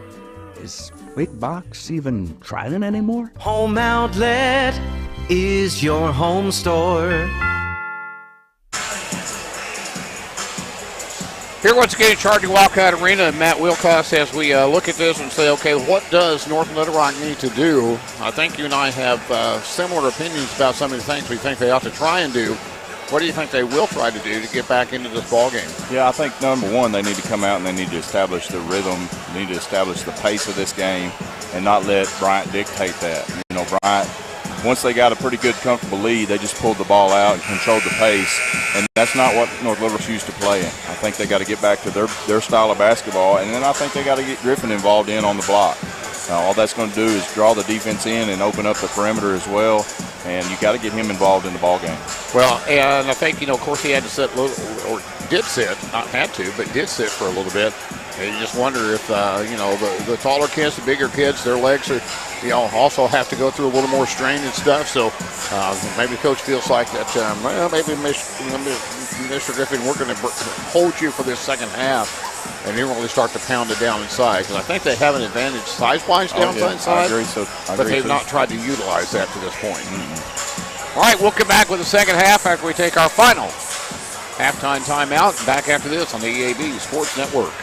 Is Big Box even trying anymore? Home Outlet is your home store. Here once again at Charging Wildcat Arena, and Matt Wilcox, as we look at this and say, okay, what does North Little Rock need to do? I think you and I have similar opinions about some of the things we think they ought to try and do. What do you think they will try to do to get back into this ball game? Yeah, I think number one, they need to come out and they need to establish the rhythm, they need to establish the pace of this game and not let Bryant dictate that. You know, Bryant, once they got a pretty good, comfortable lead, they just pulled the ball out and controlled the pace, and that's not what North Little Rock's used to playing. I think they got to get back to their style of basketball, and then I think they got to get Griffin involved in on the block. All that's going to do is draw the defense in and open up the perimeter as well, and you got to get him involved in the ball game. Well, and I think, of course he had to sit, or did sit, not had to, but did sit for a little bit. And you just wonder if, the taller kids, the bigger kids, their legs are, also have to go through a little more strain and stuff. So maybe Coach feels like that, maybe Mr. Griffin, we're going to hold you for this second half. And then really start to pound it down inside. Because I think they have an advantage size-wise down inside. I agree. But they've not tried to utilize that to this point. All right, we'll come back with the second half after we take our final halftime timeout. Back after this on the EAB Sports Network.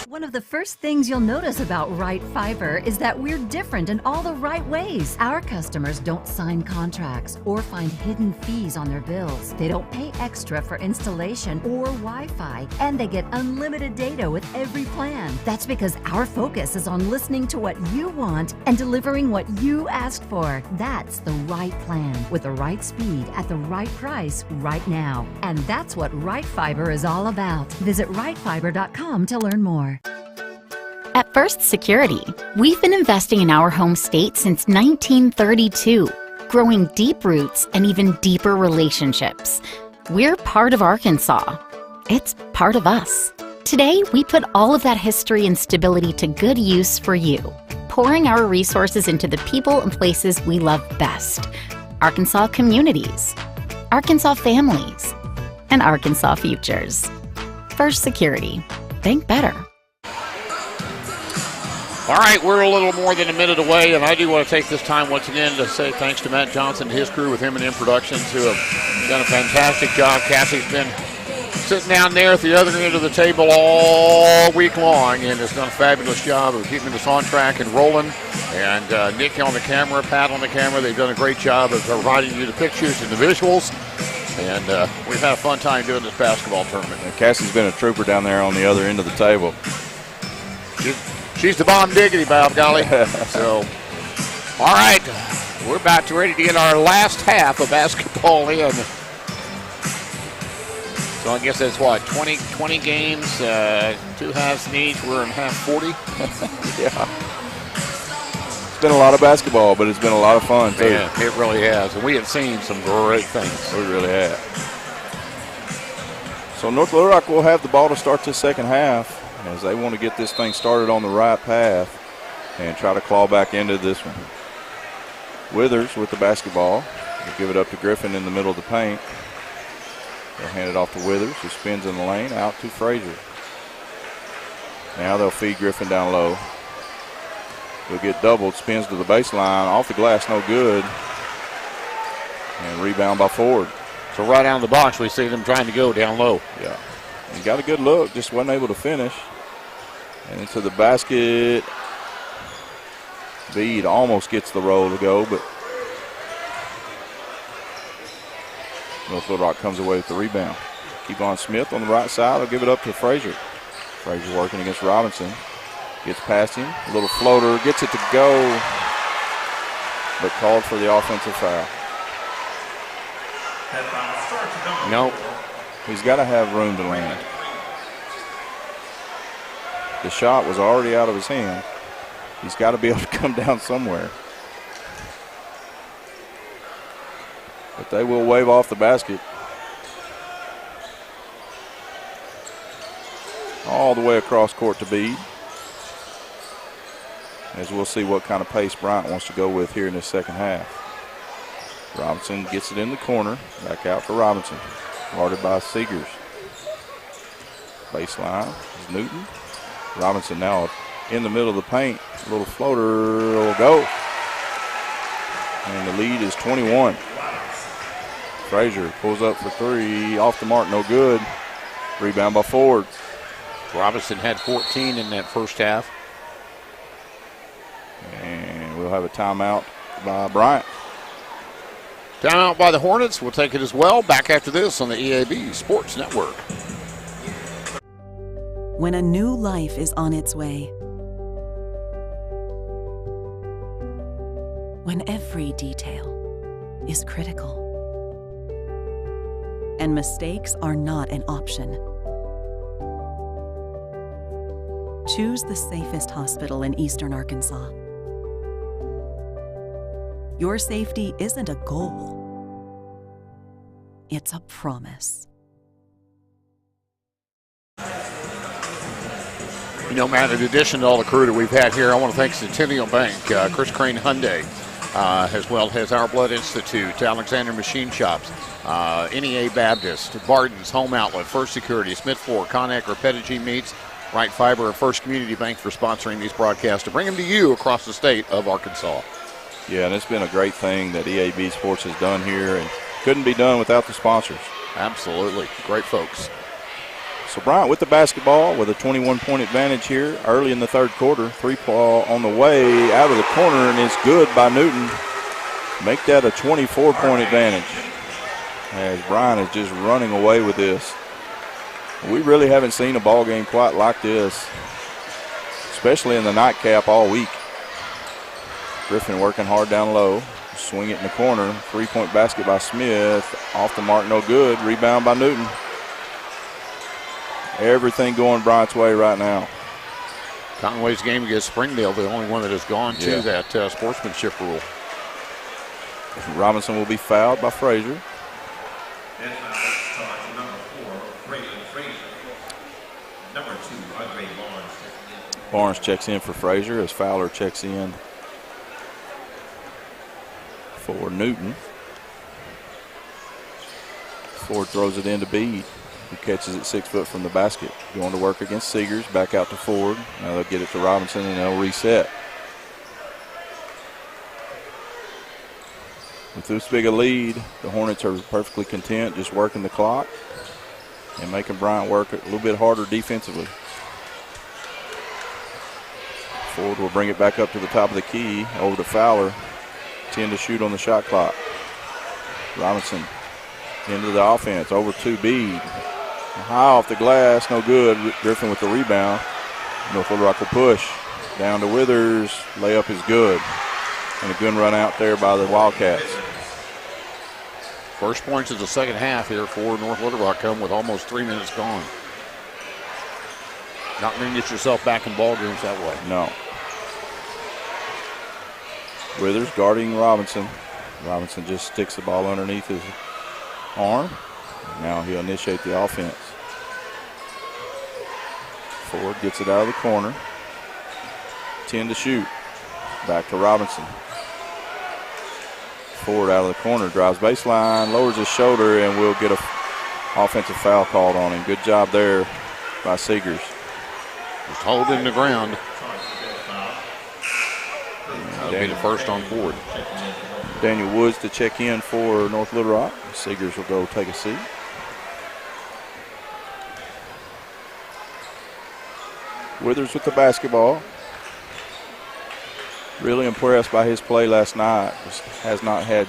One of the first things you'll notice about Right Fiber is that we're different in all the right ways. Our customers don't sign contracts or find hidden fees on their bills. They don't pay extra for installation or Wi-Fi, and they get unlimited data with every plan. That's because our focus is on listening to what you want and delivering what you asked for. That's the right plan with the right speed at the right price right now. And that's what Right Fiber is all about. Visit rightfiber.com to learn more. At First Security, we've been investing in our home state since 1932, growing deep roots and even deeper relationships. We're part of Arkansas. It's part of us. Today, we put all of that history and stability to good use for you, pouring our resources into the people and places we love best. Arkansas communities, Arkansas families, and Arkansas futures. First Security. Think better. All right, we're a little more than a minute away, and I do want to take this time once again to say thanks to Matt Johnson and his crew with M&M Productions, who have done a fantastic job. Cassie's been sitting down there at the other end of the table all week long and has done a fabulous job of keeping us on track and rolling. And Nick on the camera, Pat on the camera, they've done a great job of providing you the pictures and the visuals. And we've had a fun time doing this basketball tournament. And Cassie's been a trooper down there on the other end of the table. She's the bomb diggity, by golly. So, all right, we're about to ready to get our last half of basketball in. So I guess that's what, 20 games, 2 halves in each. We're in half 40. Yeah. It's been a lot of basketball, but it's been a lot of fun, too. Yeah, it really has. And we have seen some great things. We really have. So North Little Rock will have the ball to start this second half, as they want to get this thing started on the right path and try to claw back into this one. Withers with the basketball. They'll give it up to Griffin in the middle of the paint. They'll hand it off to Withers, who spins in the lane, out to Frazier. Now they'll feed Griffin down low. He'll get doubled, spins to the baseline, off the glass, no good. And rebound by Ford. So right out of the box, we see them trying to go down low. Yeah. He got a good look, just wasn't able to finish. And into the basket. Bede almost gets the roll to go, but North Little Rock comes away with the rebound. Kevon Smith on the right side will give it up to Frazier. Frazier working against Robinson. Gets past him. A little floater. Gets it to go. But called for the offensive foul. Nope. He's got to have room to land. The shot was already out of his hand. He's got to be able to come down somewhere. But they will wave off the basket. All the way across court to Bede. As we'll see what kind of pace Bryant wants to go with here in this second half. Robinson gets it in the corner. Back out for Robinson. Guarded by Seegers. Baseline is Newton. Robinson now in the middle of the paint. A little floater will go. And the lead is 21. Frazier pulls up for 3. Off the mark, no good. Rebound by Ford. Robinson had 14 in that first half. And we'll have a timeout by Bryant. Timeout by the Hornets. We'll take it as well. Back after this on the EAB Sports Network. When a new life is on its way. When every detail is critical. And mistakes are not an option. Choose the safest hospital in Eastern Arkansas. Your safety isn't a goal. It's a promise. You know, Matt, in addition to all the crew that we've had here, I want to thank Centennial Bank, Chris Crane Hyundai, as well as Our Blood Institute, Alexander Machine Shops, NEA Baptist, Barton's Home Outlet, First Security, Smith Floor, Conacher, Pettigee Meats, Wright Fiber, and First Community Bank for sponsoring these broadcasts to bring them to you across the state of Arkansas. Yeah, and it's been a great thing that EAB Sports has done here, and couldn't be done without the sponsors. Absolutely. Great folks. So Bryant with the basketball with a 21-point advantage here early in the third quarter. Three-ball on the way out of the corner, and it's good by Newton. Make that a 24-point advantage as Bryant is just running away with this. We really haven't seen a ball game quite like this, especially in the nightcap all week. Griffin working hard down low. Swing it in the corner. Three-point basket by Smith. Off the mark, no good. Rebound by Newton. Everything going Bryant's way right now. Conway's game against Springdale, the only one that has gone to that sportsmanship rule. Robinson will be fouled by Frazier. Barnes checks in for Frazier as Fowler checks in for Newton. Ford throws it into Bede, who catches it 6 foot from the basket. Going to work against Seegers, back out to Ford. Now they'll get it to Robinson and they'll reset. With this big a lead, the Hornets are perfectly content just working the clock and making Bryant work a little bit harder defensively. Ford will bring it back up to the top of the key, over to Fowler. 10 to shoot on the shot clock. Robinson into the offense, over to Bede. High off the glass, no good. Griffin with the rebound. North Little Rock will push. Down to Withers, layup is good. And a good run out there by the Wildcats. First points of the second half here for North Little Rock come with almost 3 minutes gone. Not going to get yourself back in ball games that way. No. Withers guarding Robinson. Robinson just sticks the ball underneath his arm. Now he'll initiate the offense. Ford gets it out of the corner. 10 to shoot. Back to Robinson. Ford out of the corner, drives baseline, lowers his shoulder, and will get an offensive foul called on him. Good job there by Seegers. Just holding the ground. That'll be the first on Ford. Daniel Woods to check in for North Little Rock. Seegers will go take a seat. Withers with the basketball. Really impressed by his play last night. Just has not had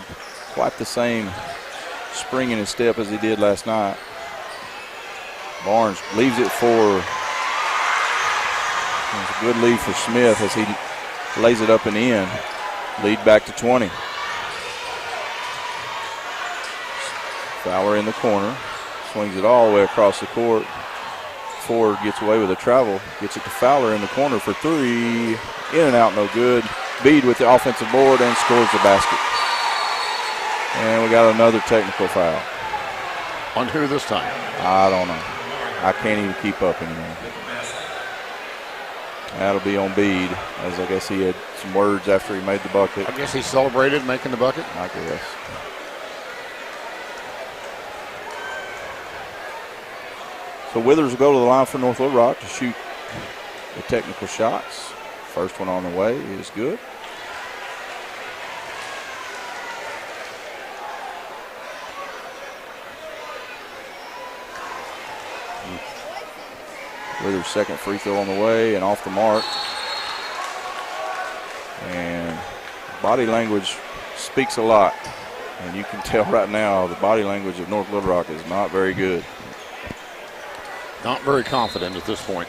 quite the same spring in his step as he did last night. Barnes leaves it for, it's a good lead for Smith as he lays it up and in. Lead back to 20. Fowler in the corner, swings it all the way across the court. Ford gets away with a travel, gets it to Fowler in the corner for three. In and out, no good. Bede with the offensive board and scores the basket. And we got another technical foul. On who this time? I don't know. I can't even keep up anymore. That'll be on Bede, as I guess he had some words after he made the bucket. I guess he celebrated making the bucket? I guess. So Withers will go to the line for North Little Rock to shoot the technical shots. First one on the way is good. Withers' second free throw on the way and off the mark. And body language speaks a lot. And you can tell right now the body language of North Little Rock is not very good. Not very confident at this point.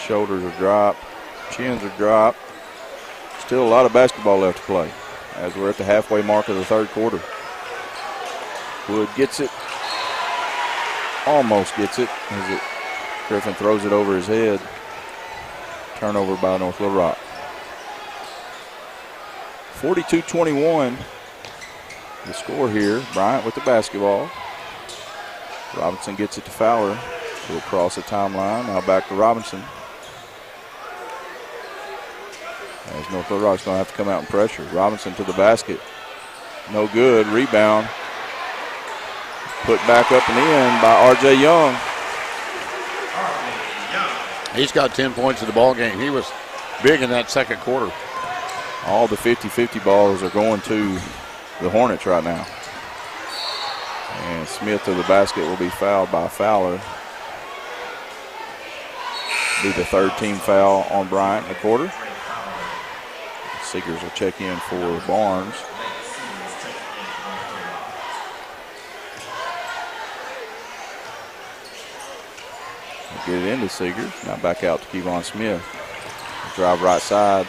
Shoulders are dropped. Chins are dropped. Still a lot of basketball left to play as we're at the halfway mark of the third quarter. Wood gets it. Almost gets it. Griffin throws it over his head. Turnover by North Little Rock. 42-21. The score here. Bryant with the basketball. Robinson gets it to Fowler. Go across the timeline. Now back to Robinson. As North Little Rock's going to have to come out and pressure. Robinson to the basket. No good. Rebound. Put back up and in by R.J. Young. He's got 10 points in the ball game. He was big in that second quarter. All the 50-50 balls are going to the Hornets right now. And Smith to the basket will be fouled by Fowler. Be the third team foul on Bryant in the quarter. Seegers will check in for Barnes. Get it into Seegers. Now back out to Kevon Smith. Drive right side.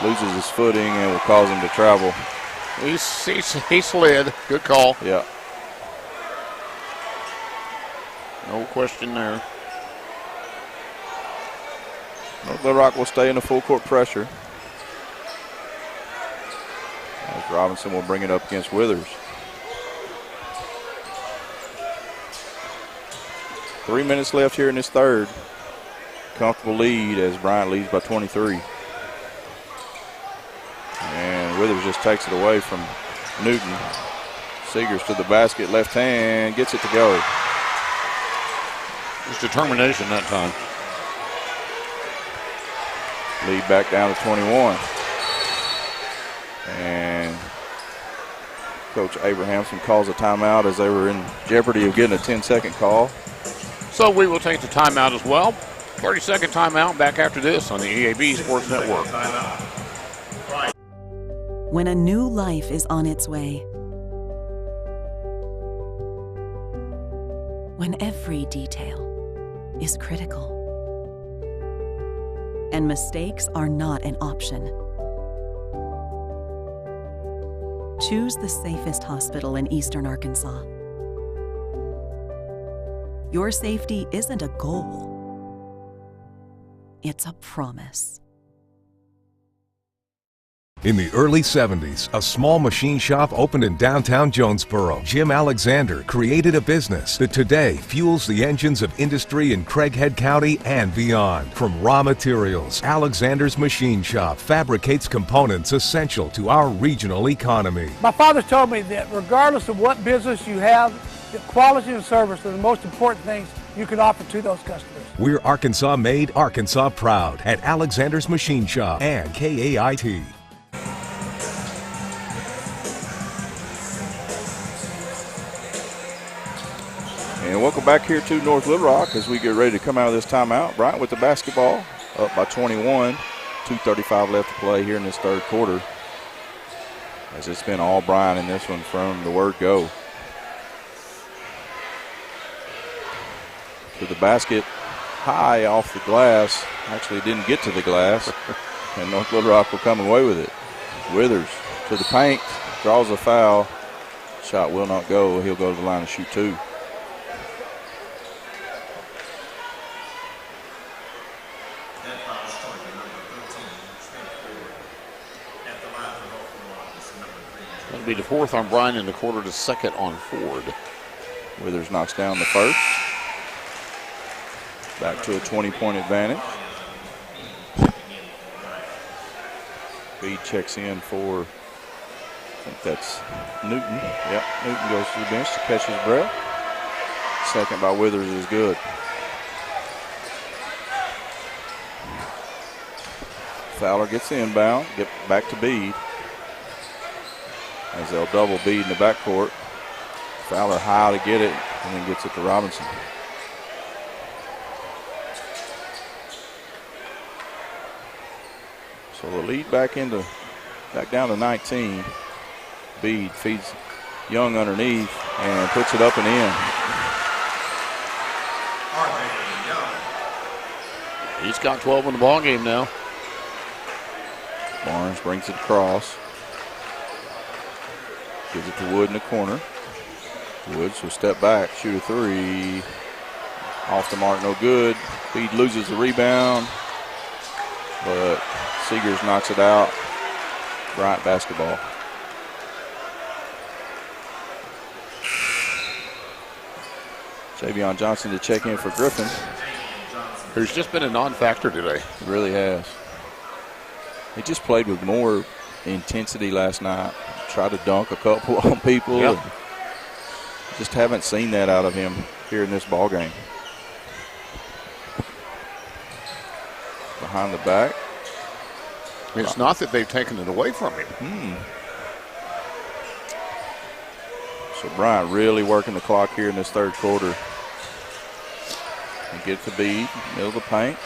Loses his footing and will cause him to travel. He slid. Good call. Yeah. No question there. North Little Rock will stay in the full court pressure. As Robinson will bring it up against Withers. 3 minutes left here in this third. Comfortable lead as Bryant leads by 23. And Withers just takes it away from Newton. Seegers to the basket, left hand, gets it to go. It's determination that time. Lead back down to 21. And Coach Abrahamson calls a timeout as they were in jeopardy of getting a 10-second call. So we will take the timeout as well. 30-second timeout back after this on the EAB Sports Network. When a new life is on its way, when every detail is critical, and mistakes are not an option, choose the safest hospital in Eastern Arkansas. Your safety isn't a goal, it's a promise. In the early 70s, a small machine shop opened in downtown Jonesboro. Jim Alexander created a business that today fuels the engines of industry in Craighead County and beyond. From raw materials, Alexander's Machine Shop fabricates components essential to our regional economy. My father told me that regardless of what business you have, that quality and service are the most important things you can offer to those customers. We're Arkansas made, Arkansas proud at Alexander's Machine Shop and KAIT. And welcome back here to North Little Rock as we get ready to come out of this timeout. Bryant with the basketball, up by 21. 2:35 left to play here in this third quarter. As it's been all Bryant in this one from the word go. To the basket, high off the glass. Actually didn't get to the glass. And North Little Rock will come away with it. Withers to the paint, draws a foul. Shot will not go. He'll go to the line and shoot two. That'll be the fourth on Bryant in the quarter, to second on Ford. Withers knocks down the first. Back to a 20-point advantage. Speed checks in for, I think that's Newton. Yep, Newton goes to the bench to catch his breath. Second by Withers is good. Fowler gets the inbound, get back to Bede. As they'll double Bede in the backcourt. Fowler high to get it, and then gets it to Robinson. So the lead back down to 19. Bede feeds Young underneath and puts it up and in. He's got 12 in the ball game now. Barnes brings it across. Gives it to Wood in the corner. Woods will step back, shoot a three. Off the mark, no good. Bede loses the rebound, but Seegers knocks it out. Bryant basketball. Javion Johnson to check in for Griffin. Who's just been a non-factor today. He really has. He just played with more intensity last night. Tried to dunk a couple on people. Yep. Just haven't seen that out of him here in this ball game. Behind the back. It's not that they've taken it away from him. So Bryant really working the clock here in this third quarter. And get to beat, middle of the paint.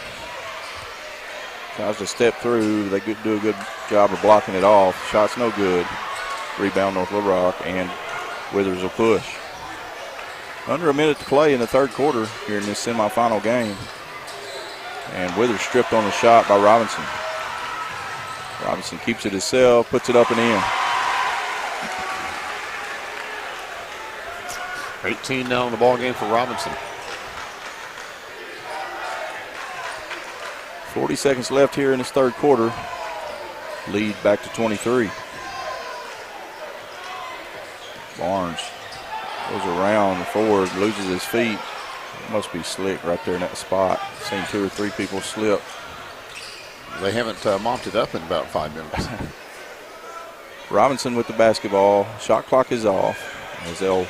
Tries to step through. They do a good job of blocking it off. Shot's no good. Rebound North Little Rock, and Withers will push. Under a minute to play in the third quarter here in this semifinal game. And Withers stripped on the shot by Robinson. Robinson keeps it himself, puts it up and in. 18 now in the ball game for Robinson. 40 seconds left here in this third quarter. Lead back to 23. Barnes goes around the forward, loses his feet. Must be slick right there in that spot. Seen 2 or 3 people slip. They haven't mopped it up in about 5 minutes. Robinson with the basketball. Shot clock is off as they'll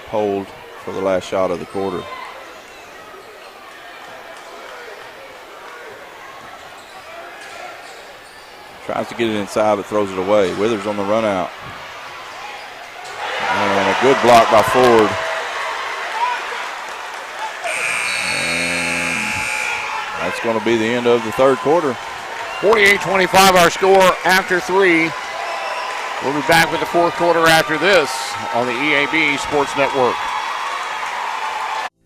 hold for the last shot of the quarter. Tries to get it inside but throws it away. Withers on the run out. And a good block by Ford. And that's going to be the end of the third quarter. 48-25 our score after 3. We'll be back with the fourth quarter after this on the EAB Sports Network.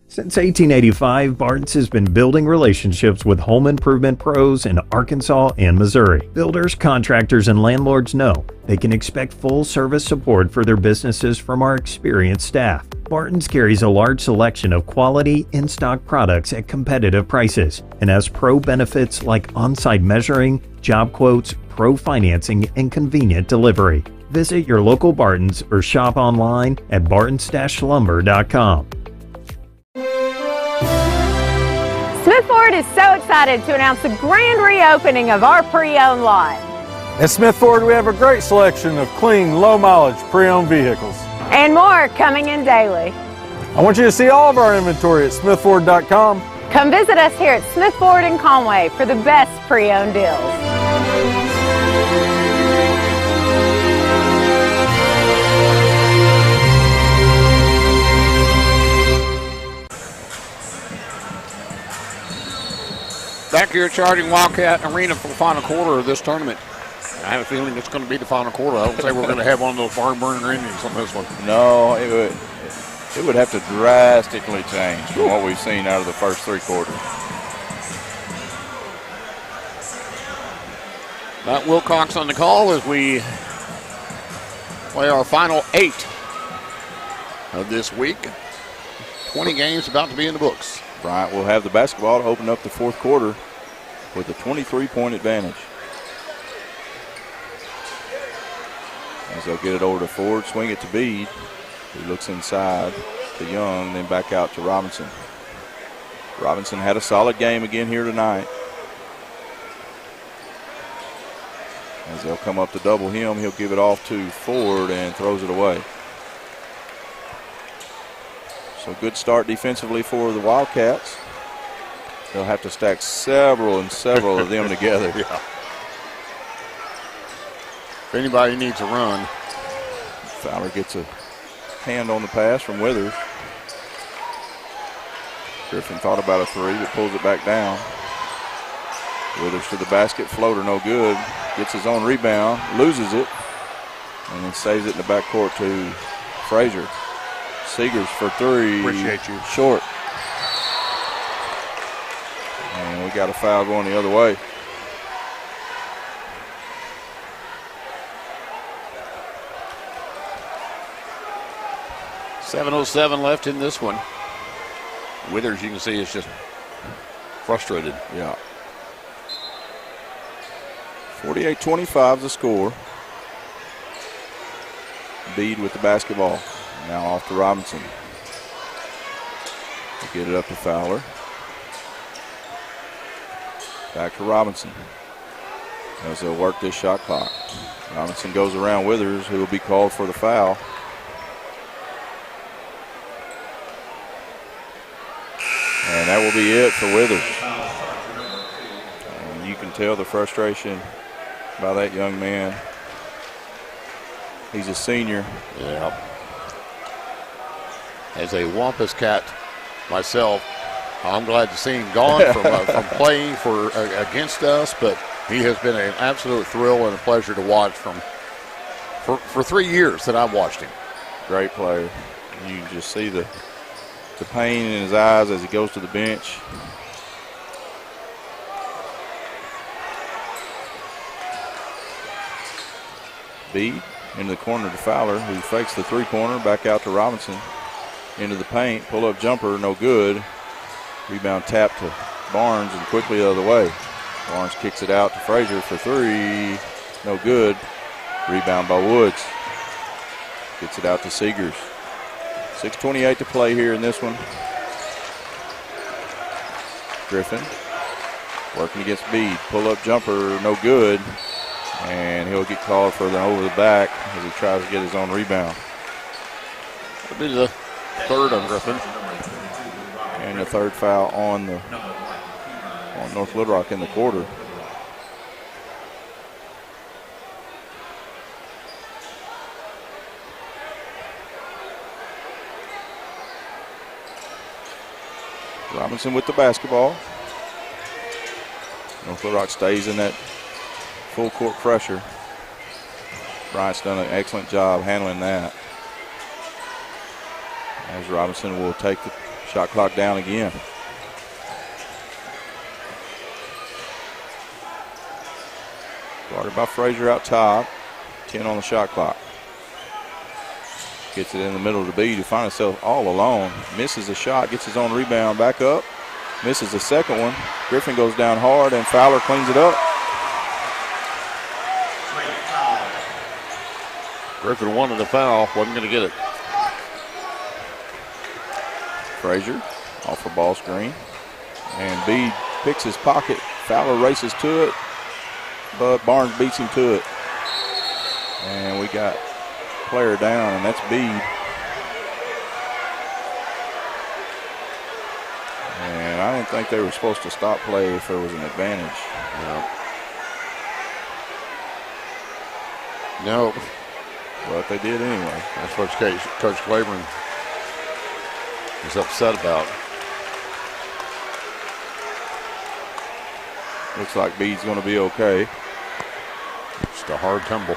Since 1885, Barton's has been building relationships with home improvement pros in Arkansas and Missouri. Builders, contractors, and landlords know they can expect full service support for their businesses from our experienced staff. Barton's carries a large selection of quality, in-stock products at competitive prices and has pro benefits like on-site measuring, job quotes, pro financing, and convenient delivery. Visit your local Barton's or shop online at bartons-lumber.com. Smith Ford is so excited to announce the grand reopening of our pre-owned lot. At Smith Ford, we have a great selection of clean, low-mileage pre-owned vehicles. And more coming in daily. I want you to see all of our inventory at smithford.com. Come visit us here at Smith Ford in Conway for the best pre-owned deals. Back here at Charging Wildcat Arena for the final quarter of this tournament. I have a feeling it's going to be the final quarter. I don't say we're going to have one of those barn burner endings on this one. No, it would have to drastically change from what we've seen out of the first 3 quarters. Matt Wilcox on the call as we play our final 8 of this week. 20 games about to be in the books. Bryant will have the basketball to open up the fourth quarter with a 23-point advantage. As they'll get it over to Ford, swing it to Bede, who looks inside to Young, then back out to Robinson. Robinson had a solid game again here tonight. As they'll come up to double him, he'll give it off to Ford and throws it away. So good start defensively for the Wildcats. They'll have to stack several of them together. Yeah. If anybody needs a run. Fowler gets a hand on the pass from Withers. Griffin thought about a 3, but pulls it back down. Withers to the basket, floater no good. Gets his own rebound, loses it, and then saves it in the backcourt to Frazier. Seegers for 3. Appreciate you. Short. And we got a foul going the other way. .707 left in this one. Withers, you can see, is just frustrated. Yeah. 48-25 the score. Bede with the basketball. Now off to Robinson. Get it up to Fowler. Back to Robinson as they'll work this shot clock. Robinson goes around Withers, who will be called for the foul. And that will be it for Withers. And you can tell the frustration by that young man. He's a senior. Yeah. As a Wampus cat myself, I'm glad to see him gone from playing against us, but he has been an absolute thrill and a pleasure to watch for 3 years that I've watched him. Great player. You can just see the pain in his eyes as he goes to the bench. Bede into the corner to Fowler, who fakes the three-pointer, back out to Robinson. Into the paint, pull-up jumper, no good. Rebound tap to Barnes and quickly the other way. Barnes kicks it out to Frazier for three, no good. Rebound by Woods. Gets it out to Seegers. 6:28 to play here in this one. Griffin working against Bede. Pull-up jumper, no good. And he'll get called for the over the back as he tries to get his own rebound. That'll be the third on Griffin. And the third foul on North Little Rock in the quarter. Robinson with the basketball. North Little Rock stays in that full court pressure. Bryant's done an excellent job handling that. As Robinson will take the shot clock down again. Guarded by Frazier out top. 10 on the shot clock. Gets it in the middle to Bede, to find himself all alone. Misses a shot, gets his own rebound, back up. Misses the second one. Griffin goes down hard, and Fowler cleans it up. Griffin wanted a foul, wasn't going to get it. Frazier off a ball screen. And Bede picks his pocket. Fowler races to it, but Barnes beats him to it. And we got player down, and that's Bede. And I didn't think they were supposed to stop play if there was an advantage. No. But they did anyway. That's what Coach Claiborne is upset about. Looks like Bede's going to be okay. Just a hard tumble.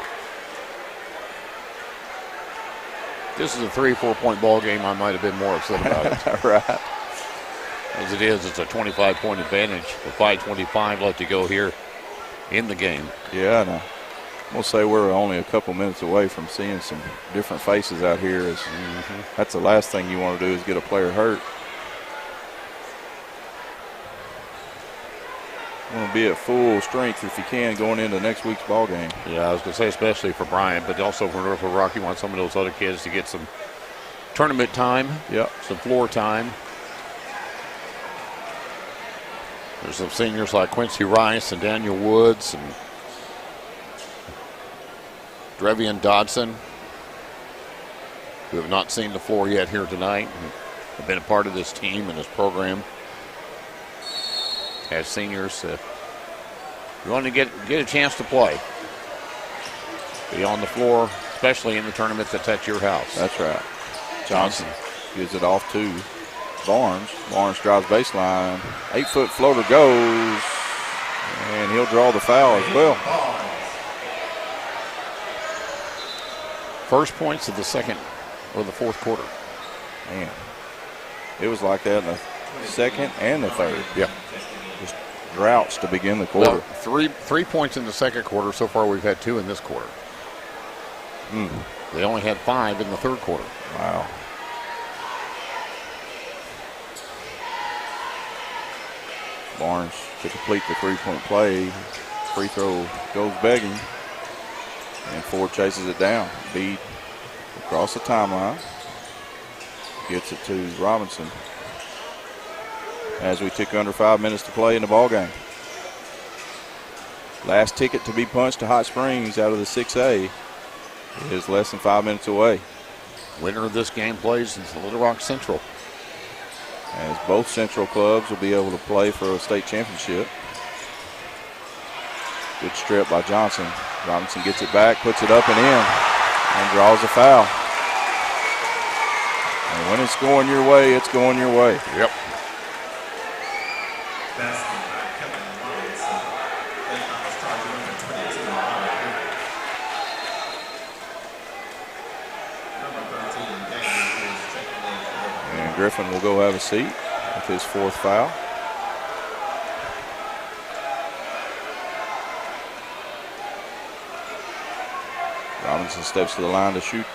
This is a 3-4 point ball game. I might have been more upset about it. Right. As it is, it's a 25-point advantage with 5:25 left to go here in the game. Yeah, and we'll say we're only a couple minutes away from seeing some different faces out here. That's the last thing you want to do is get a player hurt. You want to be at full strength if you can going into next week's ball game. Yeah, I was going to say especially for Bryant, but also for North Little Rock. You want some of those other kids to get some tournament time, some floor time. There's some seniors like Quincy Rice and Daniel Woods and Drevian Dodson, who have not seen the floor yet here tonight, and have been a part of this team and this program as seniors. You want to get a chance to play. Be on the floor, especially in the tournaments that's at your house. That's right. Johnson gives it off to Barnes. Barnes drives baseline. 8-foot floater goes, and he'll draw the foul as well. First points of the second or the fourth quarter. Man, it was like that in the second and the third. Yeah. Just droughts to begin the quarter. Well, 3 points in the second quarter. So far we've had 2 in this quarter. They only had 5 in the third quarter. Wow. Barnes to complete the three-point play. Free throw goes begging. And Ford chases it down. Bede across the timeline. Gets it to Robinson. as we took under 5 minutes to play in the ball game. Last ticket to be punched to Hot Springs out of the 6A is less than 5 minutes away. Winner of this game plays in Little Rock Central, as both Central clubs will be able to play for a state championship. Good strip by Johnson. Robinson gets it back, puts it up and in, and draws a foul. And when it's going your way, it's going your way. Yep. And Griffin will go have a seat with his 4th foul. Robinson steps to the line to shoot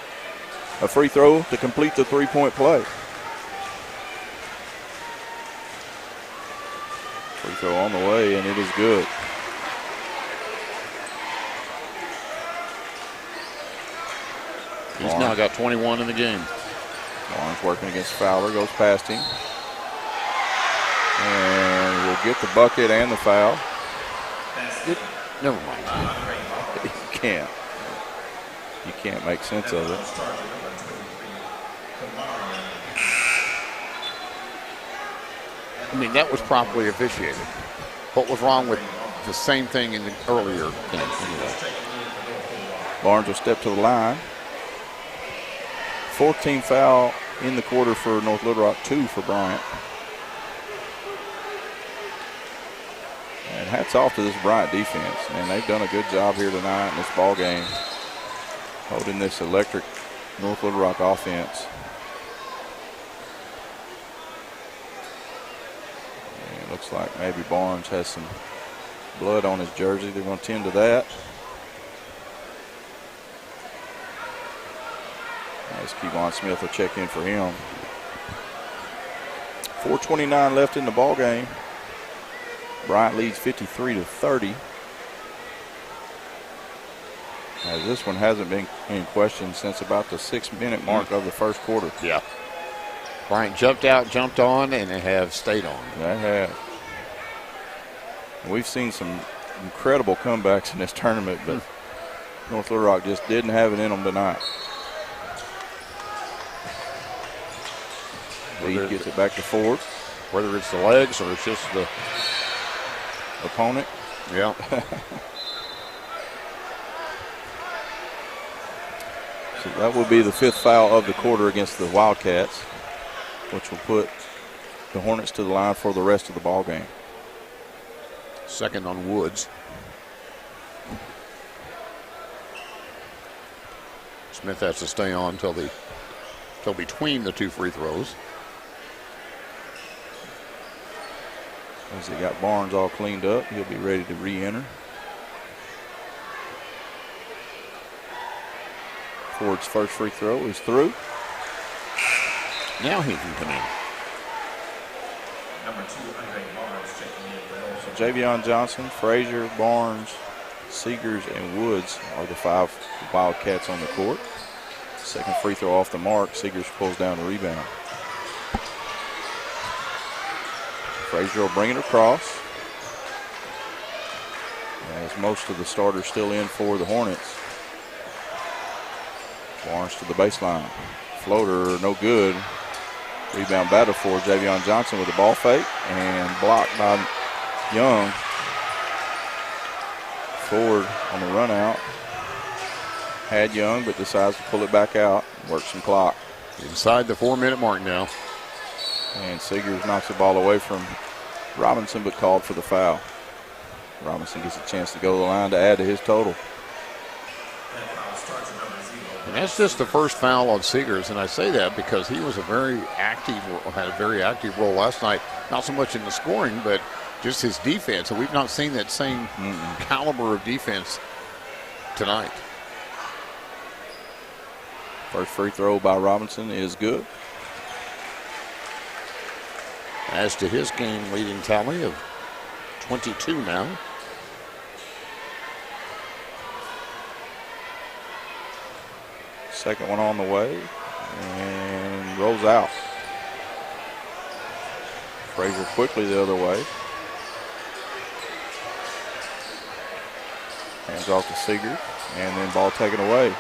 a free throw to complete the 3-point play. Free throw on the way, and it is good. He's now got 21 in the game. Barnes working against Fowler, goes past him. And will get the bucket and the foul. Never mind. You can't. You can't make sense of it. I mean, that was properly officiated. What was wrong with the same thing in the earlier game? Anyway. Barnes will step to the line. 14 foul in the quarter for North Little Rock, 2 for Bryant. And hats off to this Bryant defense. Man, they've done a good job here tonight in this ball game, holding this electric North Little Rock offense. And it looks like maybe Barnes has some blood on his jersey. They're going to tend to that. As Kevon Smith will check in for him. 4:29 left in the ball game. Bryant leads 53-30. As this one hasn't been in question since about the 6-minute mark of the first quarter. Yeah. Bryant jumped out, jumped on, and they have stayed on. They have. We've seen some incredible comebacks in this tournament, but North Little Rock just didn't have it in them tonight. Reed gets it back to Ford. Whether it's the legs or it's just the opponent. Yeah. So that will be the 5th foul of the quarter against the Wildcats, which will put the Hornets to the line for the rest of the ball game. Second on Woods. Smith has to stay on till between the 2 free throws. As they got Barnes all cleaned up, he'll be ready to re-enter. Ford's first free throw is through. Now he can come in. Number 2, Andre Barnes checking in for North. So Javion Johnson, Frazier, Barnes, Seegers, and Woods are the 5 Wildcats on the court. Second free throw off the mark. Seegers pulls down the rebound. Frazier will bring it across. As most of the starters still in for the Hornets. Barnes to the baseline. Floater, no good. Rebound battle for Javion Johnson with the ball fake and blocked by Young. Ford on the run out. Had Young, but decides to pull it back out. Work some clock. Inside the 4-minute mark now. And Seegers knocks the ball away from Robinson, but called for the foul. Robinson gets a chance to go to the line to add to his total. And that's just the first foul on Seegers, and I say that because he was had a very active role last night. Not so much in the scoring, but just his defense. And we've not seen that same caliber of defense tonight. First free throw by Robinson is good. As to his game-leading tally of 22 now. Second one on the way and rolls out. Frazier quickly the other way. Hands off to Seeger, and then ball taken away.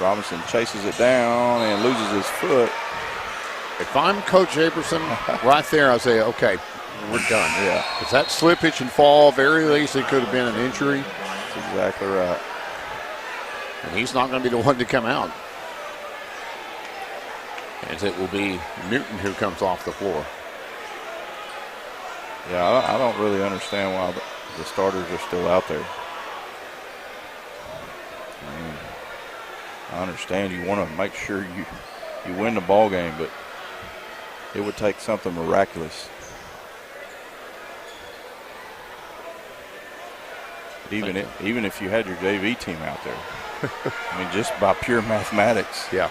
Robinson chases it down and loses his foot. If I'm Coach Aberson, right there, I'll say, okay, we're done. Yeah. Because that slippage and fall very easily could have been an injury. That's exactly right. And he's not going to be the one to come out. As it will be Newton who comes off the floor. Yeah, I don't really understand why the starters are still out there. I understand you want to make sure you win the ball game, but it would take something miraculous. Even if you had your JV team out there. I mean, just by pure mathematics. Yeah.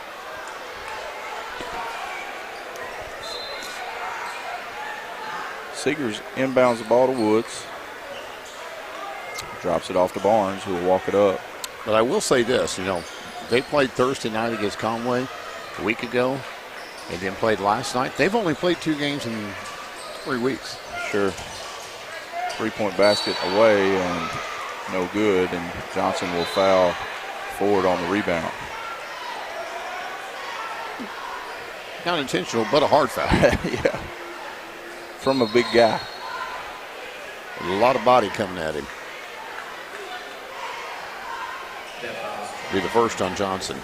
Seegers inbounds the ball to Woods. Drops it off to Barnes, who will walk it up. But I will say this, they played Thursday night against Conway a week ago and then played last night. They've only played 2 games in 3 weeks. Sure. 3-point basket away and no good, and Johnson will foul Ford on the rebound. Not intentional, but a hard foul. Yeah. From a big guy. A lot of body coming at him. Be the first on Johnson.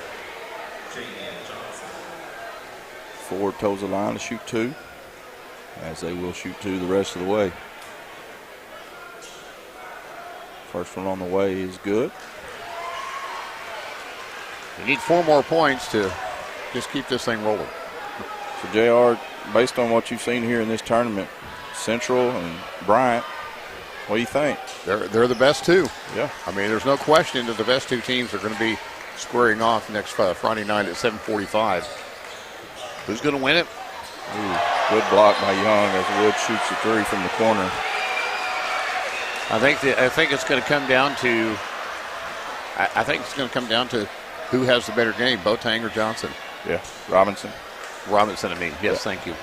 Ford toes the line to shoot 2, as they will shoot 2 the rest of the way. First one on the way is good. You need 4 more points to just keep this thing rolling. So, JR, based on what you've seen here in this tournament, Central and Bryant, what do you think? They're the best 2. Yeah. I mean, there's no question that the best 2 teams are going to be squaring off next Friday night at 7:45. Who's going to win it? Ooh, good block by Young as Wood shoots the 3 from the corner. I think it's going to come down to. I think it's going to come down to who has the better game, Boateng or Johnson. Yeah, Robinson. Robinson, I mean. Yes, yeah. Thank you.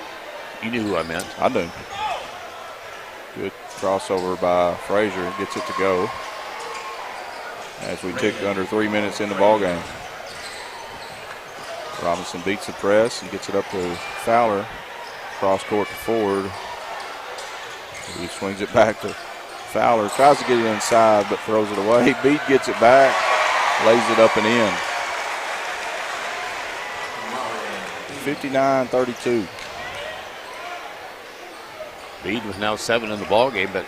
You knew who I meant. I do. Good crossover by Frazier. Gets it to go as we tick under 3 minutes in the ball game. Robinson beats the press and gets it up to Fowler. Cross court to Ford. He swings it back to Fowler. Tries to get it inside but throws it away. Bede gets it back. Lays it up and in. 59-32. Bede was now 7 in the ball game, but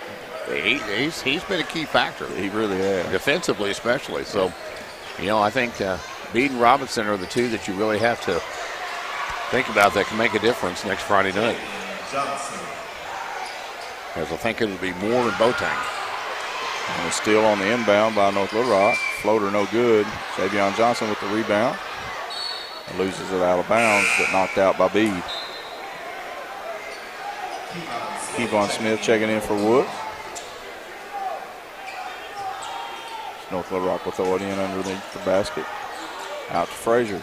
he's been a key factor. He really has. Defensively especially. So, I think Bede and Robinson are the 2 that you really have to think about that can make a difference next Friday night. As I think it'll be more than Boateng. And a steal on the inbound by North Little Rock. Floater no good. Savion Johnson with the rebound. And loses it out of bounds, but knocked out by Bede. Kevon Smith checking in for Wood. North Little Rock will throw it in underneath the basket. Out to Frazier.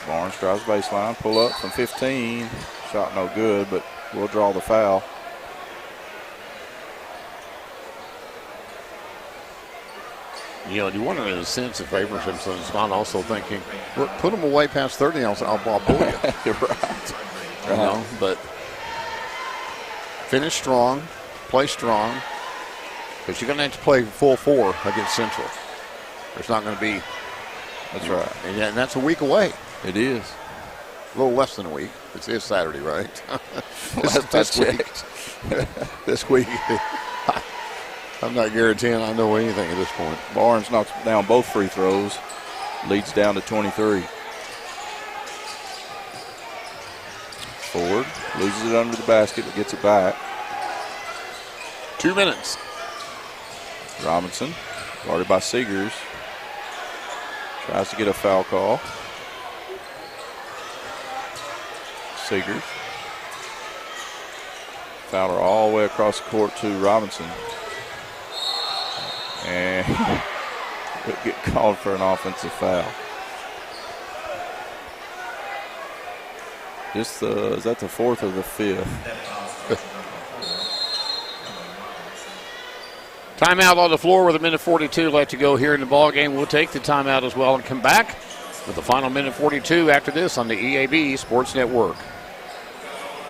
Barnes drives baseline, pull up from 15. Shot no good, but we'll draw the foul. You wonder in a sense if Abrahamson's not also thinking, put them away past 30, I'll pull you. You're right. But finish strong, play strong, because you're going to have to play full 4 against Central. There's not going to be. That's right. And that's a week away. It is. A little less than a week. It's Saturday, right? this week. This week. I'm not guaranteeing I know anything at this point. Barnes knocks down both free throws. Leads down to 23. Ford loses it under the basket but gets it back. 2 minutes. Robinson, guarded by Seegers. Tries to get a foul call. Seegers. Fowler all the way across the court to Robinson. And would get called for an offensive foul. Is that the fourth or the fifth? Timeout on the floor with 1:42 left to go here in the ball game. We'll take the timeout as well and come back with the final 1:42 after this on the EAB Sports Network.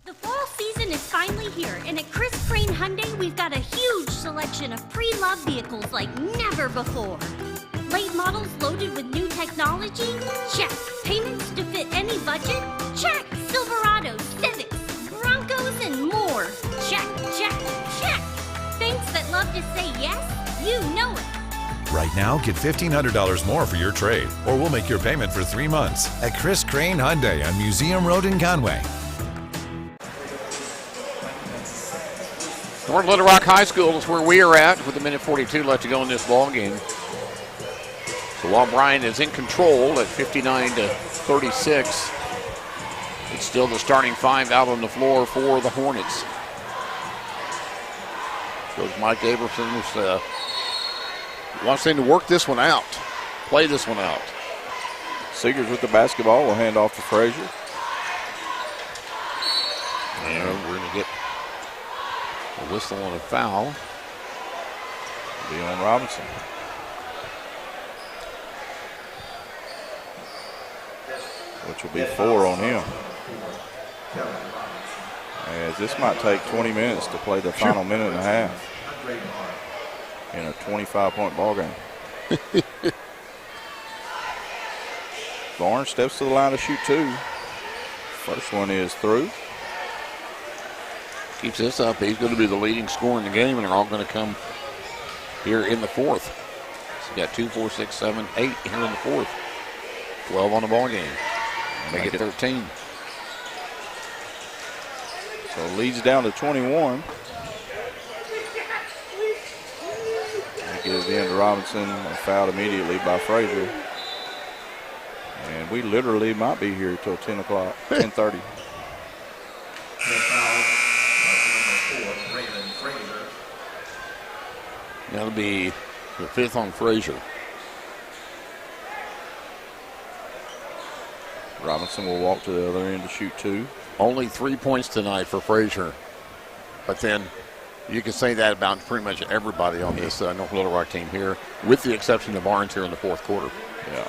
The fall season is finally here, and at Chris Crane Hyundai, we've got a huge selection of pre-loved vehicles like never before. Late models loaded with new technology? Check. Payments to fit any budget? Check. Silverados, Civics, Broncos, and more. Check, check, check. Banks that love to say yes, you know it. Right now, get $1,500 more for your trade, or we'll make your payment for 3 months at Chris Crane Hyundai on Museum Road in Conway. North Little Rock High School is where we are at with 1:42 left to go in this ball game. So while Bryan is in control at 59-36, it's still the starting five out on the floor for the Hornets. Goes Mike Aberson, who wants them to work this one out, play this one out. Seegers with the basketball will hand off to Frazier. And we're going to get a whistle on a foul. Be on Robinson. Which will be 4 on him. As this might take 20 minutes to play the final minute and a half in a 25-point ball game. Barnes steps to the line to shoot 2. First one is through. Keeps this up, he's going to be the leading scorer in the game, and they're all going to come here in the fourth. So you got 2, 4, 6, 7, 8 here in the fourth. 12 on the ball game. Make it 13. So leads down to 21. They give it in to Robinson, fouled immediately by Frazier. And we literally might be here till 10 o'clock, 10:30. That'll be the 5th on Frazier. Robinson will walk to the other end to shoot 2. Only 3 points tonight for Frazier. But then you can say that about pretty much everybody on this North Little Rock team here, with the exception of Barnes here in the fourth quarter. Yeah.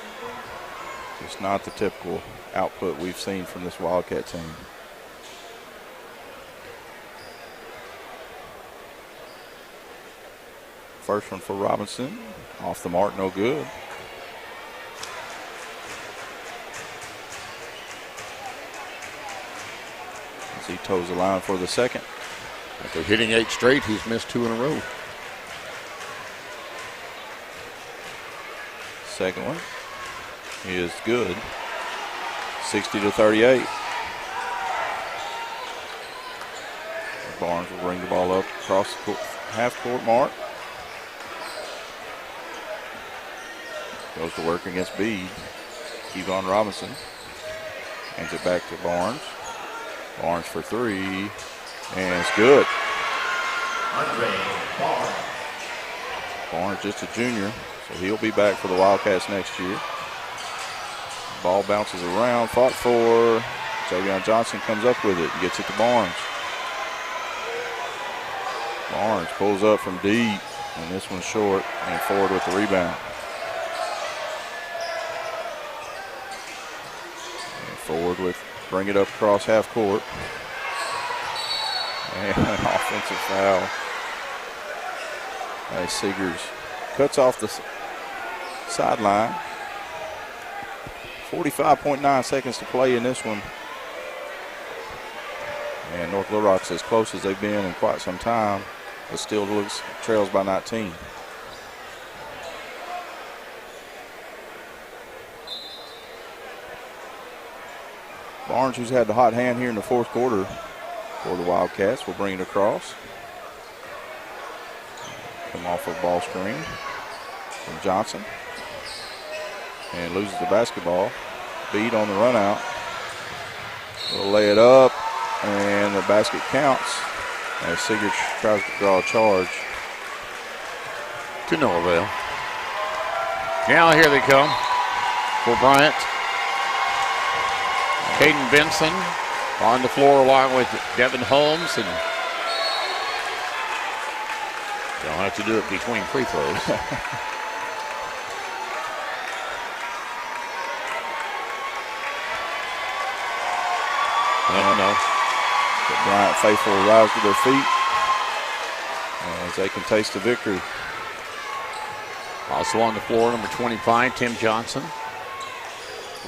It's not the typical output we've seen from this Wildcat team. First one for Robinson. Off the mark, no good. As he toes the line for the second. After hitting 8 straight, he's missed 2 in a row. Second one is good. 60-38. Barnes will bring the ball up across the half-court mark. Goes to work against Bede. Kevon Robinson hands it back to Barnes. Barnes for 3, and it's good. Barnes just a junior, so he'll be back for the Wildcats next year. Ball bounces around, fought for. Javion Johnson comes up with it and gets it to Barnes. Barnes pulls up from deep, and this one's short, and forward with the rebound. And forward with, bring it up across half court. And an offensive foul. As Seegers cuts off the sideline. 45.9 seconds to play in this one. And North Little Rock's as close as they've been in quite some time, but still looks trails by 19. Barnes, who's had the hot hand here in the fourth quarter for the Wildcats, will bring it across. Come off of ball screen from Johnson. And loses the basketball. Bede on the run out. Will lay it up, and the basket counts as Seegers tries to draw a charge. To no avail. Now here they come for Bryant. Caden Benson on the floor along with Devin Holmes, and don't have to do it between free throws. No. But Bryant faithful rise to their feet as they can taste the victory. Also on the floor, number 25, Tim Johnson.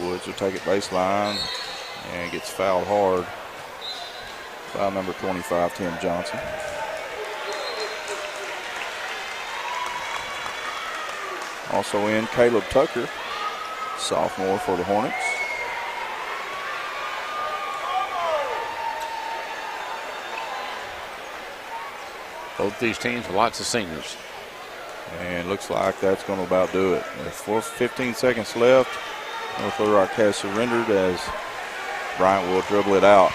Woods will take it baseline and gets fouled hard. Foul number 25, Tim Johnson. Also in Caleb Tucker, sophomore for the Hornets. Both these teams with lots of seniors. And looks like that's going to about do it. With 15 seconds left, North Little Rock has surrendered as Bryant will dribble it out.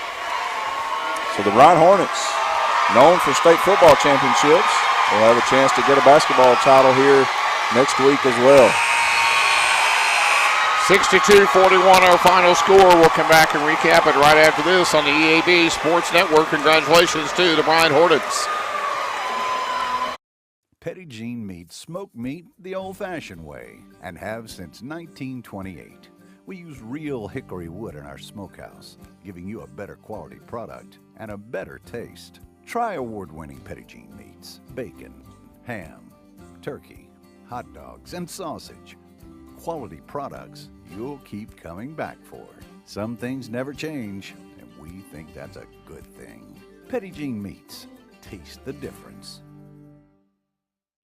So the Bryant Hornets, known for state football championships, will have a chance to get a basketball title here next week as well. 62-41 our final score. We'll come back and recap it right after this on the EAB Sports Network. Congratulations to the Bryant Hornets. Petit Jean Meats smoke meat the old-fashioned way and have since 1928. We use real hickory wood in our smokehouse, giving you a better quality product and a better taste. Try award-winning Petit Jean Meats, bacon, ham, turkey, hot dogs, and sausage. Quality products you'll keep coming back for. Some things never change, and we think that's a good thing. Petit Jean Meats. Taste the difference.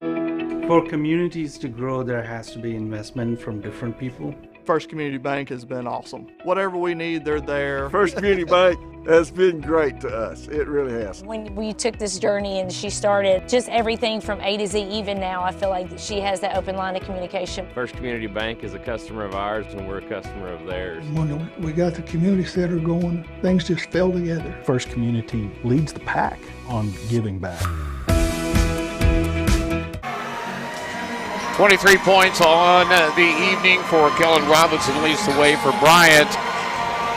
For communities to grow, there has to be investment from different people. First Community Bank has been awesome. Whatever we need, they're there. First Community Bank has been great to us. It really has. When we took this journey and she started just everything from A to Z, even now, I feel like she has that open line of communication. First Community Bank is a customer of ours and we're a customer of theirs. When we got the community center going, things just fell together. First Community leads the pack on giving back. 23 points on the evening for Kellen Robinson, leads the way for Bryant.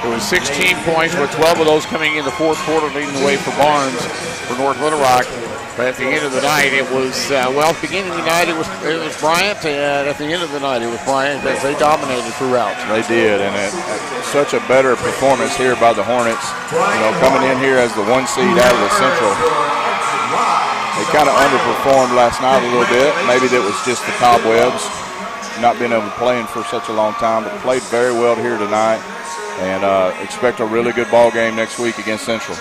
There was 16 points, with 12 of those coming in the fourth quarter, leading the way for Barnes for North Little Rock. But at the end of the night, it was, at the beginning of the night, it was Bryant, and at the end of the night, it was Bryant, as they dominated throughout. They did, and such a better performance here by the Hornets. Coming in here as the 1 seed out of the Central. They kind of underperformed last night a little bit. Maybe that was just the cobwebs, not being able to play in for such a long time, but played very well here tonight, and expect a really good ball game next week against Central.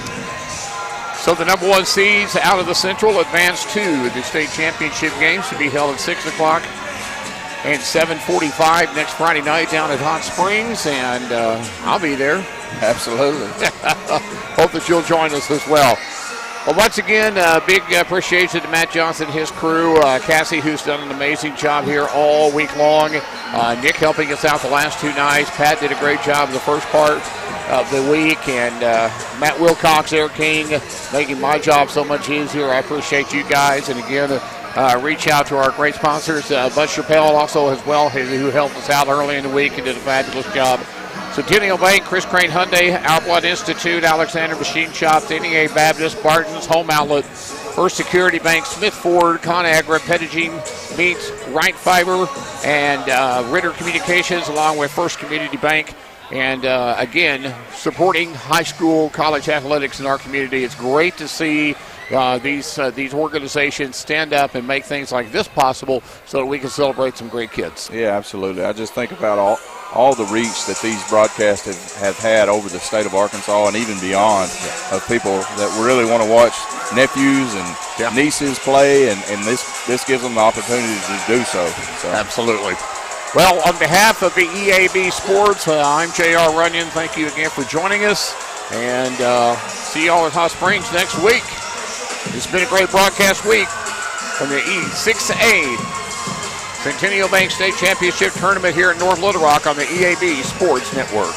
So the number 1 seeds out of the Central advance to the state championship games to be held at 6 o'clock and 7:45 next Friday night down at Hot Springs, and I'll be there. Absolutely. Hope that you'll join us as well. Well, once again, big appreciation to Matt Johnson and his crew. Cassie, who's done an amazing job here all week long. Nick helping us out the last 2 nights. Pat did a great job in the first part of the week. And Matt Wilcox, Eric King, making my job so much easier. I appreciate you guys. And again, reach out to our great sponsors. Buzz Chappelle also as well, who helped us out early in the week and did a fabulous job. Centennial Bank, Chris Crane Hyundai, Our Blood Institute, Alexander Machine Shop, NEA Baptist, Barton's Home Outlet, First Security Bank, Smith Ford, ConAgra, Petit Jean Meats, Wright Fiber, and Ritter Communications, along with First Community Bank. And again, supporting high school, college athletics in our community. It's great to see these organizations stand up and make things like this possible so that we can celebrate some great kids. Yeah, absolutely. I just think about all the reach that these broadcasts have had over the state of Arkansas and even beyond, of people that really want to watch nephews and nieces play, and this gives them the opportunity to do so. Absolutely. Well, on behalf of the EAB Sports, I'm J.R. Runyon. Thank you again for joining us, and see y'all at Hot Springs next week. It's been a great broadcast week from the E6A Centennial Bank State Championship Tournament here at North Little Rock on the EAB Sports Network.